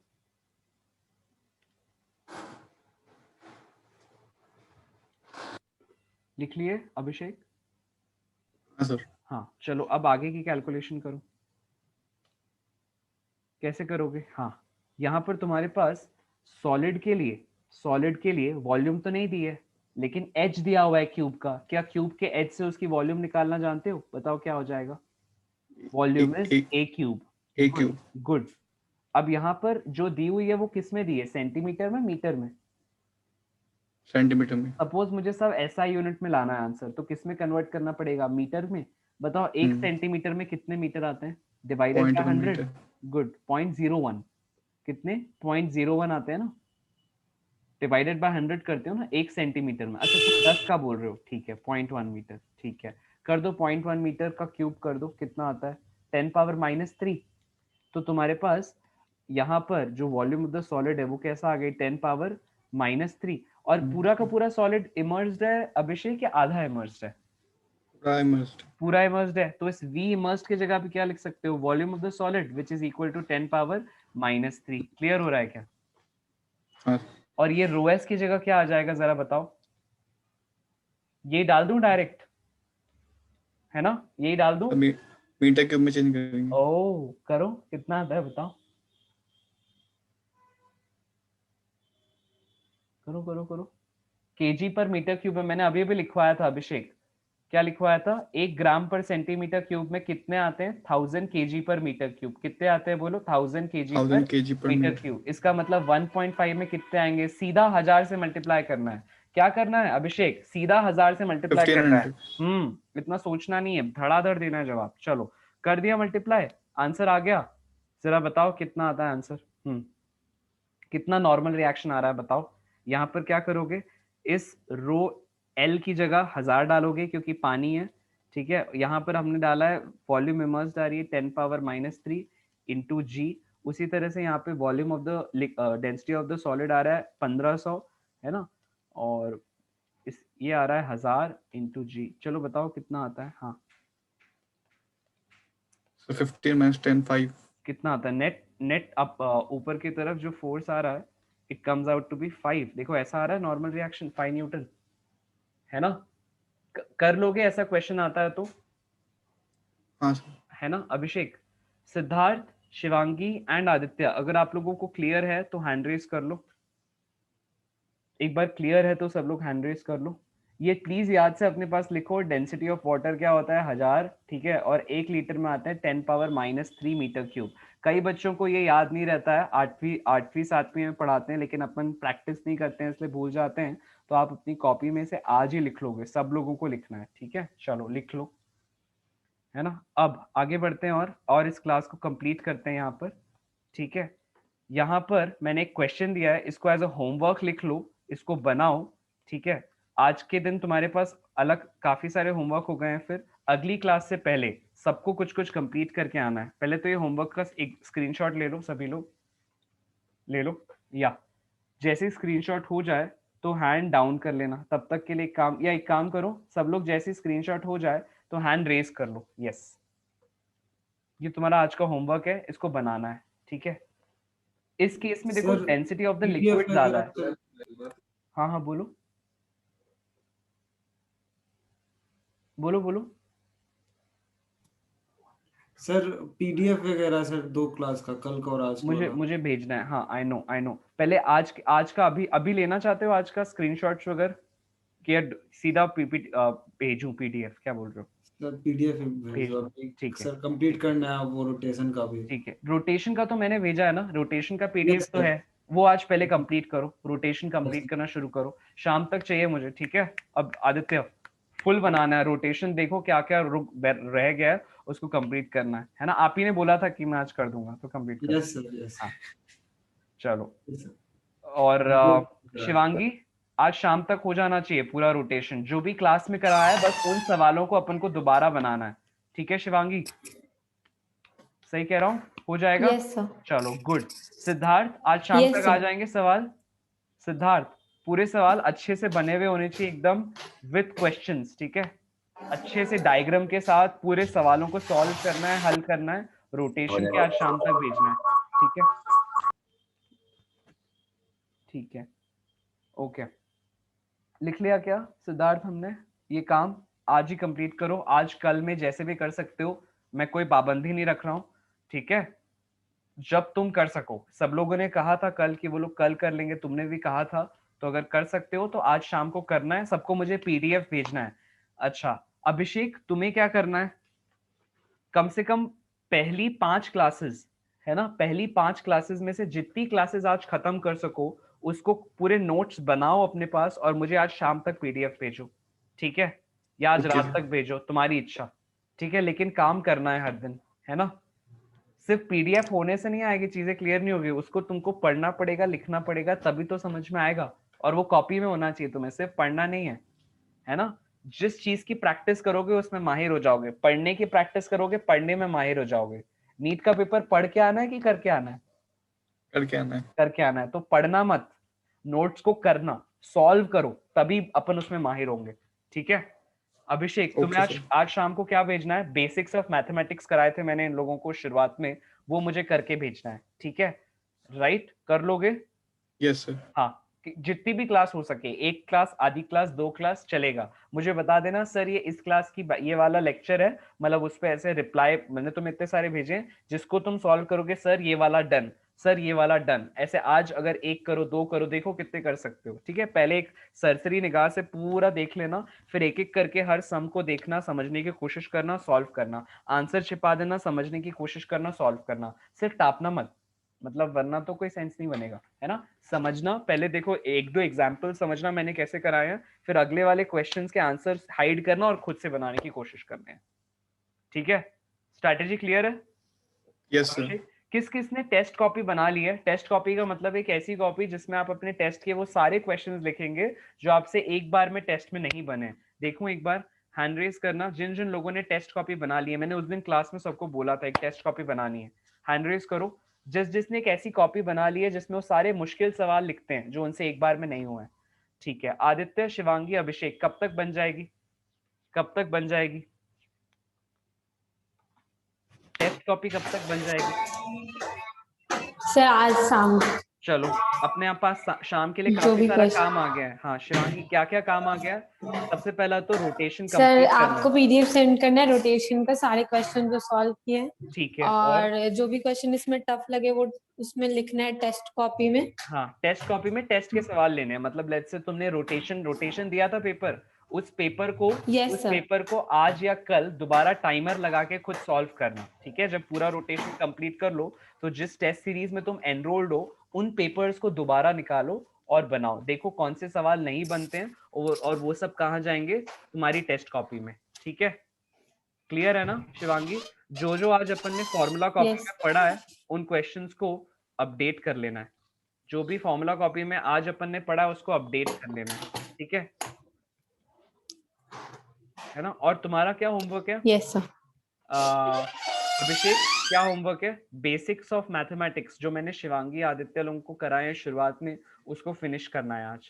Speaker 1: लिख लिए अभिषेक?
Speaker 2: हाँ सर।
Speaker 1: हाँ चलो अब आगे की कैलकुलेशन करो। कैसे करोगे? हाँ, यहाँ पर तुम्हारे पास सॉलिड के लिए वॉल्यूम तो नहीं दी है लेकिन एच दिया हुआ है क्यूब का। क्या क्यूब के एच से उसकी वॉल्यूम निकालना जानते हो? बताओ क्या हो जाएगा? Volume is a cube. Good. अब यहाँ पर जो दी हुई है वो किस में दी है? सेंटीमीटर में, मीटर में?
Speaker 2: सेंटीमीटर में।
Speaker 1: सपोज मुझे सब ऐसा यूनिट में लाना है आंसर, तो किस में कन्वर्ट करना पड़ेगा? मीटर में। बताओ 1 सेंटीमीटर में कितने मीटर आते हैं? Divided by 100। गुड 0.01 कितने 0.01 आते हैं ना, डिवाइडेड बाय 100 करते हो ना 1 सेंटीमीटर में। अच्छा तुम 10 का बोल रहे हो, ठीक है 0.1 मीटर, ठीक है कर दो 0.1 मीटर का क्यूब कर दो, कितना आता है 10⁻³ तो तुम्हारे पास यहाँ पर जो वॉल्यूम ऑफ द सॉलिड है वो कैसा आ गई 10⁻³ और पूरा का पूरा सॉलिड इमर्स्ड है अभिषेक या आधा इमर्स्ड है?
Speaker 2: पूरा immersed।
Speaker 1: पूरा इमर्स्ड है, तो इस V इमर्स्ड की जगह पे क्या लिख सकते हो volume of the solid which is equal to 10⁻³ clear हो रहा है क्या?
Speaker 2: हाँ
Speaker 1: और ये रो एस की जगह क्या आ जाएगा जरा बताओ, ये डाल दूं डायरेक्ट, है ना यही डाल दूं?
Speaker 2: अभी मीटर क्यूब में चेंज करेंगे।
Speaker 1: ओ करो कितना आता है बताओ, करो करो करो। केजी पर मीटर क्यूब में मैंने अभी भी लिखवाया था अभिषेक, क्या लिखवाया था 1 ग्राम पर सेंटीमीटर क्यूब में कितने आते हैं 1000 केजी पर मीटर क्यूब, कितने आते हैं बोलो 1000 केजी
Speaker 2: 1000 kg पर
Speaker 1: मीटर क्यूब। इसका मतलब 1.5 में कितने आएंगे, सीधा 1000 से मल्टीप्लाई करना है। क्या करना है अभिषेक, सीधा 1000 से मल्टीप्लाई करना है।
Speaker 2: 1500।
Speaker 1: इतना सोचना नहीं है, धड़ाधड़ देना है जवाब। चलो कर दिया मल्टीप्लाई, आंसर आ गया, जरा बताओ कितना आता है आंसर। कितना नॉर्मल रिएक्शन आ रहा है बताओ। यहाँ पर क्या करोगे, इस रो एल की जगह 1000 डालोगे क्योंकि पानी है, ठीक है। यहाँ पर हमने डाला है वॉल्यूम इमर्स्ड आ रही है 10⁻³ इंटू जी। उसी तरह से यहाँ पे volume of the density of the solid आ रहा है 1500, है ना, और इस ये आ रहा है 1000 इंटू जी। चलो बताओ कितना आता है। हाँ
Speaker 2: So 15 - 10 5।
Speaker 1: कितना आता है नेट अब ऊपर की तरफ जो फोर्स आ रहा है it comes out to be 5। देखो ऐसा आ रहा है नॉर्मल रिएक्शन 5 न्यूटन, है ना। कर लोगे ऐसा क्वेश्चन आता है तो,
Speaker 2: हाँ
Speaker 1: है ना अभिषेक। सिद्धार्थ, शिवांगी एंड आदित्य, अगर आप लोगों को क्लियर है तो हैंड रेस कर लो। एक बार क्लियर है तो सब लोग हैंड रेस कर लो। ये प्लीज याद से अपने पास लिखो, डेंसिटी ऑफ वाटर क्या होता है 1000, ठीक है, और 1 लीटर में आता है 10⁻³ मीटर क्यूब। कई बच्चों को ये याद नहीं रहता है, 8वीं 7वीं में पढ़ाते हैं लेकिन अपन प्रैक्टिस नहीं करते हैं इसलिए भूल जाते हैं। तो आप अपनी कॉपी में से आज ही लिख लोगे, सब लोगों को लिखना है, ठीक है। चलो लिख लो, है ना। अब आगे बढ़ते हैं और इस क्लास को कंप्लीट करते हैं यहाँ पर, ठीक है। यहाँ पर मैंने एक क्वेश्चन दिया है, इसको एज अ होमवर्क लिख लो, इसको बनाओ, ठीक है। आज के दिन तुम्हारे पास अलग काफी सारे होमवर्क हो गए हैं, फिर अगली क्लास से पहले सबको कुछ कुछ कंप्लीट करके आना है। पहले तो ये होमवर्क का एक स्क्रीनशॉट ले लो, सभी लोग ले लो, या जैसे स्क्रीनशॉट हो जाए तो हैंड डाउन कर लेना। तब तक के लिए एक काम करो, सब लोग जैसे स्क्रीनशॉट हो जाए तो हैंड रेस कर लो। यस, ये तुम्हारा आज का होमवर्क है, इसको बनाना है, ठीक है। इस केस में देखो
Speaker 5: sir,
Speaker 1: density of the
Speaker 5: PDF
Speaker 1: liquid डाला है।
Speaker 5: वगैरह
Speaker 1: हाँ हाँ बोलो बोलो बोलो।
Speaker 5: सर PDF वगैरह सर 2 क्लास का, कल का और आज का वाला।
Speaker 1: मुझे भेजना है। हाँ आई नो। पहले आज का अभी लेना चाहते हो आज का स्क्रीनशॉट्स वगैरह, कि सीधा पीपीटी भेजूं PDF, क्या बोल रहे हो?
Speaker 5: सर PDF भेजो अभी।
Speaker 1: ठीक है
Speaker 5: सर कंप्लीट करना है वो रोटेशन का भी।
Speaker 1: ठीक है। रोटेशन का तो मैंने भेजा है ना, रोटेशन का
Speaker 5: Yes,
Speaker 1: PDF तो
Speaker 5: sir.
Speaker 1: है, वो आज पहले कंप्लीट करो, रोटेशन कंप्लीट करना शुरू करो, शाम तक चाहिए मुझे, ठीक है। अब आदित्य फुल बनाना है रोटेशन, देखो क्या क्या रह गया है उसको कंप्लीट करना है ना। आप ही ने बोला था कि मैं आज कर दूंगा तो कंप्लीट कर।
Speaker 5: Yes sir, yes.
Speaker 1: हाँ चलो।
Speaker 5: Yes, sir.
Speaker 1: और शिवांगी आज शाम तक हो जाना चाहिए पूरा रोटेशन, जो भी क्लास में कराया है बस उन सवालों को अपन को दोबारा बनाना है, ठीक है शिवांगी? सही कह रहा हूँ, हो जाएगा?
Speaker 3: Yes sir.
Speaker 1: चलो गुड। सिद्धार्थ आज शाम
Speaker 3: Yes,
Speaker 1: तक
Speaker 3: sir.
Speaker 1: आ जाएंगे सवाल? सिद्धार्थ पूरे सवाल अच्छे से बने हुए होने चाहिए एकदम विथ क्वेश्चंस, ठीक है। अच्छे से डायग्राम के साथ पूरे सवालों को सॉल्व करना है, हल करना है। रोटेशन के आज शाम तक भेजना है, ठीक है ठीक है। ओके लिख लिया क्या सिद्धार्थ? हमने ये काम आज ही कंप्लीट करो, आज कल में जैसे भी कर सकते हो, मैं कोई पाबंदी नहीं रख रहा हूँ, ठीक है। जब तुम कर सको, सब लोगों ने कहा था कल कि वो लोग कल कर लेंगे, तुमने भी कहा था, तो अगर कर सकते हो तो आज शाम को करना है। सबको मुझे PDF भेजना है। अच्छा अभिषेक तुम्हें क्या करना है, कम से कम पहली 5 क्लासेस, है ना, पहली 5 क्लासेस में से जितनी क्लासेस आज खत्म कर सको उसको पूरे नोट्स बनाओ अपने पास और मुझे आज शाम तक PDF भेजो, ठीक है, या आज
Speaker 2: Okay.
Speaker 1: रात तक भेजो, तुम्हारी इच्छा, ठीक है, लेकिन काम करना है हर दिन, है ना। सिर्फ पीडीएफ होने से नहीं आएगी, चीजें क्लियर नहीं होगी, उसको तुमको पढ़ना पड़ेगा, लिखना पड़ेगा, तभी तो समझ में आएगा। और वो कॉपी में होना चाहिए, तुम्हें सिर्फ पढ़ना नहीं है ना। जिस चीज की प्रैक्टिस करोगे उसमें माहिर हो जाओगे, पढ़ने की प्रैक्टिस करोगे पढ़ने में माहिर हो जाओगे। नीट का पेपर पढ़ के आना है कि करके आना है?
Speaker 2: करके आना है।
Speaker 1: करके आना है, तो पढ़ना मत, नोट्स को करना, सॉल्व करो, तभी अपन उसमें माहिर होंगे। ठीक है अभिषेक, तुम्हें
Speaker 2: Okay,
Speaker 1: आज शाम को क्या भेजना है? बेसिक्स ऑफ मैथमेटिक्स कराए थे मैंने इन लोगों को शुरुआत में, वो मुझे करके भेजना है। ठीक है राइट, कर लोगे?
Speaker 2: Yes sir.
Speaker 1: हाँ, जितनी भी क्लास हो सके, एक क्लास, आधी क्लास, 2 क्लास चलेगा। मुझे बता देना सर ये इस क्लास की ये वाला लेक्चर है, मतलब उस पे ऐसे रिप्लाई, मैंने तुम्हें इतने सारे भेजे हैं, जिसको तुम सॉल्व करोगे सर ये वाला डन, सर ये वाला डन, ऐसे आज अगर 1 करो 2 करो, देखो कितने कर सकते हो। ठीक है, पहले एक सरसरी निगाह से पूरा देख लेना, फिर एक एक करके हर सम को देखना, समझने की कोशिश करना, सॉल्व करना, आंसर छिपा देना, समझने की कोशिश करना, सॉल्व करना, सिर्फ टापना मत, मतलब वरना तो कोई सेंस नहीं बनेगा, है ना। समझना पहले, देखो 1-2 एग्जाम्पल समझना मैंने कैसे कराए हैं, फिर अगले वाले क्वेश्चंस के आंसर्स हाइड करना और खुद से बनाने की कोशिश करने हैं। ठीक है, स्ट्रैटेजी क्लियर है?
Speaker 2: Yes sir.
Speaker 1: अभिषेक, किस किस ने टेस्ट कॉपी बना ली है? टेस्ट कॉपी का मतलब एक ऐसी कॉपी जिसमें आप अपने टेस्ट के वो सारे क्वेश्चंस लिखेंगे जो आपसे एक बार में टेस्ट में नहीं बने। देखूं एक बार, हैंड रेज करना जिन जिन लोगों ने टेस्ट कॉपी बना ली है। मैंने उस दिन क्लास में सबको बोला था एक टेस्ट कॉपी बनानी है, हैंड रेज करो। जिसने एक ऐसी कॉपी बना ली है जिसमें वो सारे मुश्किल सवाल लिखते हैं जो उनसे एक बार में नहीं हुए। ठीक है, आदित्य, शिवांगी, अभिषेक, कब तक बन जाएगी? कब तक बन जाएगी टेस्ट कॉपी? कब तक बन जाएगी?
Speaker 3: सर आज शाम को।
Speaker 1: चलो, अपने आप पास शाम के लिए
Speaker 3: जो
Speaker 1: काफी
Speaker 3: भी
Speaker 1: सारा
Speaker 3: question-
Speaker 1: काम आ गया है। हाँ शिवांगी, क्या क्या काम आ गया है? सबसे पहला तो रोटेशन
Speaker 3: सर
Speaker 1: कंप्लीट करना
Speaker 3: आपको
Speaker 1: है।
Speaker 3: पीडीएफ सेंड करना है रोटेशन का, सारे क्वेश्चन जो सॉल्व किए हैं,
Speaker 1: ठीक है,
Speaker 3: और जो भी क्वेश्चन इसमें टफ लगे वो उसमें लिखना है टेस्ट कॉपी में।
Speaker 1: हाँ टेस्ट कॉपी में टेस्ट के सवाल लेने हैं, मतलब लेट्स से तुमने रोटेशन दिया था पेपर, उस पेपर को
Speaker 3: यस सर।
Speaker 1: आज या कल दोबारा टाइमर लगा के खुद सॉल्व करना। ठीक है, जब पूरा रोटेशन कंप्लीट कर लो तो जिस टेस्ट सीरीज में तुम एनरोल्ड हो उन पेपर्स को दोबारा निकालो और बनाओ, देखो कौन से सवाल नहीं बनते हैं और वो सब कहाँ जाएंगे? तुम्हारी टेस्ट कॉपी में। ठीक है, क्लियर है ना शिवांगी? जो आज अपन ने फॉर्मूला कॉपी
Speaker 3: Yes.
Speaker 1: में पढ़ा है उन क्वेश्चंस को अपडेट कर लेना है। जो भी फॉर्मूला कॉपी में आज अपन ने पढ़ा उसको अपडेट कर लेना है। ठीक है ना। और तुम्हारा क्या होमवर्क है?
Speaker 3: Yes sir.
Speaker 1: अभिषेक, क्या होमवर्क है? बेसिक्स ऑफ मैथमेटिक्स जो मैंने शिवांगी, आदित्य लोगों को कराए हैं शुरुआत में, उसको फिनिश करना है आज।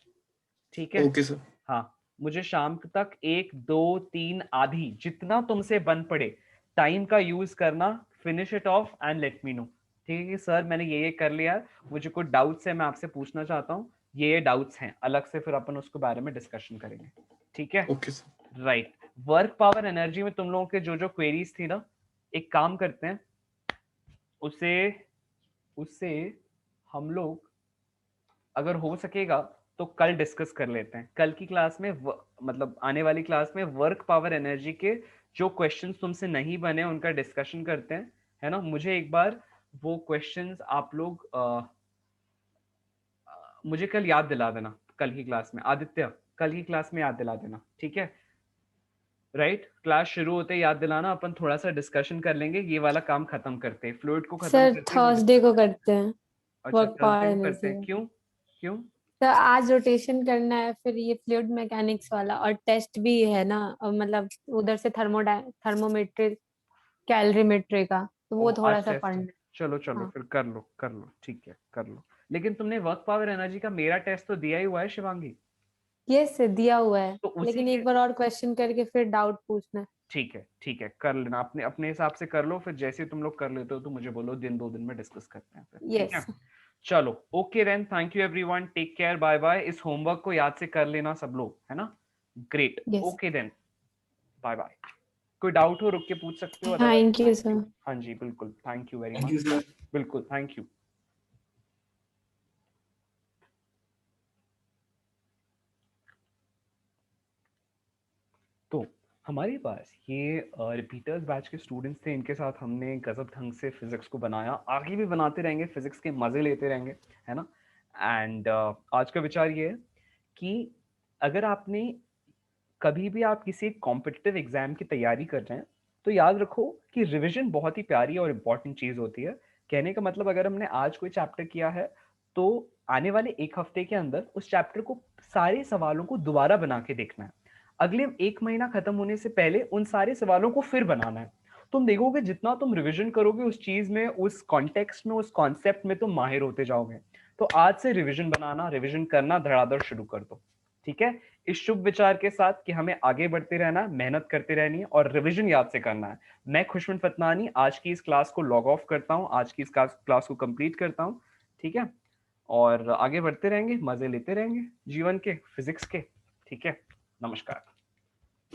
Speaker 1: ठीक है,
Speaker 2: ओके सर।
Speaker 1: हाँ, मुझे शाम तक 1, 2, 3 आधी जितना तुमसे बन पड़े टाइम का यूज करना, finish it of and let me know. ठीक है कि सर मैंने ये कर लिया, मुझे कुछ डाउट्स है, मैं आपसे पूछना चाहता हूँ, ये डाउट्स हैं अलग से, फिर अपन उसके बारे में डिस्कशन करेंगे। ठीक है
Speaker 2: okay sir.
Speaker 1: Right. Work power energy में तुम लोगों के जो क्वेरीज थी ना, एक काम करते हैं, उससे हम लोग अगर हो सकेगा तो कल डिस्कस कर लेते हैं। कल की क्लास में मतलब आने वाली क्लास में वर्क पावर एनर्जी के जो क्वेश्चंस तुमसे नहीं बने उनका डिस्कशन करते हैं, है ना। मुझे एक बार वो क्वेश्चंस आप लोग मुझे कल याद दिला देना, कल की क्लास में। आदित्य, कल की क्लास में याद दिला देना, ठीक है राइट। क्लास शुरू होते याद दिलाना, अपन थोड़ा सा डिस्कशन कर लेंगे, ये वाला काम खत्म करते हैं, फ्लूइड को खत्म
Speaker 3: सर
Speaker 1: करते हैं।
Speaker 3: थर्सडे को करते हैं
Speaker 1: अच्छा,
Speaker 3: वर्क पावर
Speaker 1: थर्सडे को करते हैं,
Speaker 3: एनर्जी।
Speaker 1: क्यों क्यों?
Speaker 3: तो आज रोटेशन करना है, फिर ये फ्लूइड मैकेनिक्स वाला, और टेस्ट भी है ना, मतलब उधर से थर्मोमेट्री, कैलोरीमेट्री का, तो वो थोड़ा
Speaker 1: आज
Speaker 3: सा
Speaker 1: टेस्ट है,
Speaker 3: पढ़ना।
Speaker 1: चलो
Speaker 3: हाँ।
Speaker 1: फिर कर लो, ठीक है कर लो। लेकिन तुमने वर्क पावर एनर्जी का मेरा टेस्ट तो दिया ही हुआ है शिवांगी,
Speaker 3: यस दिया हुआ है,
Speaker 1: तो उसी
Speaker 3: लेकिन
Speaker 1: के
Speaker 3: एक बार और क्वेश्चन करके फिर डाउट पूछना है।
Speaker 1: ठीक है कर लेना, अपने अपने हिसाब से कर लो, फिर जैसे तुम लोग कर लेते हो तो मुझे बोलो, 2 दिन में डिस्कस करते हैं फिर। ठीक है
Speaker 3: यस
Speaker 1: चलो, okay then, thank you everyone, take care, bye bye. इस होमवर्क को याद से कर लेना सब लोग, है ना। Great,
Speaker 3: yes.
Speaker 1: Okay then, bye bye. कोई डाउट हो रुक के पूछ सकते हो,
Speaker 3: थैंक यू सर।
Speaker 1: हाँ जी बिल्कुल, thank you very
Speaker 5: thank you
Speaker 1: much,
Speaker 5: sir.
Speaker 1: बिल्कुल थैंक यू। तो हमारे पास ये रिपीटर्स बैच के स्टूडेंट्स थे, इनके साथ हमने गजब ढंग से फिजिक्स को बनाया, आगे भी बनाते रहेंगे, फिजिक्स के मजे लेते रहेंगे, है ना। एंड आज का विचार ये है कि अगर आपने कभी भी आप किसी कॉम्पिटिटिव एग्जाम की तैयारी कर रहे हैं तो याद रखो कि रिवीजन बहुत ही प्यारी और इम्पोर्टेंट चीज होती है। कहने का मतलब अगर हमने आज कोई चैप्टर किया है तो आने वाले एक हफ्ते के अंदर उस चैप्टर को सारे सवालों को दोबारा बना के देखना है। अगले एक महीना खत्म होने से पहले उन सारे सवालों को फिर बनाना है। तुम देखोगे जितना तुम रिवीजन करोगे उस चीज में, उस कॉन्टेक्स्ट में, उस कॉन्सेप्ट में तुम माहिर होते जाओगे। तो आज से रिवीजन बनाना, रिवीजन करना धड़ाधड़ शुरू कर दो। ठीक है, इस शुभ विचार के साथ कि हमें आगे बढ़ते रहना, मेहनत करते रहनी है और रिवीजन याद से करना है। मैं खुशवंत फतनानी आज की इस क्लास को लॉग ऑफ करता हूँ, आज की इस क्लास को कंप्लीट करता हूँ। ठीक है, और आगे बढ़ते रहेंगे, मजे लेते रहेंगे जीवन के, फिजिक्स के। ठीक है, नमस्कार।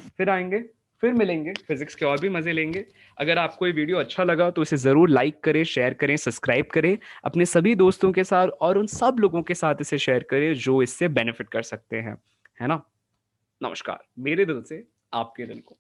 Speaker 1: फिर आएंगे, फिर मिलेंगे, फिजिक्स के और भी मजे लेंगे। अगर आपको ये वीडियो अच्छा लगा तो इसे जरूर लाइक करें, शेयर करें, सब्सक्राइब करें अपने सभी दोस्तों के साथ और उन सब लोगों के साथ इसे शेयर करें जो इससे बेनिफिट कर सकते हैं, है ना। नमस्कार, मेरे दिल से आपके दिल को।